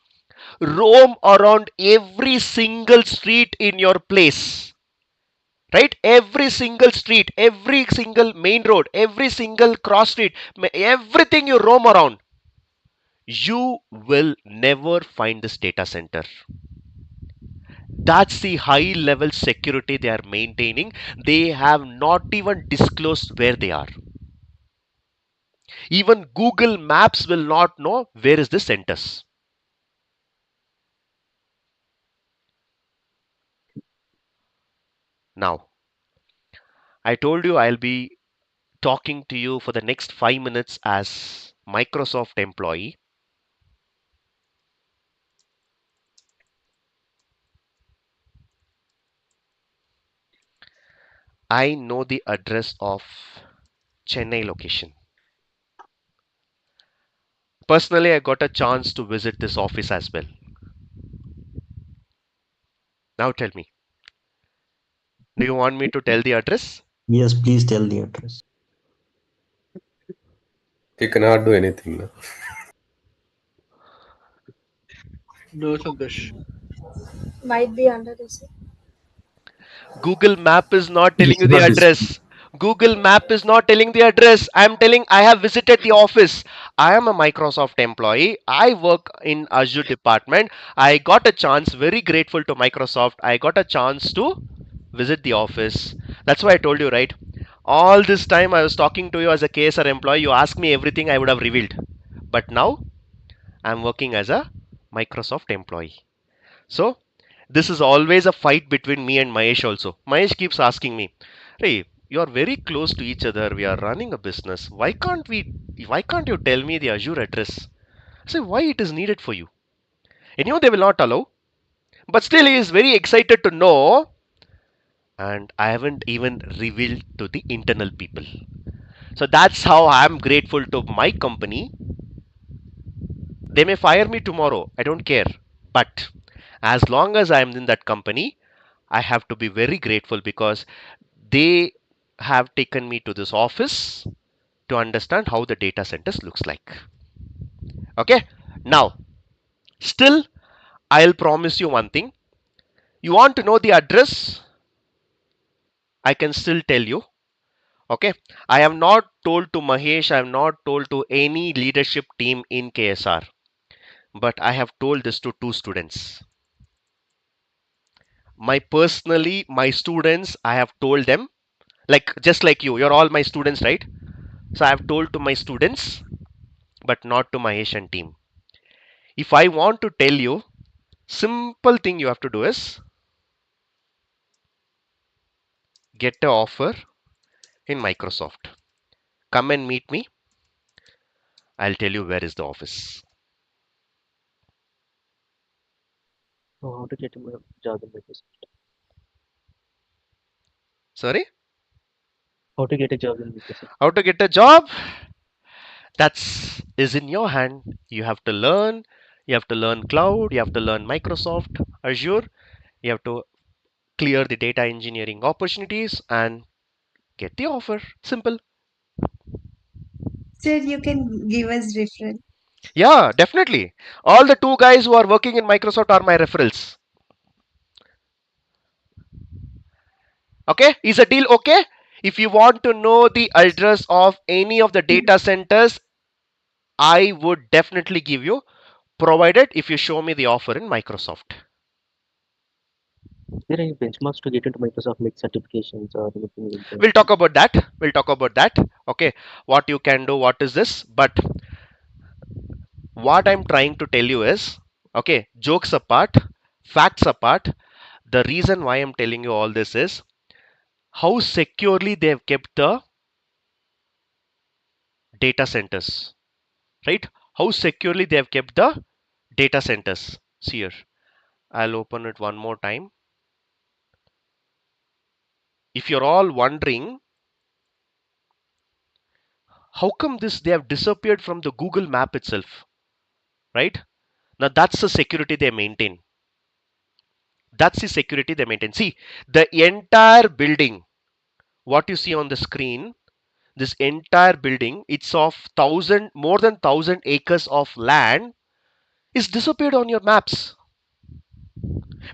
roam around every single street in your place, right? Every single street, every single main road, every single cross street, everything you roam around, you will never find this data center. That's the high level security they are maintaining. They have not even disclosed where they are. Even Google Maps will not know where is the centers. Now, I told you I'll be talking to you for the next 5 minutes as Microsoft employee. I know the address of Chennai location. Personally, I got a chance to visit this office as well. Now tell me, do you want me to tell the address? Yes, please tell the address. You cannot do anything now. No, Santosh. Might be under this. Google Map is not It telling is you the not this. address. Google Map is not telling the address. I'm telling I have visited the office. I am a Microsoft employee. I work in Azure department. I got a chance, very grateful to Microsoft. I got a chance to visit the office. That's why I told you, right? All this time I was talking to you as a KSR employee. You asked me everything I would have revealed. But now I'm working as a Microsoft employee. So this is always a fight between me and Mahesh also. Mahesh keeps asking me, hey, you're very close to each other. We are running a business. Why can't you tell me the Azure address? I say, why it is needed for you? And you know they will not allow. But still he is very excited to know. And I haven't even revealed to the internal people. So that's how I'm grateful to my company. They may fire me tomorrow. I don't care. But as long as I'm in that company, I have to be very grateful because they have taken me to this office to understand how the data centers looks like. Okay. Now, still, I'll promise you one thing. You want to know the address? I can still tell you. Okay. I have not told to Mahesh, I have not told to any leadership team in KSR, but I have told this to two students. My students, I have told them, like just like you're all my students, right? So I have told to my students, but not to my Asian team. If I want to tell you, simple thing you have to do is get an offer in Microsoft. Come and meet me. I'll tell you where is the office. How to get a job in Microsoft? Sorry? How to get a job in Microsoft? How to get a job? That's is in your hand. You have to learn. You have to learn cloud. You have to learn Microsoft Azure. You have to clear the data engineering opportunities and get the offer. Simple. Sir, you can give us reference. Yeah, definitely. All the two guys who are working in Microsoft are my referrals. Okay, is a deal okay? If you want to know the address of any of the data centers, I would definitely give you, provided if you show me the offer in Microsoft. Is there any benchmarks to get into Microsoft, like certifications or anything? We'll talk about that. We'll talk about that. Okay, what you can do, what is this? But what I'm trying to tell you is, okay, jokes apart, facts apart, the reason why I'm telling you all this is how securely they have kept the data centers, right? How securely they have kept the data centers. See here, I'll open it one more time. If you're all wondering how come this they have disappeared from the Google map itself, right? Now that's the security they maintain. That's the security they maintain. See, the entire building, what you see on the screen, this entire building, it's of more than 1,000 acres of land is disappeared on your maps.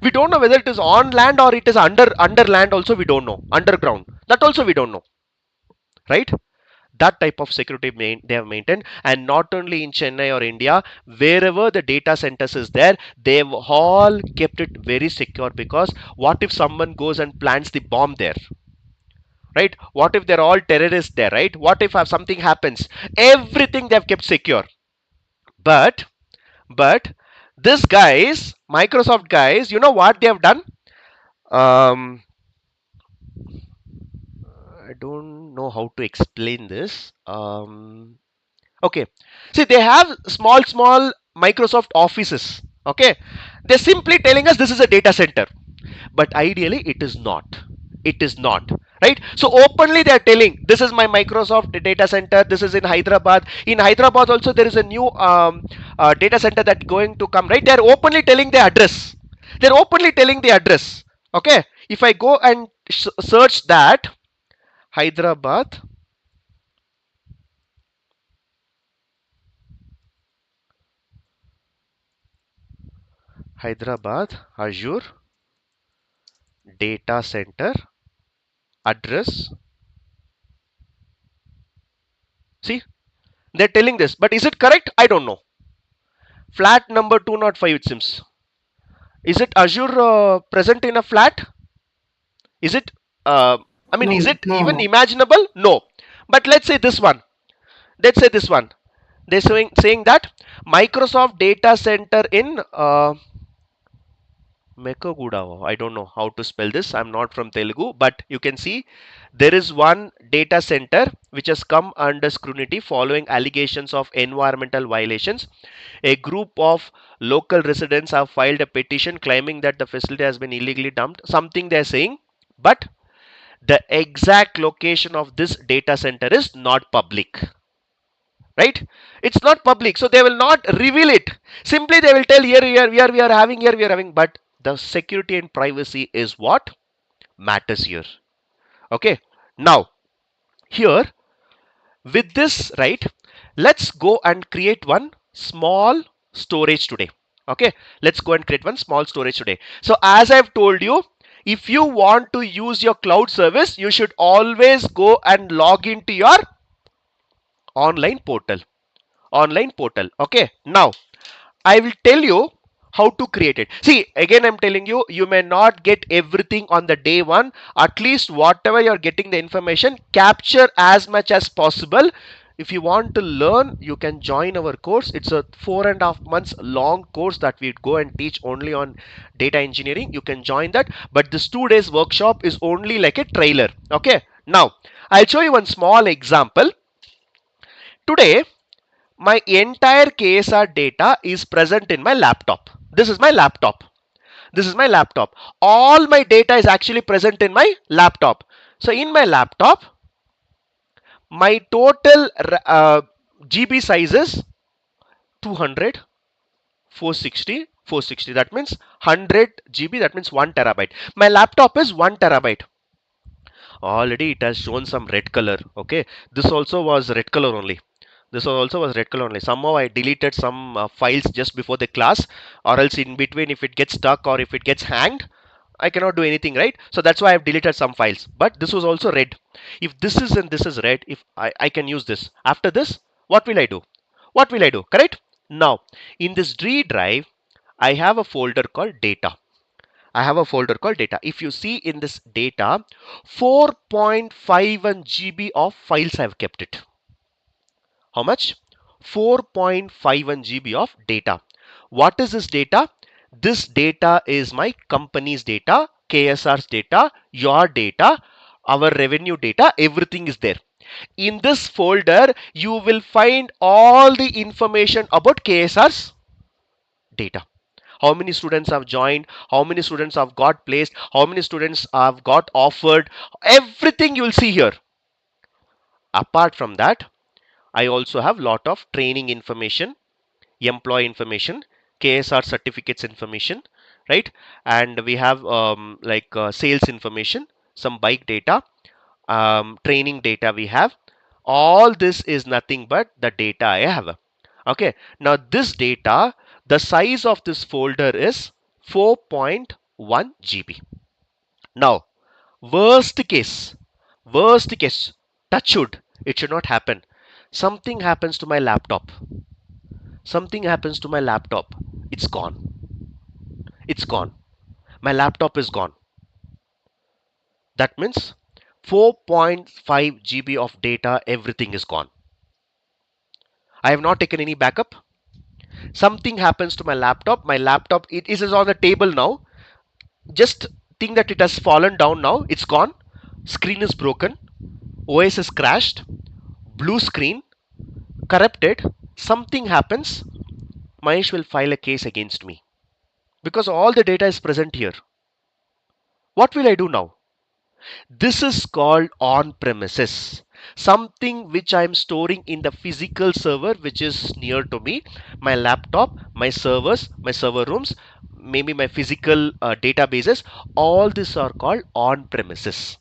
We don't know whether it is on land or it is under land also, we don't know. Underground, that also we don't know, right? That type of security they have maintained, and not only in Chennai or India, wherever the data centers is there, they've all kept it very secure. Because what if someone goes and plants the bomb there, right? What if they're all terrorists there, right? What if something happens? Everything they've kept secure. But but this guys, Microsoft guys, you know what they have done? um I don't know how to explain this. Okay, see, they have small Microsoft offices. Okay, they're simply telling us this is a data center, but ideally it is not. It is not, right? So openly they are telling this is my Microsoft data center. This is in Hyderabad. In Hyderabad also there is a new data center that going to come, right? They are openly telling the address. They're openly telling the address. Okay, if I go and search that, Hyderabad, Azure data center address. See, they're telling this, but is it correct? I don't know. Flat number 205, it seems. Is it Azure present in a flat? Is it? I mean, No, is it no, even no. imaginable? No. But let's say this one. Let's say this one. They're saying that Microsoft data center in Mekogudava. I don't know how to spell this. I'm not from Telugu, but you can see there is one data center which has come under scrutiny following allegations of environmental violations. A group of local residents have filed a petition claiming that the facility has been illegally dumped. Something they're saying, but the exact location of this data center is not public. Right? It's not public, so they will not reveal it. Simply they will tell here we are having, here we are having, but the security and privacy is what matters here. Okay, now here with this, right, let's go and create one small storage today. Okay, let's go and create one small storage today. So as I've told you, if you want to use your cloud service, you should always go and log into your online portal. Okay, now I will tell you how to create it. See, again, I'm telling you, you may not get everything on the day one. At least whatever you're getting the information, capture as much as possible. If you want to learn, you can join our course. It's a 4.5 months long course that we go and teach only on data engineering. You can join that, but this 2 days workshop is only like a trailer. Okay, now I'll show you one small example. Today my entire KSR data is present in my laptop. This is my laptop. This is my laptop. All my data is actually present in my laptop. So in my laptop, my total GB size is 200, 460, 460. That means 100 GB. That means 1 terabyte. My laptop is 1 terabyte. Already it has shown some red color. Okay, this also was red color only. This also was red color only. Somehow I deleted some files just before the class, or else in between, if it gets stuck or if it gets hanged, I cannot do anything, right? So that's why I've deleted some files. But this was also red. If this is and this is red, if I can use this. After this, what will I do? What will I do? Correct? Now, in this D drive, I have a folder called data. I have a folder called data. If you see in this data, 4.51 GB of files I have kept it. How much? 4.51 GB of data. What is this data? This data is my company's data, KSR's data, your data, our revenue data, everything is there. In this folder, you will find all the information about KSR's data. How many students have joined, how many students have got placed, how many students have got offered, everything you will see here. Apart from that, I also have lot of training information, employee information, KSR certificates information, right? And we have sales information, some bike data, training data we have. All this is nothing but the data I have. Okay, now this data, the size of this folder is 4.1 GB. Now, worst case, touch wood, It should not happen. Something happens to my laptop. Something happens to my laptop. It's gone. It's gone. My laptop is gone. That means 4.5 GB of data, everything is gone. I have not taken any backup. Something happens to my laptop. My laptop, it is on the table now. Just think that it has fallen down now. It's gone. Screen is broken. OS is crashed. Blue screen. Corrupted. Something happens. Mahesh will file a case against me because all the data is present here. What will I do now? This is called on-premises. Something which I'm storing in the physical server which is near to me, my laptop, my servers, my server rooms, maybe my physical databases, all these are called on-premises.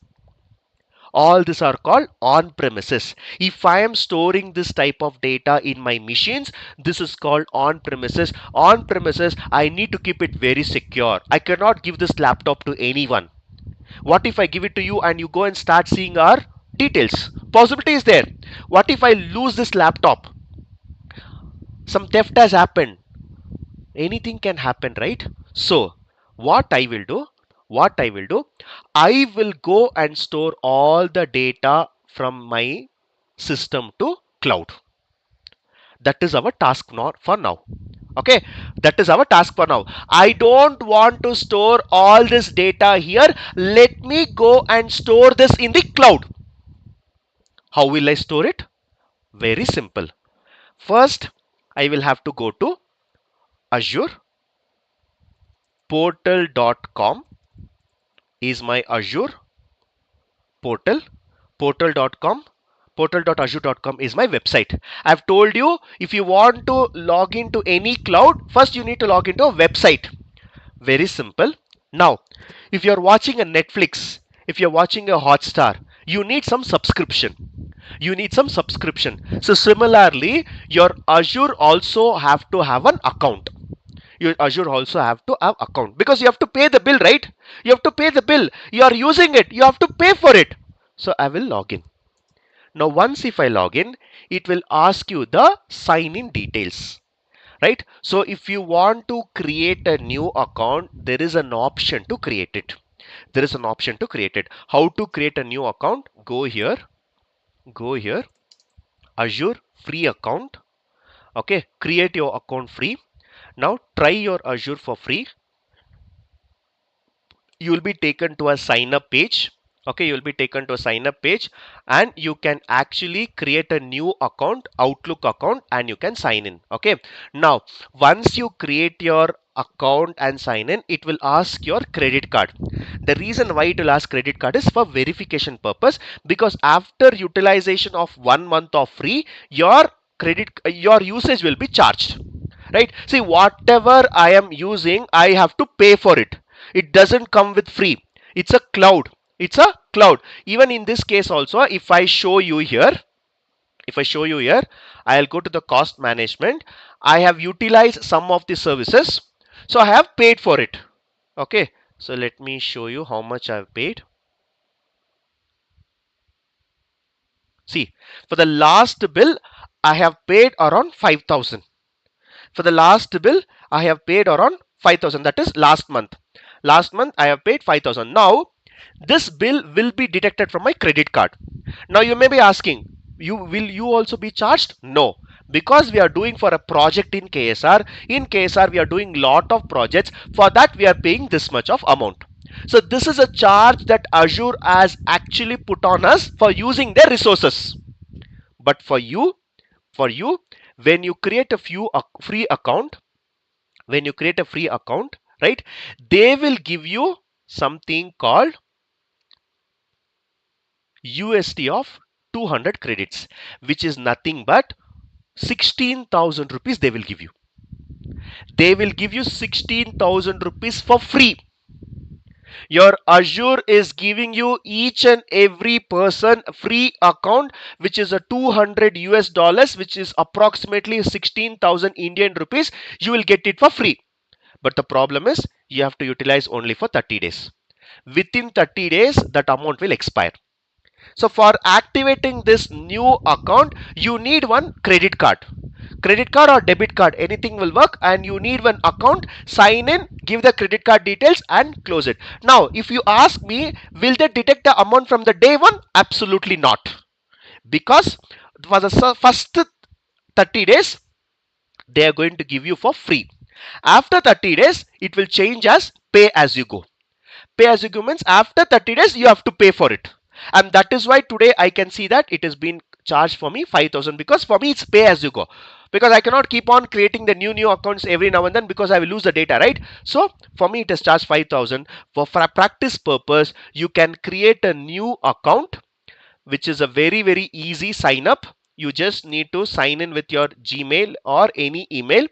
All these are called on-premises. If I am storing this type of data in my machines, this is called on-premises. On-premises, I need to keep it very secure. I cannot give this laptop to anyone. What if I give it to you and you go and start seeing our details? Possibility is there. What if I lose this laptop? Some theft has happened. Anything can happen, right? So what I will do, I will go and store all the data from my system to cloud. That is our task for now. Okay, that is our task for now. I don't want to store all this data here. Let me go and store this in the cloud. How will I store it? Very simple. First, I will have to go to Azure. Portal.com is my Azure portal. Portal.com. Portal.azure.com is my website. I've told you, if you want to log into any cloud, first you need to log into a website. Very simple. Now, if you're watching a Netflix, if you're watching a Hotstar, you need some subscription. You need some subscription. So similarly, your Azure also have to have an account. Your Azure also have to have account because you have to pay the bill, right? You have to pay the bill. You are using it. You have to pay for it. So I will log in. Now, once if I log in, it will ask you the sign in details. Right? So if you want to create a new account, there is an option to create it. There is an option to create it. How to create a new account? Go here, Azure free account. Okay, create your account free. Now try your Azure for free. You will be taken to a sign up page. Okay, you will be taken to a sign up page and you can actually create a new account, Outlook account, and you can sign in. Okay, now once you create your account and sign in, it will ask your credit card. The reason why it will ask credit card is for verification purpose, because after utilization of 1 month of free, your your usage will be charged. Right? See, whatever I am using, I have to pay for it. It doesn't come with free. It's a cloud. It's a cloud. Even in this case also, if I show you here, I'll go to the cost management. I have utilized some of the services, so I have paid for it. Okay, so let me show you how much I've paid. See, for the last bill, I have paid around 5,000. For the last bill, I have paid around 5,000. That is last month. Last month, I have paid 5,000. Now, this bill will be deducted from my credit card. Now, you may be asking, will you also be charged? No, because we are doing for a project in KSR. In KSR, we are doing lot of projects. For that, we are paying this much of amount. So this is a charge that Azure has actually put on us for using their resources. But for you, when you create a free account, right, they will give you something called USD of 200 credits, which is nothing but 16,000 rupees they will give you. They will give you 16,000 rupees for free. Your Azure is giving you each and every person free account, which is a 200 US dollars, which is approximately 16,000 Indian rupees. You will get it for free. But the problem is you have to utilize only for 30 days. Within 30 days, that amount will expire. So for activating this new account, you need one credit card. Credit card or debit card, anything will work, and you need one account. Sign in, give the credit card details, and close it. Now if you ask me, will they detect the amount from the day one? Absolutely not, because for the first 30 days they are going to give you for free. After 30 days it will change as pay as you go. Pay as you go means after 30 days you have to pay for it, and that is why today I can see that it has been charged for me 5,000, because for me it's pay as you go, because I cannot keep on creating the new accounts every now and then, because I will lose the data, right? So for me it is charged 5,000. For a practice purpose, you can create a new account, which is a very easy sign up. You just need to sign in with your Gmail or any email,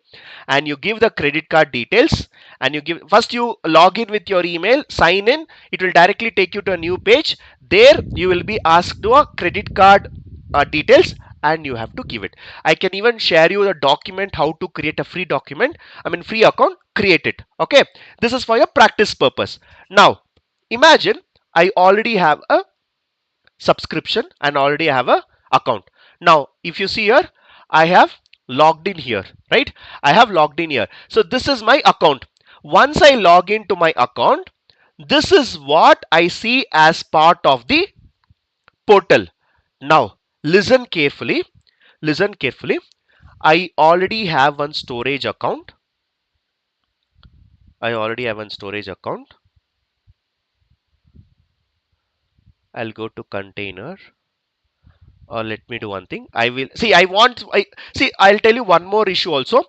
and you give the credit card details, and you give, first you log in with your email, sign in. It will directly take you to a new page. There you will be asked to a credit card details, and you have to give it. I can even share you the document how to create a free document, I mean free account. Create it. Okay, this is for your practice purpose. Now imagine I already have a subscription and already have a account. Now if you see here, I have logged in here, right? I have logged in here. So this is my account. Once I log into my account, this is what I see as part of the portal. Now listen carefully. Listen carefully. I already have one storage account. I already have one storage account. I'll go to container. Or let me do one thing. I will see, I'll tell you one more issue also.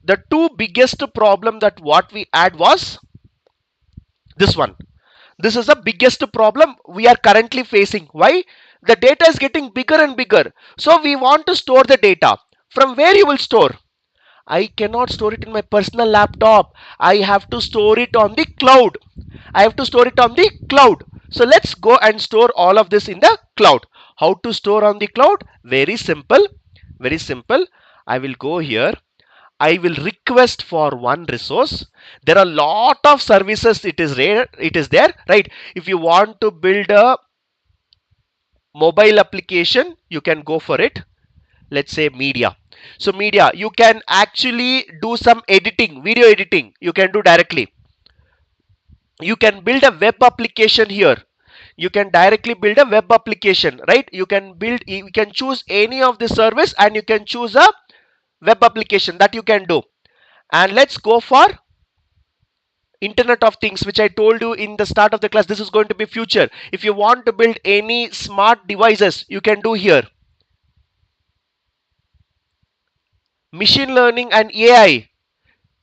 The two biggest problem that what we had was this one. This is the biggest problem we are currently facing. Why? The data is getting bigger and bigger. So we want to store the data. From where you will store? I cannot store it in my personal laptop. I have to store it on the cloud. I have to store it on the cloud. So let's go and store all of this in the cloud. How to store on the cloud? Very simple. Very simple. I will go here. I will request for one resource. There are a lot of services. It is there, right? If you want to build a mobile application, you can go for it. Let's say media. So media, you can actually do some editing, video editing. You can do directly. You can build a web application here. You can directly build a web application, right? You can choose any of the service, and you can choose a web application that you can do. And let's go for Internet of Things, which I told you in the start of the class. This is going to be future. If you want to build any smart devices, you can do here. Machine learning and AI,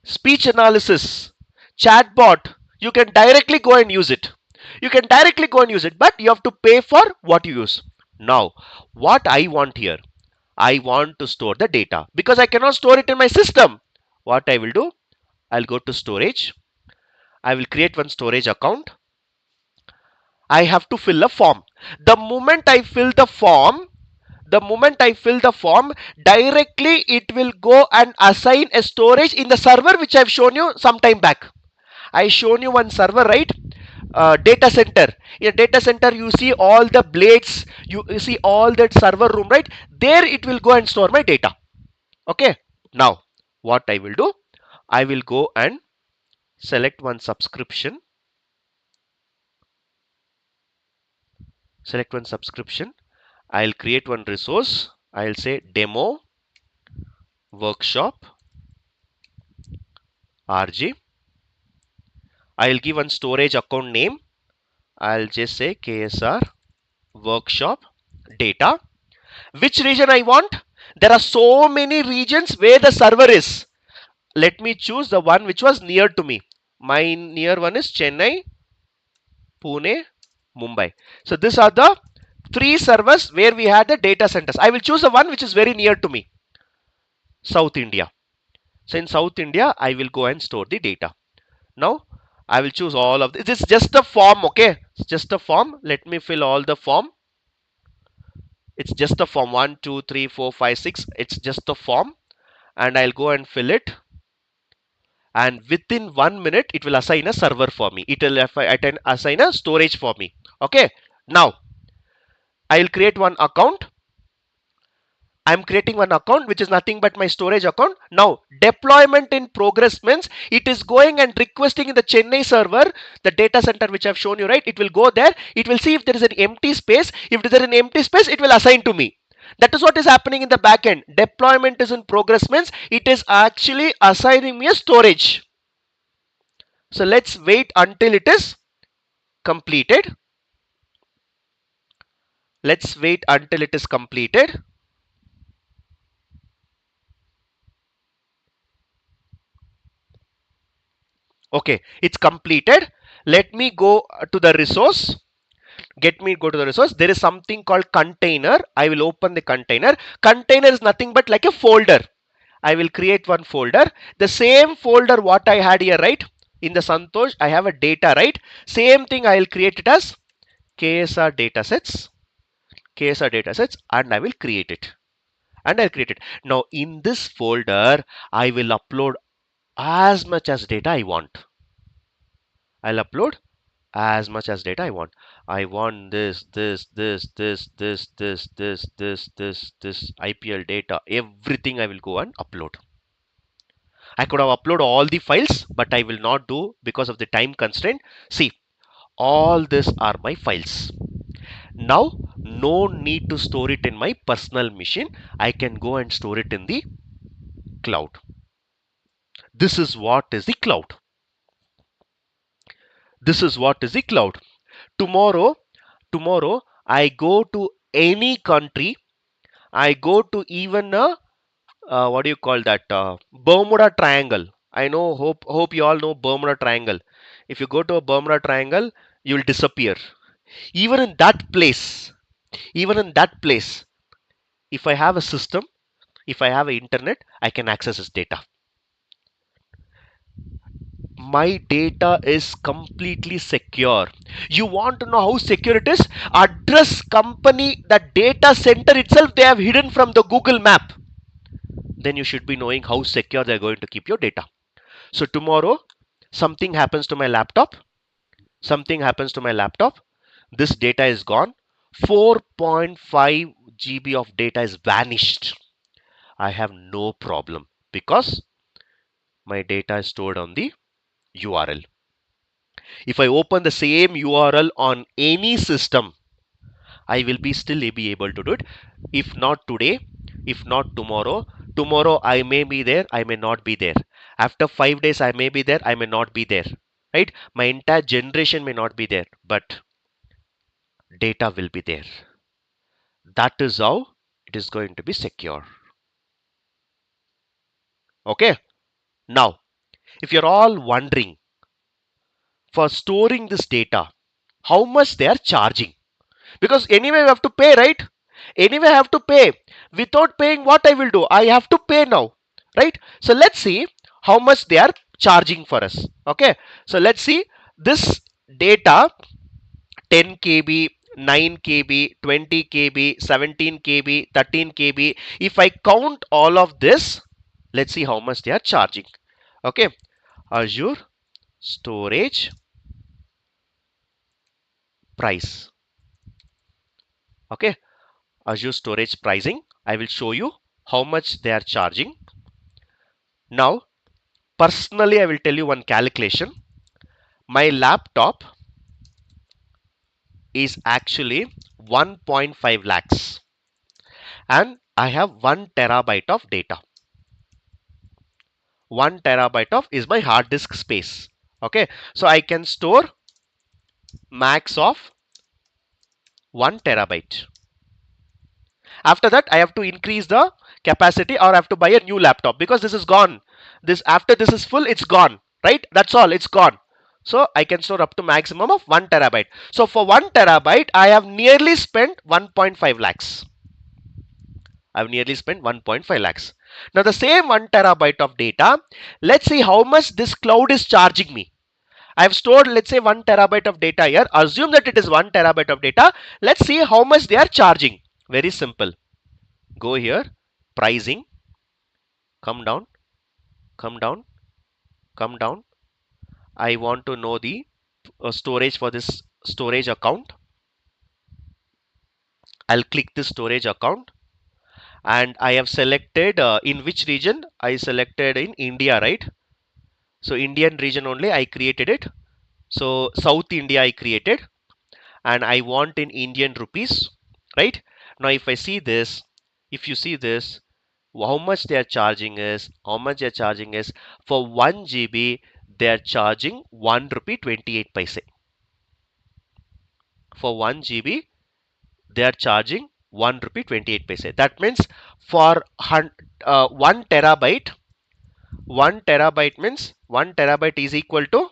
speech analysis, chatbot, you can directly go and use it. You can directly go and use it, but you have to pay for what you use. Now what I want here, I want to store the data, because I cannot store it in my system. What I will do, I'll go to storage. I will create one storage account. I have to fill a form. The moment I fill the form, directly it will go and assign a storage in the server, which I've shown you some time back. I shown you one server, right? Data center. In a data center, you see all the blades, you see all that server room, right? There it will go and store my data. Okay. Now what I will do, I will go and select one subscription. Select one subscription. I'll create one resource. I'll say demo workshop RG. I'll give one storage account name. I'll just say KSR workshop data. Which region I want? There are so many regions where the server is. Let me choose the one which was near to me. My near one is Chennai, Pune, Mumbai. So these are the three servers where we had the data centers. I will choose the one which is very near to me. South India. So in South India, I will go and store the data. Now I will choose all of this. It's just a form, okay? It's just a form. Let me fill all the form. It's just a form. 1, 2, 3, 4, 5, 6. It's just a form, and I'll go and fill it. And within 1 minute, it will assign a server for me. It will assign a storage for me. Okay. Now I'll create one account. I'm creating one account which is nothing but my storage account. Now deployment in progress means it is going and requesting in the Chennai server, the data center which I've shown you, right? It will go there. It will see if there is an empty space. If there is an empty space, it will assign to me. That is what is happening in the backend. Deployment is in progress means it is actually assigning me a storage. So let's wait until it is completed. Let's wait until it is completed. Okay, it's completed. Let me go to the resource. Go to the resource. There is something called container. I will open the container. Container is nothing but like a folder. I will create one folder. The same folder what I had here, right? In the Santosh, I have a data, right? Same thing I will create it as KSR datasets. KSR datasets, and I will create it. And I'll create it. Now in this folder, I will upload as much as data I want. I'll upload as much as data I want. I want this IPL data, everything I will go and upload. I could have uploaded all the files, but I will not do because of the time constraint. See, all this are my files. Now, no need to store it in my personal machine. I can go and store it in the cloud. This is what is the cloud. This is what is the cloud. Tomorrow I go to any country. I go to even a what do you call that, Bermuda Triangle. I know, hope you all know Bermuda Triangle. If you go to a Bermuda Triangle, you will disappear. Even in that place, if I have a system, if I have an internet, I can access this data. My data is completely secure. You want to know how secure it is? Address company, the data center itself, they have hidden from the Google map. Then you should be knowing how secure they're going to keep your data. So tomorrow, something happens to my laptop. This data is gone. 4.5 GB of data is vanished. I have no problem because my data is stored on the URL. If I open the same URL on any system, I will be still be able to do it. If not today, if not tomorrow, I may be there, I may not be there. After 5 days, I may be there, I may not be there. Right? My entire generation may not be there, but data will be there. That is how it is going to be secure. Okay. Now, if you're all wondering for storing this data, how much they are charging? Because anyway, we have to pay, right? Anyway, I have to pay. Without paying, what I will do? I have to pay now, right? So let's see how much they are charging for us. Okay. So let's see this data, 10 KB, 9 KB, 20 KB, 17 KB, 13 KB. If I count all of this, let's see how much they are charging. Okay. Azure storage price. Okay. Azure storage pricing. I will show you how much they are charging. Now, personally, I will tell you one calculation. My laptop is actually 1.5 lakhs and I have 1 terabyte of data. 1 terabyte of is my hard disk space. Okay, so I can store max of 1 terabyte. After that, I have to increase the capacity or I have to buy a new laptop because this is gone. After this is full, it's gone, right? That's all, it's gone. So I can store up to maximum of 1 terabyte. So for 1 terabyte, I have nearly spent 1.5 lakhs. I've nearly spent 1.5 lakhs. Now the same 1 terabyte of data, let's see how much this cloud is charging me. I've stored, let's say, 1 terabyte of data here. Assume that it is 1 terabyte of data. Let's see how much they are charging. Very simple. Go here, pricing, come down, come down, come down. I want to know the storage for this storage account. I'll click the storage account, and I have selected in which region. I selected in India, right? So Indian region only I created it. So South India I created, and I want in Indian rupees, right? Now if I see this, if you see this, how much they are charging is, for 1 GB they are charging 1 rupee 28 paise. For 1 GB they are charging 1 rupee 28 paise. That means for 1 terabyte, 1 terabyte means 1 terabyte is equal to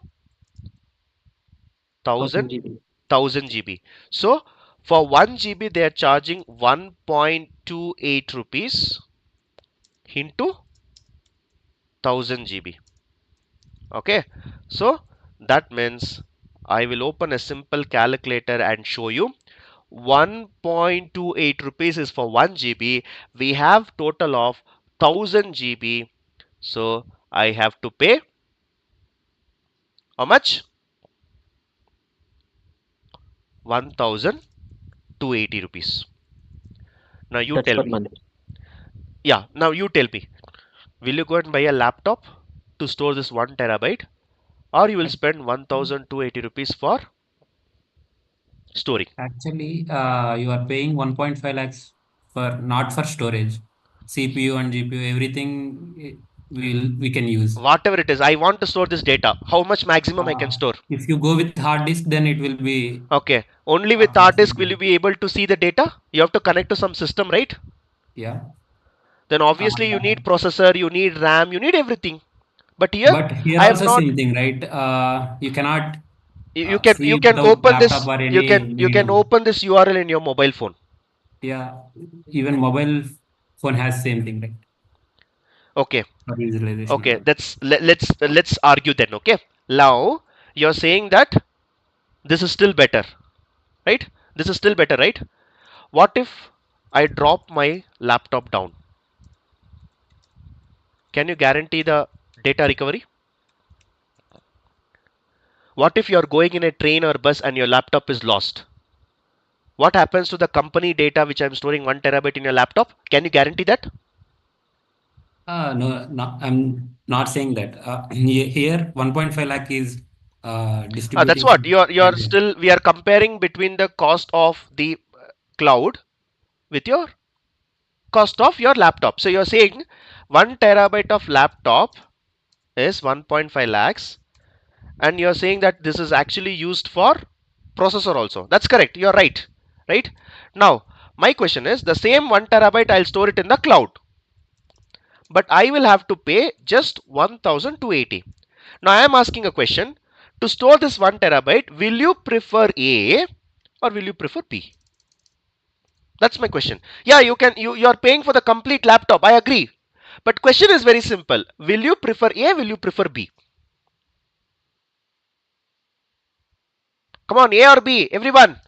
1000 1000 GB. 1000 GB. So for 1 GB they are charging 1.28 rupees into 1000 GB. Okay, so that means I will open a simple calculator and show you. 1.28 rupees is for 1 GB. We have total of 1000 GB. So I have to pay how much? 1280 rupees. Now you That's tell per me. month. Yeah, now you tell me. Will you go and buy a laptop to store this 1 terabyte, or you will spend 1280 rupees for storing? Actually, you are paying 1.5 lakhs for not for storage, CPU and GPU, everything we can use. Whatever it is, I want to store this data. How much maximum I can store? If you go with hard disk, then it will be Okay, only with hard disk will you be able to see the data? You have to connect to some system, right? yeah. Then obviously you need processor, you need RAM, you need everything. But here But here I have also not. same thing, right? You cannot You see can without open laptop this. or You any can medium. open this URL in your mobile phone. Yeah, even mobile phone has same thing, right? Okay. For visualization. Okay. Let's argue then. Okay. Now you're saying that this is still better, right? This is still better, right? What if I drop my laptop down? Can you guarantee the data recovery? What if you're going in a train or bus and your laptop is lost? What happens to the company data which I'm storing 1 terabyte in your laptop? Can you guarantee that? No, I'm not saying that. Here, 1.5 lakh is That's distributing. what you're still. We are comparing between the cost of the cloud with your cost of your laptop. So you're saying 1 terabyte of laptop is 1.5 lakhs, and you're saying that this is actually used for processor also. That's correct. You're right. Right? Now, my question is the same 1 terabyte I'll store it in the cloud, but I will have to pay just 1280. Now I am asking a question. To store this 1 terabyte, will you prefer A or will you prefer B? That's my question. Yeah, you're paying for the complete laptop. I agree. But question is very simple. Will you prefer A? Will you prefer B? Come on, A or B, everyone.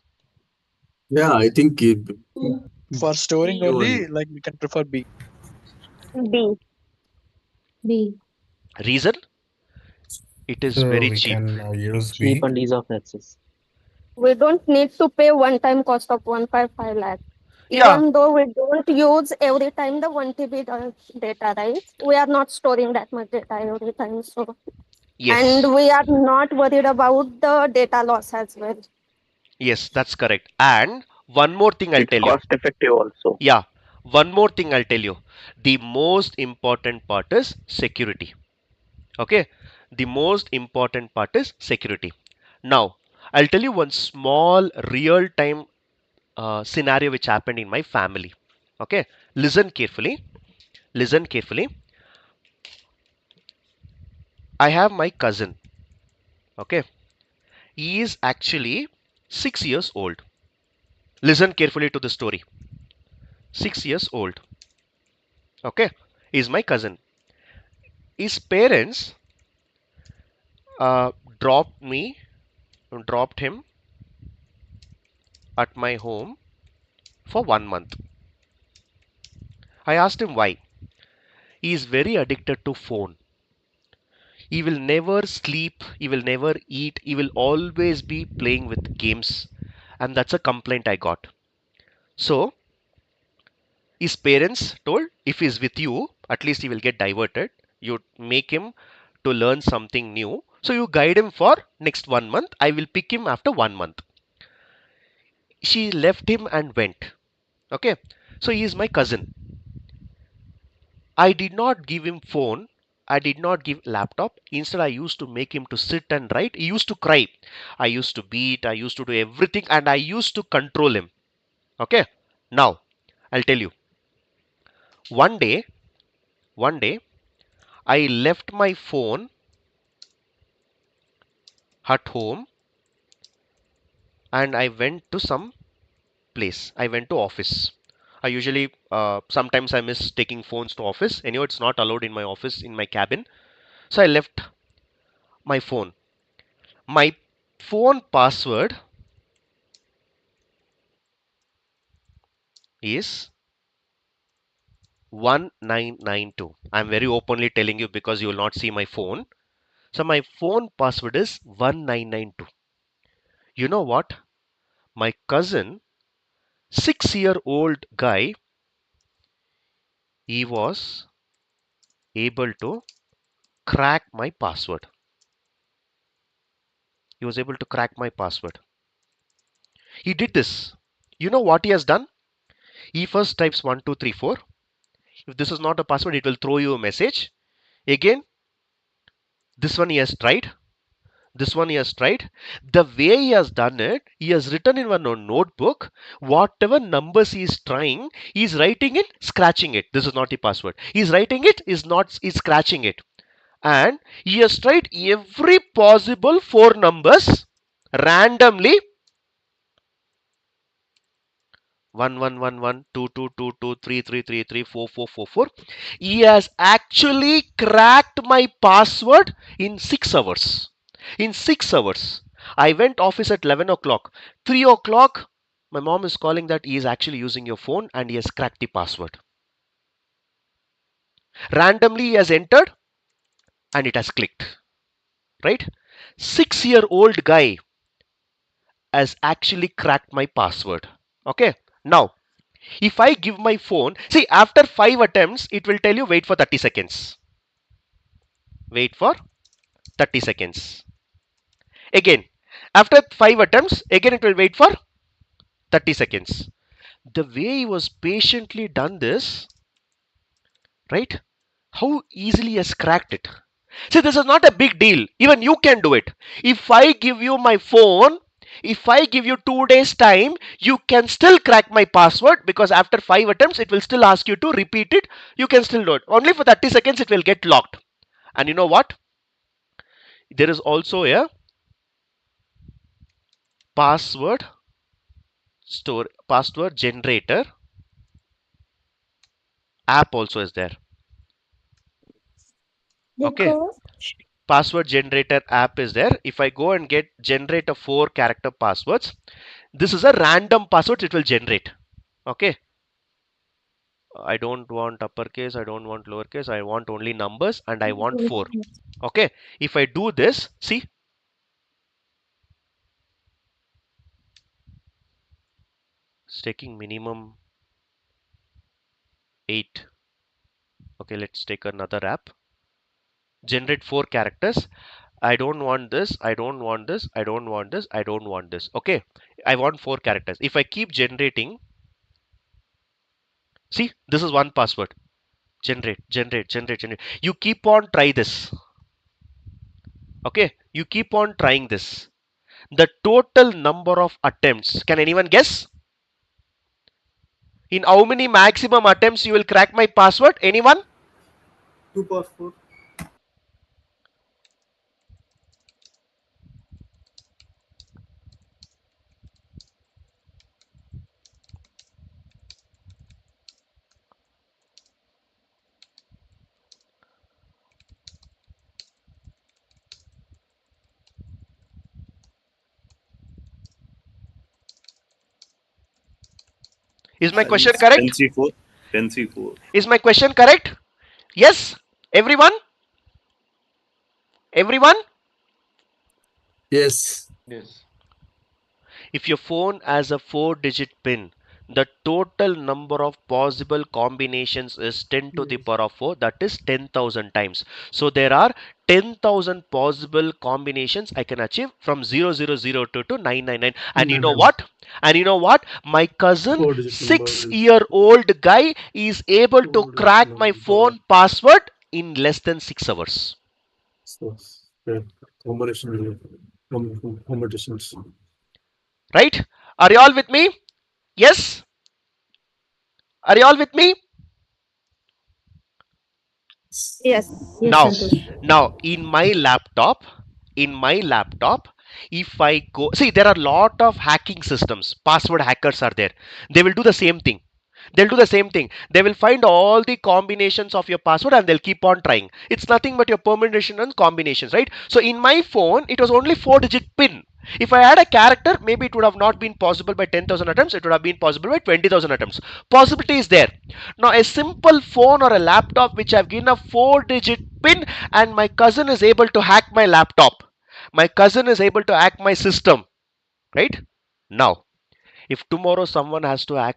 Yeah, I think For storing you only, only. like we can prefer B. B. B. Reason? It is So very we cheap. can use Cheap B. and ease of access. We don't need to pay one-time cost of 1.5 lakh. Yeah. Even though we don't use every time the 1 TB data, right? We are not storing that much data every time. So, Yes. and we are not worried about the data loss as well. Yes, that's correct. And one more thing I'll It's tell you. cost effective also. Yeah. One more thing I'll tell you. The most important part is security. Okay. The most important part is security. Now, I'll tell you one small real time scenario which happened in my family. Okay. Listen carefully. Listen carefully. I have my cousin. Okay. He is actually 6 years old. Listen carefully to the story. 6 years old. Okay. He's my cousin. His parents uh, dropped me, dropped him at my home for 1 month. I asked him why. He is very addicted to phone. He will never sleep, he will never eat, he will always be playing with games. And that's a complaint I got. So his parents told if he's with you, at least he will get diverted. You make him to learn something new. So you guide him for next 1 month. I will pick him after 1 month. She left him and went. Okay. So he is my cousin. I did not give him phone. I did not give laptop. Instead, I used to make him to sit and write. He used to cry. I used to beat. I used to do everything, and I used to control him. Okay. Now, I'll tell you. One day, I left my phone at home and I went to some place. I went to office. I usually sometimes I miss taking phones to office. Anyway, it's not allowed in my office in my cabin. So I left my phone. My phone password is 1992. I'm very openly telling you because you will not see my phone. So my phone password is 1992. You know what? My cousin, 6-year-old guy, he was able to crack my password. He was able to crack my password. He did this. You know what he has done? He first types 1234. If this is not a password, it will throw you a message. Again, this one he has tried. This one he has tried. The way he has done it, he has written in one notebook. Whatever numbers he is trying, he is writing it, scratching it. This is not the password. He is writing it, is scratching it. And he has tried every possible 4 numbers randomly. 1111222233334444. He has actually cracked my password in 6 hours. In 6 hours. I went office at 11 o'clock. 3 o'clock, my mom is calling that he is actually using your phone and he has cracked the password. Randomly he has entered and it has clicked. Right? 6-year-old guy has actually cracked my password. Okay. Now, if I give my phone, see, after 5 attempts, it will tell you wait for 30 seconds. Wait for 30 seconds. Again, after 5 attempts, again it will wait for 30 seconds. The way he was patiently done this, right? How easily he has cracked it. See, this is not a big deal. Even you can do it. If I give you my phone, if I give you 2 days time, you can still crack my password because after 5 attempts, it will still ask you to repeat it. You can still do it. Only for 30 seconds, it will get locked. And you know what? There is also a password generator app also is there. Okay. Password generator app is there. If I go and generate a 4-character passwords, this is a random password it will generate. Okay. I don't want uppercase, I don't want lowercase, I want only numbers and I want 4. Okay. If I do this, see, it's taking minimum 8. Okay, let's take another app. Generate 4 characters. I don't want this, I don't want this, I don't want this, I don't want this. Okay, I want 4 characters. If I keep generating, see, this is one password. Generate. You keep on try this. Okay, you keep on trying this. The total number of attempts, can anyone guess? In how many maximum attempts you will crack my password? Anyone? 2 power 4. Is my question correct? 10C4. 10C4. Is my question correct? Yes? Everyone? Everyone? Yes. If your phone has a 4-digit pin, The total number of possible combinations is 10 to the power of 4, that is 10,000 times. So there are 10,000 possible combinations I can achieve from 0002 to 999. And you know what? My cousin, 6-year-old guy, is able to crack my phone password in less than 6 hours. So, yeah, combinations. Right? Are you all with me? Yes? Are you all with me? Yes. Yes, Now, Santosh. in my laptop, if I go, see, there are a lot of hacking systems. Password hackers are there. They will do the same thing. They will find all the combinations of your password and they'll keep on trying. It's nothing but your permutation and combinations, right? So in my phone, it was only 4-digit pin. If I had a character, maybe it would have not been possible by 10,000 attempts. It would have been possible by 20,000 attempts. Possibility is there. Now, a simple phone or a laptop which I've given a 4-digit pin, and my cousin is able to hack my laptop. My cousin is able to hack my system, right? Now, if tomorrow someone has to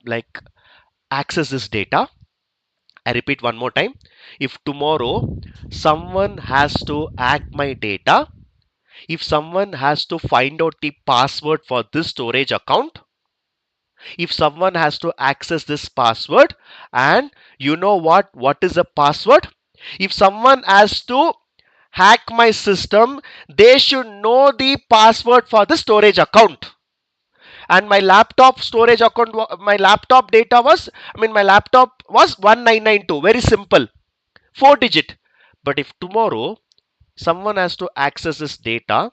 like access this data, I repeat one more time. If tomorrow someone has to hack my data, if someone has to find out the password for this storage account, if someone has to access this password, and you know what is the password? If someone has to hack my system, they should know the password for the storage account. And my laptop storage account, my laptop data was, my laptop was 1992. Very simple, 4-digit. But if tomorrow someone has to access this data,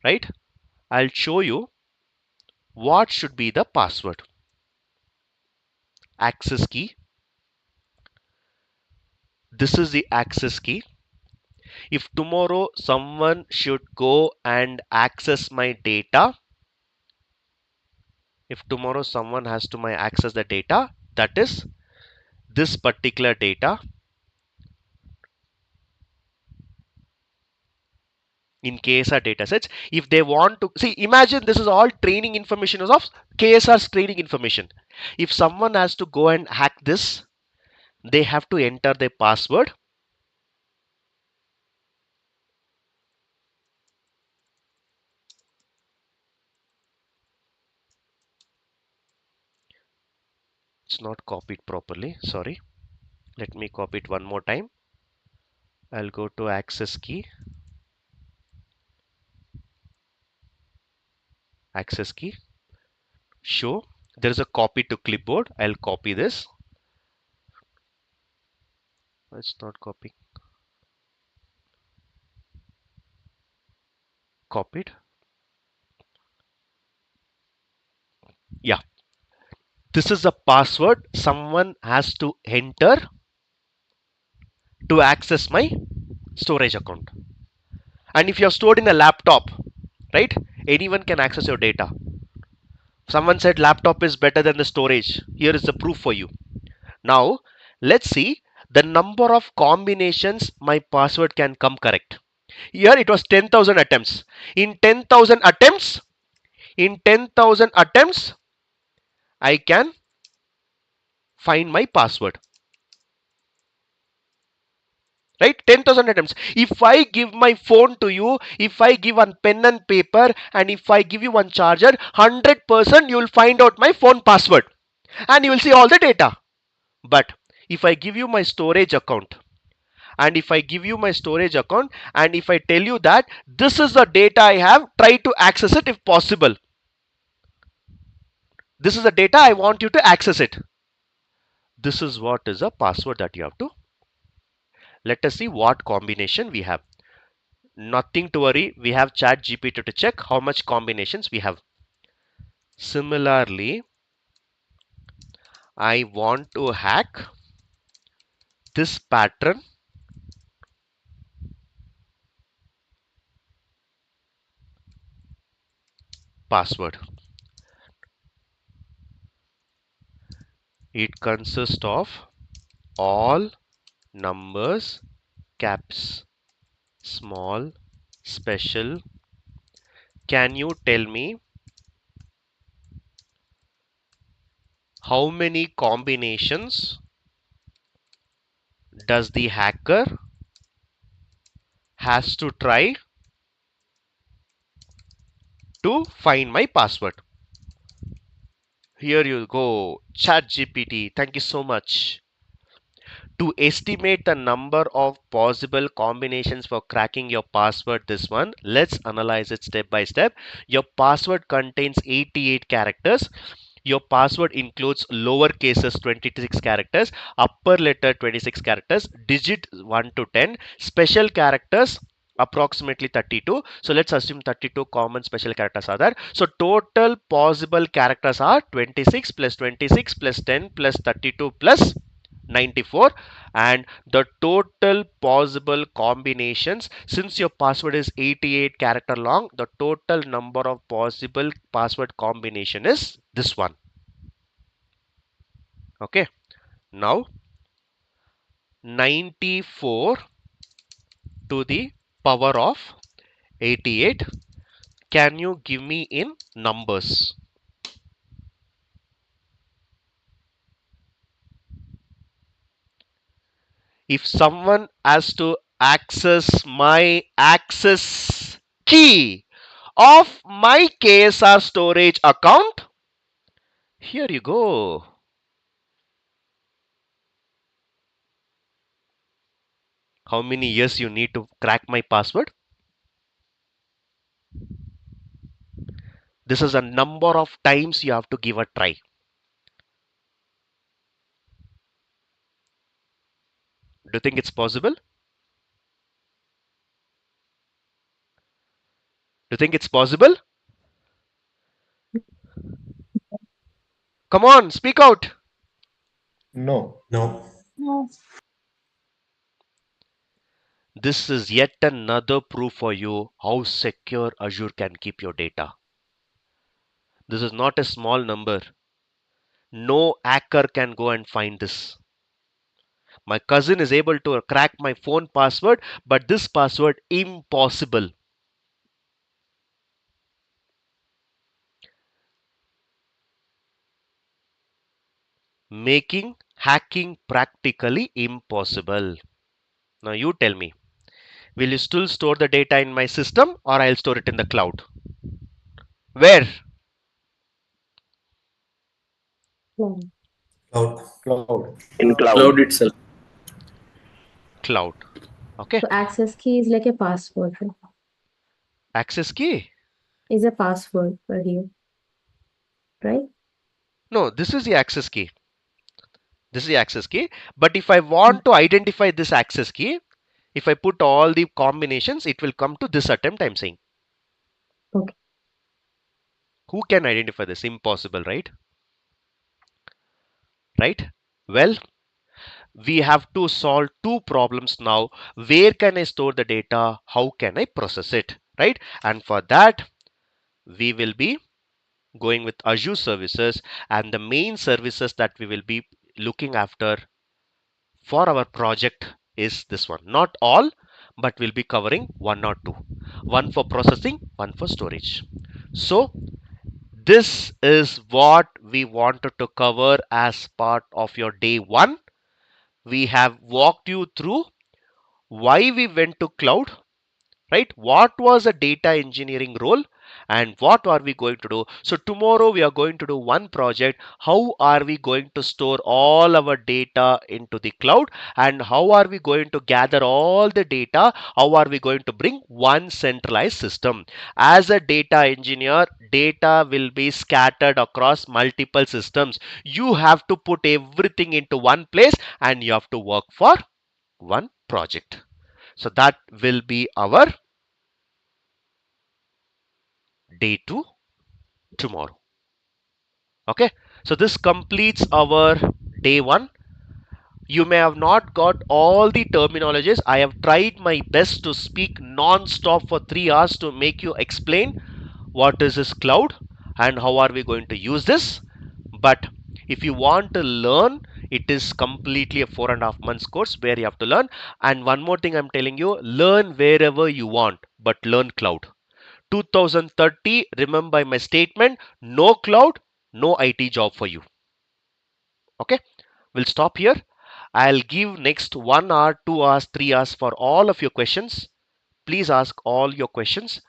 right, I'll show you what should be the password. Access key. This is the access key. If tomorrow someone should go and access my data, if tomorrow someone has to access the data, that is this particular data in KSR datasets, if they want to see, imagine this is all training information of KSR's training information. If someone has to go and hack this, they have to enter their password. It's not copied properly, sorry. Let me copy it one more time. I'll go to access key, access key, show. There is a copy to clipboard. I'll copy this. It's not copying. Copied. Yeah. This is a password someone has to enter to access my storage account. And if you're stored in a laptop, right, anyone can access your data. Someone said laptop is better than the storage. Here is the proof for you. Now let's see the number of combinations my password can come correct. Here it was 10,000 attempts. In 10,000 attempts, I can find my password. Right? 10,000 attempts. If I give my phone to you, if I give one pen and paper, and if I give you one charger, 100% you will find out my phone password and you will see all the data. But if I give you my storage account, and if I give you my storage account, and if I tell you that this is the data I have, try to access it if possible. This is the data, I want you to access it. This is what is a password that you have to. Let us see what combination we have. Nothing to worry, we have ChatGPT to check how much combinations we have. Similarly, I want to hack this pattern password. It consists of all numbers, caps, small, special. Can you tell me how many combinations does the hacker has to try to find my password? Here you go, ChatGPT. Thank you so much. To estimate the number of possible combinations for cracking your password, this one, let's analyze it step by step. Your password contains 88 characters. Your password includes lower cases 26 characters, upper letter 26 characters, digit 1 to 10, special characters approximately 32. So let's assume 32 common special characters are there. So total possible characters are 26 plus 26 plus 10 plus 32 plus 94, and the total possible combinations, since your password is 88 character long, the total number of possible password combination is this one. Okay, now 94 to the power of 88, can you give me in numbers? If someone has to access my access key of my KSR storage account, here you go. How many years you need to crack my password? This is a number of times you have to give a try. Do you think it's possible? Do you think it's possible? Come on, speak out. No. No. No. This is yet another proof for you how secure Azure can keep your data. This is not a small number. No hacker can go and find this. My cousin is able to crack my phone password, but this password impossible. Making hacking practically impossible. Now you tell me, will you still store the data in my system or I'll store it in the cloud? Where? Cloud. Cloud. In cloud. Cloud itself. Cloud. Okay. So access key is like a password, right? Access key? Is a password for you, right? No, this is the access key. This is the access key. But if I want to identify this access key, if I put all the combinations, it will come to this attempt I'm saying. Okay. Who can identify this? Impossible, right? Right? Well, we have to solve two problems now. Where can I store the data? How can I process it? Right? And for that, we will be going with Azure services, and the main services that we will be looking after for our project is this one. Not all, but we'll be covering one or two. One for processing, one for storage. So this is what we wanted to cover as part of your day one. We have walked you through why we went to cloud, right? What was a data engineering role and what are we going to do? So tomorrow we are going to do one project. How are we going to store all our data into the cloud, and how are we going to gather all the data? How are we going to bring one centralized system? As a data engineer, data will be scattered across multiple systems. You have to put everything into one place and you have to work for one project. So that will be our day 2 tomorrow. Okay, so this completes our day 1. You may have not got all the terminologies. I have tried my best to speak non-stop for 3 hours to make you explain what is this cloud and how are we going to use this. But if you want to learn, it is completely a 4.5 months course where you have to learn. And one more thing I'm telling you, learn wherever you want, but learn cloud. 2030, remember my statement, no cloud, no IT job for you. Okay, we'll stop here. I'll give next 1 hour, 2 hours, 3 hours for all of your questions. Please ask all your questions.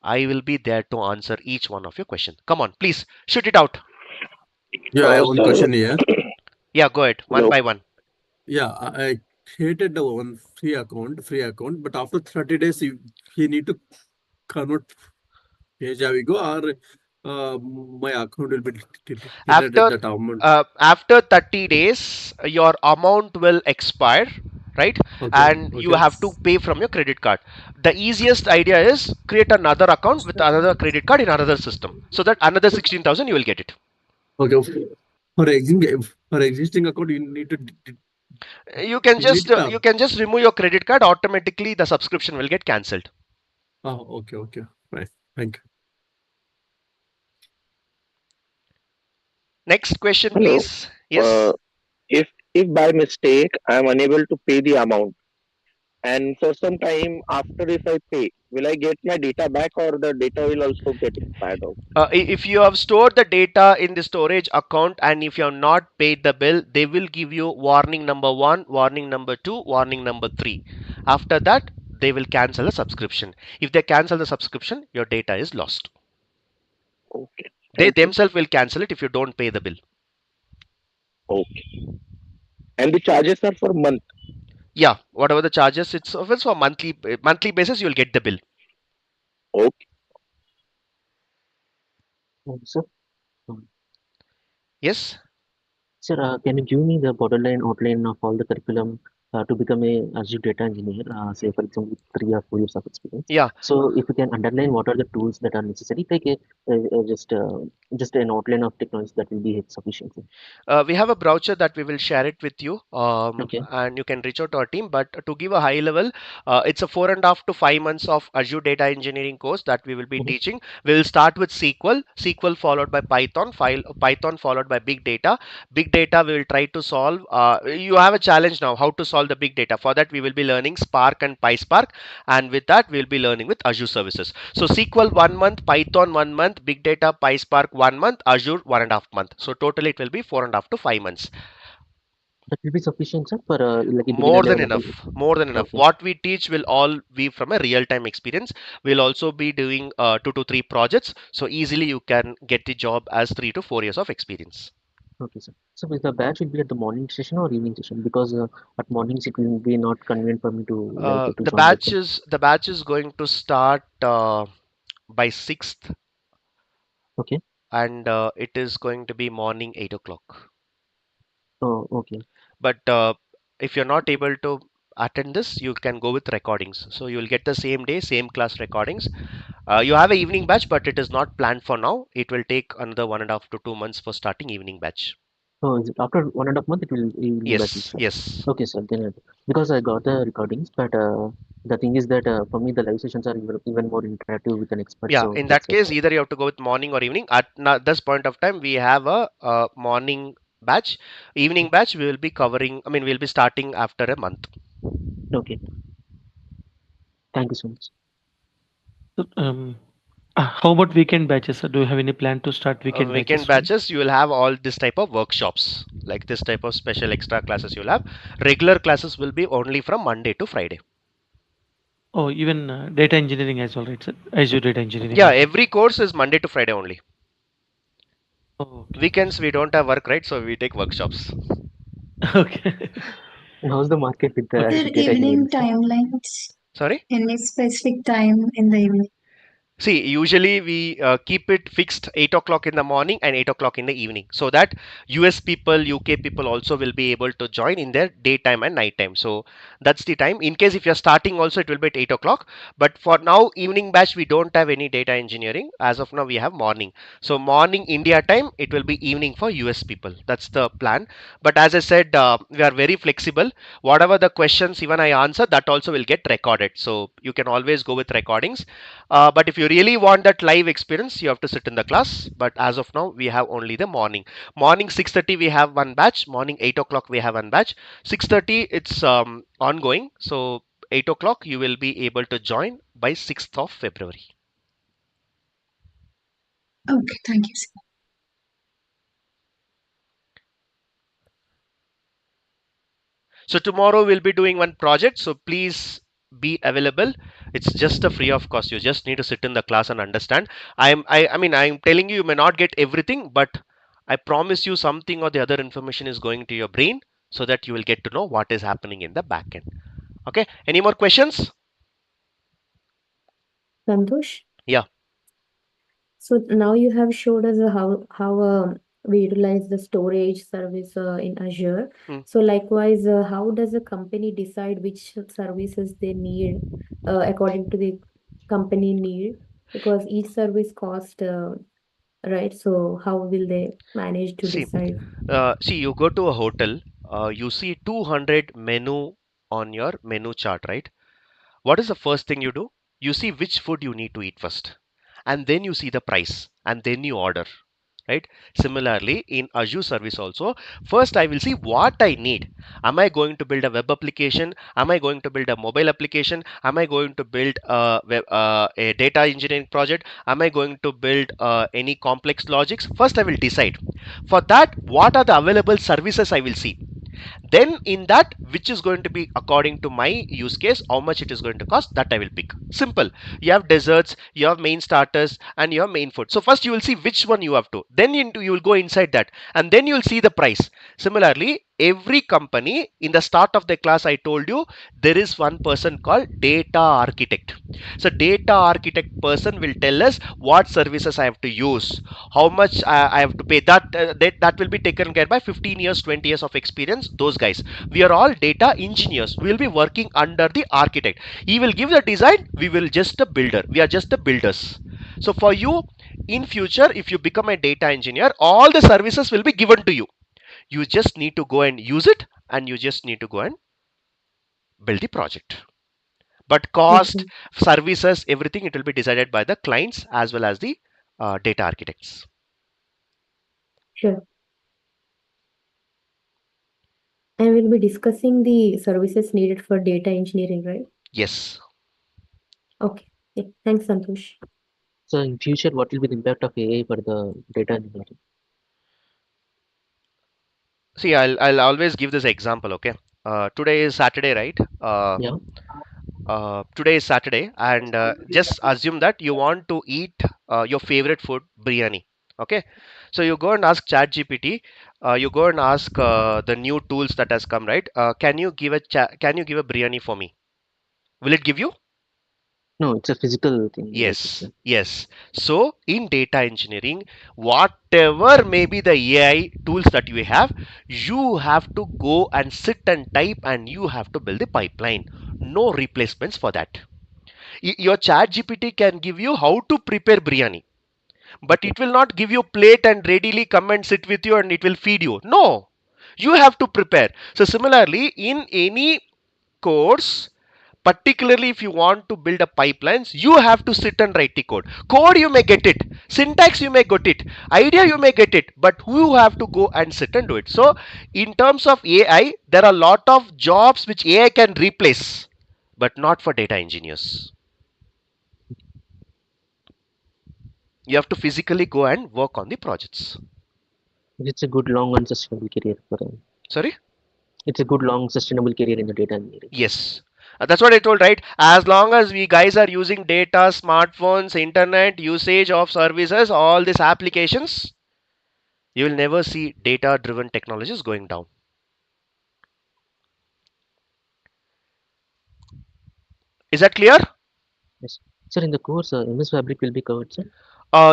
I will be there to answer each one of your questions. Come on, please shoot it out. Yeah, I have one question here. Yeah, go ahead, one by one. Yeah, I created the one free account, but after 30 days, he need to convert page Avigo or my account will be deleted that amount. After 30 days, your amount will expire, right? Okay, And you okay. have to pay from your credit card. The easiest idea is create another account with another credit card in another system, so that another 16,000 you will get it. Okay, for existing account, you need to You can delete it. you can just remove your credit card. Automatically, the subscription will get cancelled. Oh, okay, right. Thank you. Next question, Hello. please. Yes. If by mistake I am unable to pay the amount, and for some time after if I pay, will I get my data back or the data will also get expired out? If you have stored the data in the storage account and if you have not paid the bill, they will give you warning number 1, warning number 2, warning number 3. After that, they will cancel the subscription. If they cancel the subscription, your data is lost. Okay. They themselves will cancel it if you don't pay the bill. Okay. And the charges are for month. Yeah, whatever the charges, it's for monthly basis. You will get the bill. Okay. Sir, Yes. sir, can you give me the borderline outline of all the curriculum to become a Azure data engineer? Say, for example, 3 or 4 years of experience. Yeah. So, if you can underline what are the tools that are necessary, like just an outline of technology that will be sufficient. We have a brochure that we will share it with you, Okay. and you can reach out to our team. But to give a high level, it's a 4.5 to 5 months of Azure data engineering course that we will be teaching. We will start with SQL followed by Python followed by big data. Big data we will try to solve. You have a challenge now how to solve the big data. For that we will be learning Spark and PySpark, and with that we will be learning with Azure services. So SQL 1 month, Python 1 month, big data, PySpark 1 month, Azure 1.5 month. So total it will be 4.5 to 5 months. That will be sufficient, sir, for like a More beginner than level. enough. More than enough. Okay. What we teach will all be from a real-time experience. We'll also be doing 2 to 3 projects, so easily you can get the job as 3 to 4 years of experience. Okay, sir. So the batch will be at the morning session or evening session, because at mornings it will be not convenient for me to to The join batch is going to start by 6th. Okay. And it is going to be morning 8 o'clock. Oh, okay. But if you're not able to attend this, you can go with recordings. So you'll get the same day, same class recordings. You have an evening batch, but it is not planned for now. It will take another 1.5 to 2 months for starting evening batch. Oh, is it after 1.5 months it will be batch, Yes, sir? yes. Okay, sir. Then because I got the recordings, but the thing is that for me the live sessions are even more interactive with an expert. Yeah, So in that's that why. case, either you have to go with morning or evening. At this point of time, we have a morning batch. Evening batch, we will be covering, I mean, we'll be starting after a month. Okay. Thank you so much. So, how about weekend batches? Do you have any plan to start weekend Weekend batches, you will have all this type of workshops, like this type of special extra classes you'll have. Regular classes will be only from Monday to Friday. Oh, even data engineering as well, right, sir? Azure data engineering. Yeah, as well. every course is Monday to Friday only. Oh, okay. Weekends we don't have work, right? So we take workshops. Okay. And how's the market with the Their Azure data evening engineering, sir? timelines. Sorry? Any specific time in the evening? See, usually we keep it fixed 8 o'clock in the morning and 8 o'clock in the evening, so that US people, UK people also will be able to join in their daytime and nighttime. So that's the time. In case if you're starting also, it will be at 8 o'clock. But for now, evening batch, we don't have any data engineering. As of now, we have morning. So morning India time, it will be evening for US people. That's the plan. But as I said, we are very flexible. Whatever the questions even I answer, that also will get recorded. So you can always go with recordings. But if you really want that live experience, you have to sit in the class. But as of now, we have only the morning. Morning 6:30 we have one batch. Morning 8 o'clock we have one batch. 6:30 it's ongoing. So 8 o'clock you will be able to join by 6th of February. Okay, thank you, sir. So tomorrow we'll be doing one project. So please be available. It's just a free of cost. You just need to sit in the class and understand. I'm telling you, you may not get everything, but I promise you something or the other information is going to your brain so that you will get to know what is happening in the backend. Okay. Any more questions? Santosh? Yeah. So now you have showed us how we utilize the storage service in Azure. Hmm. So likewise, how does a company decide which services they need according to the company need? Because each service cost, right? So how will they manage to See, decide? you go to a hotel, you see 200 menu on your menu chart, right? What is the first thing you do? You see which food you need to eat first, and then you see the price, and then you order, right? Similarly, in Azure service also, first I will see what I need. Am I going to build a web application? Am I going to build a mobile application? Am I going to build a data engineering project? Am I going to build any complex logics? First, I will decide. For that, what are the available services I will see. Then in that, which is going to be according to my use case, how much it is going to cost, that I will pick. Simple. You have desserts, you have main starters, and you have main food. So first you will see which one you have to. Then you will go inside that, and then you will see the price. Similarly, every company in the start of the class I told you there is one person called data architect. So data architect person will tell us what services I have to use, how much I have to pay. That will be taken care by 15 years, 20 years of experience. Those guys. We are all data engineers. We will be working under the architect. He will give the design. We will just a builder. We are just the builders. So for you, in future, if you become a data engineer, all the services will be given to you. You just need to go and use it, and you just need to go and build the project. But cost, Okay, services, everything, it will be decided by the clients as well as the data architects. sure. And we'll be discussing the services needed for data engineering, right? Yes. Okay. Yeah. Thanks, Santosh. So in future, what will be the impact of AI for the data engineering? See, I'll always give this example. Okay. Today is Saturday, right? Yeah. Today is Saturday, and just assume that you want to eat your favorite food, biryani. Okay. So you go and ask ChatGPT. You go and ask the new tools that has come, right? Can you give a biryani for me? Will it give you? No, it's a physical thing. Like it's Yes, yes. So in data engineering, whatever may be the AI tools that you have to go and sit and type, and you have to build the pipeline. No replacements for that. Your chat GPT can give you how to prepare biryani, but okay. it will not give you plate and readily come and sit with you and it will feed you. No, you have to prepare. So similarly, in any course, particularly if you want to build a pipelines, you have to sit and write the code you may get it, syntax you may get it, idea you may get it, but you have to go and sit and do it. So in terms of AI, there are a lot of jobs which AI can replace, but not for data engineers. You have to physically go and work on the projects. It's a good long and sustainable career for Sorry. it's a good long sustainable career in the data engineering. Yes. That's what I told, right? As long as we guys are using data, smartphones, internet, usage of services, all these applications, you will never see data driven technologies going down. Is that clear? Yes. Sir, in the course, MS Fabric will be covered, sir.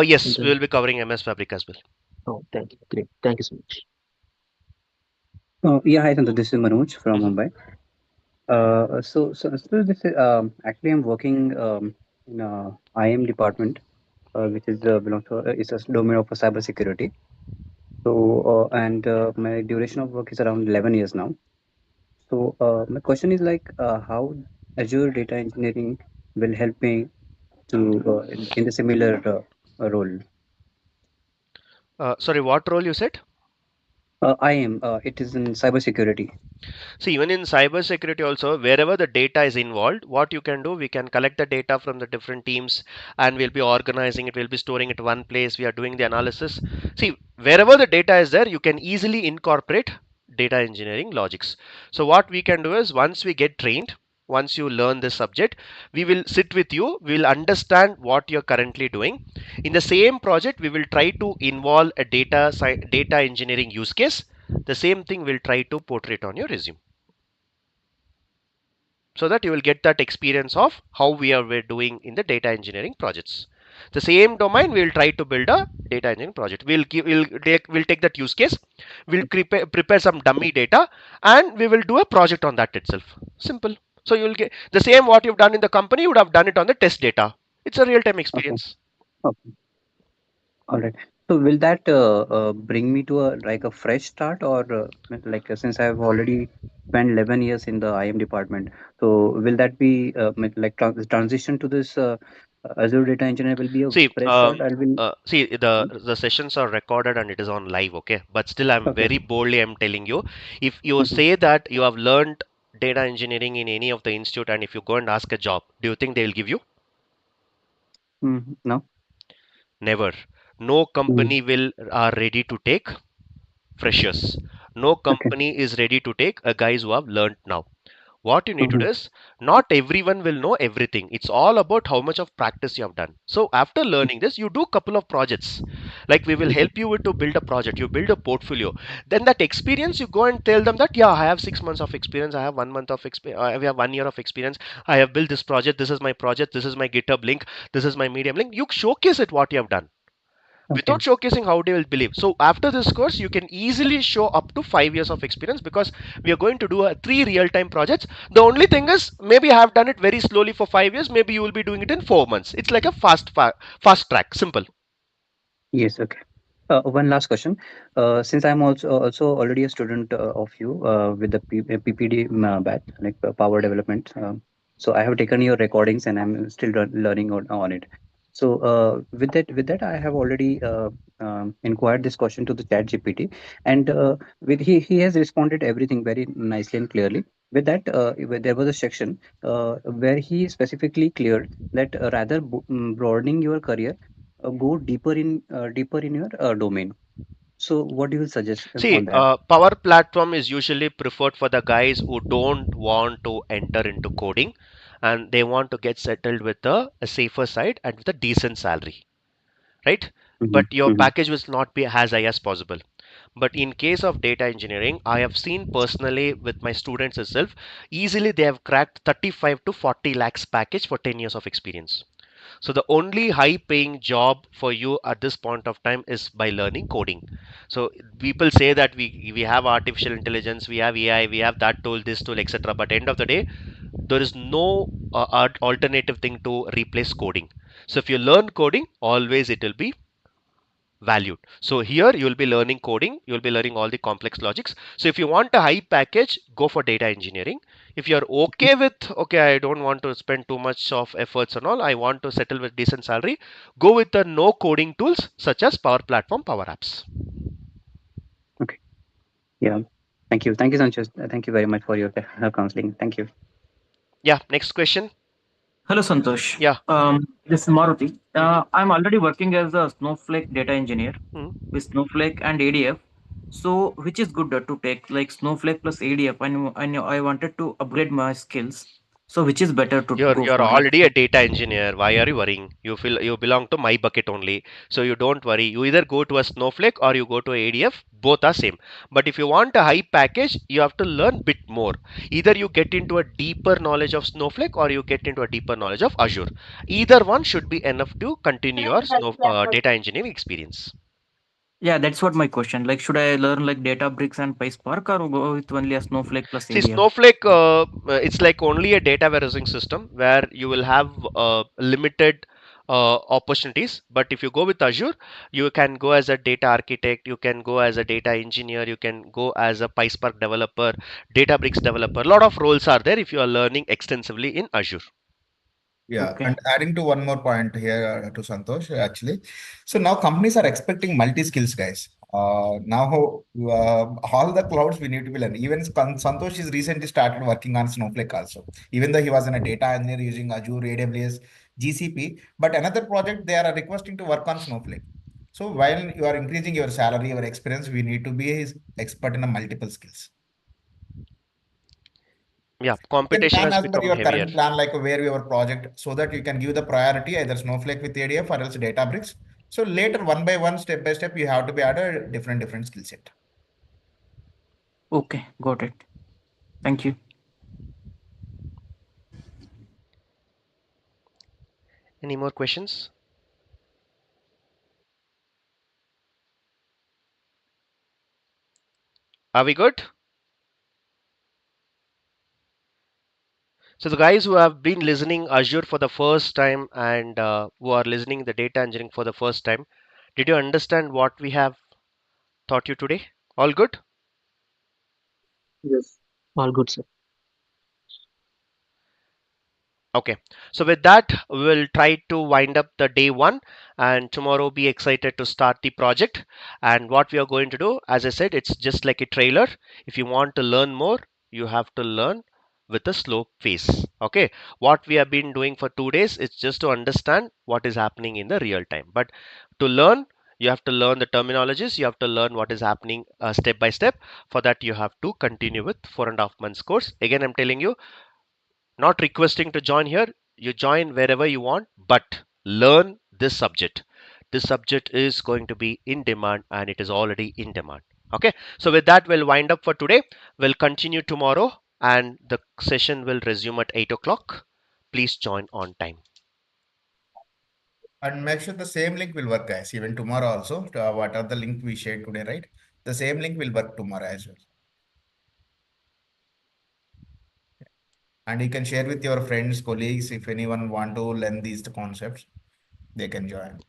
Yes, we will be covering MS Fabric as well. Oh, thank you. Great. Thank you so much. Yeah, hi, Santa. This is Manoj from Mumbai. So this is actually I'm working in a IM department, which is belongs to is a domain of cybersecurity. So and my duration of work is around 11 years now. So my question is like how Azure data engineering will help me to in the similar role. Sorry, what role you said? IM it is in cybersecurity. See, even in cybersecurity also, wherever the data is involved, what you can do, we can collect the data from the different teams and we'll be organizing it, we'll be storing it one place, we are doing the analysis. See, wherever the data is there, you can easily incorporate data engineering logics. So what we can do is once we get trained, once you learn this subject, we will sit with you, we will understand what you're currently doing. In the same project, we will try to involve a data engineering use case. The same thing we'll try to portray it on your resume, so that you will get that experience of how we're doing in the data engineering projects. The same domain, we will try to build a data engineering project. We'll take that use case, we'll prepare some dummy data, and we will do a project on that itself. Simple. So you will get the same what you've done in the company, you would have done it on the test data. It's a real-time Okay. experience. Okay. All right. So will that bring me to a fresh start, or since I've already spent 11 years in the IM department, so will that be transition to this Azure data engineer will be a See, fresh start? I will. see, the sessions are recorded and it is on live, okay? But still, I'm Okay. very boldly, I'm telling you, if you Mhm. say that you have learned data engineering in any of the institute, and if you go and ask a job, do you think they will give you? No. Never. No company will are ready to take freshers. No Okay. company is ready to take a guys who have learned now. What you need to do Mhm. is, not everyone will know everything. It's all about how much of practice you have done. So after learning this, you do a couple of projects. Like we will Mhm. help you with to build a project, you build a portfolio. Then that experience, you go and tell them that, yeah, I have 6 months of experience, I have 1 month of experience, I have 1 year of experience, I have built this project, this is my project, this is my GitHub link, this is my Medium link. You showcase it what you have done. Okay. Without showcasing, how they will believe. So after this course, you can easily show up to 5 years of experience, because we are going to do three real-time projects. The only thing is, maybe I have done it very slowly for 5 years, maybe you will be doing it in 4 months. It's like a fast track, simple. Yes. Okay. One last question. Since I'm also already a student of you with the PPD batch, power development. So I have taken your recordings and I'm still learning on it. So with that, I have already inquired this question to the Chat GPT, and with he has responded everything very nicely and clearly. With that, there was a section where he specifically cleared that rather broadening your career, go deeper in your domain. So what do you suggest See, on that? Power Platform is usually preferred for the guys who don't want to enter into coding, and they want to get settled with a safer side and with a decent salary, right? But your Mhm. package will not be as high as possible. But in case of data engineering, I have seen personally with my students itself, easily they have cracked 35 to 40 lakhs package for 10 years of experience. So the only high paying job for you at this point of time is by learning coding. So people say that we have artificial intelligence, we have AI, we have that tool, this tool, etc. But end of the day, there is no alternative thing to replace coding. So if you learn coding, always it will be valued. So here you will be learning coding, you will be learning all the complex logics. So if you want a high package, go for data engineering. If you're okay with, okay, I don't want to spend too much of efforts and all, I want to settle with decent salary, go with the no coding tools such as Power Platform, Power Apps. Okay. Yeah. Thank you. Thank you, Sanchez. Thank you very much for your counseling. Thank you. Yeah, next question. Hello, Santosh. Yeah. This is Maruti. I'm already working as a Snowflake data engineer with Snowflake and ADF. So, which is good to take, like Snowflake plus ADF? I wanted to upgrade my skills. So, which is better to go You're for? Like, already a data engineer. Why are you worrying? You feel you belong to my bucket only. So you don't worry. You either go to a Snowflake or you go to ADF. Both are same. But if you want a high package, you have to learn bit more. Either you get into a deeper knowledge of Snowflake or you get into a deeper knowledge of Azure. Either one should be enough to continue your data engineering experience. yeah, that's what my question. Like, should I learn like Databricks and PySpark or go with only a Snowflake plus See, ADF? Snowflake, it's like only a data warehousing system where you will have limited opportunities. But if you go with Azure, you can go as a data architect, you can go as a data engineer, you can go as a PySpark developer, Databricks developer. A lot of roles are there if you are learning extensively in Azure. Yeah, Okay. and adding to one more point here to Santosh, actually. So now companies are expecting multi-skills, guys. Now all the clouds we need to be learning. Even Santosh is recently started working on Snowflake also. Even though he was in a data engineer using Azure, AWS, GCP, but another project they are requesting to work on Snowflake. So while you are increasing your salary, your experience, we need to be expert in a multiple skills. Yeah, You can competition plan has as per become your heavier. current plan, like where your project, so that you can give the priority either Snowflake with ADF or else Databricks. So later, one by one, step by step, you have to be at a different skill set. Okay, got it. Thank you. Any more questions? Are we good? So the guys who have been listening Azure for the first time and who are listening the data engineering for the first time, did you understand what we have taught you today? All good? Yes. All good, sir. Okay, so with that, we will try to wind up the day one and tomorrow be excited to start the project. And what we are going to do, as I said, it's just like a trailer. If you want to learn more, you have to learn with a slow pace. Okay, what we have been doing for 2 days is just to understand what is happening in the real time. But to learn, you have to learn the terminologies, you have to learn what is happening step by step. For that, you have to continue with 4.5 months course. Again, I'm telling you, not requesting to join here. You join wherever you want, but learn this subject. This subject is going to be in demand and it is already in demand. Okay, so with that, we'll wind up for today. We'll continue tomorrow and the session will resume at 8 o'clock. Please join on time. And make sure the same link will work, guys, even tomorrow also. What are the link we shared today, right? The same link will work tomorrow as well. And you can share with your friends, colleagues, if anyone want to learn these concepts, they can join.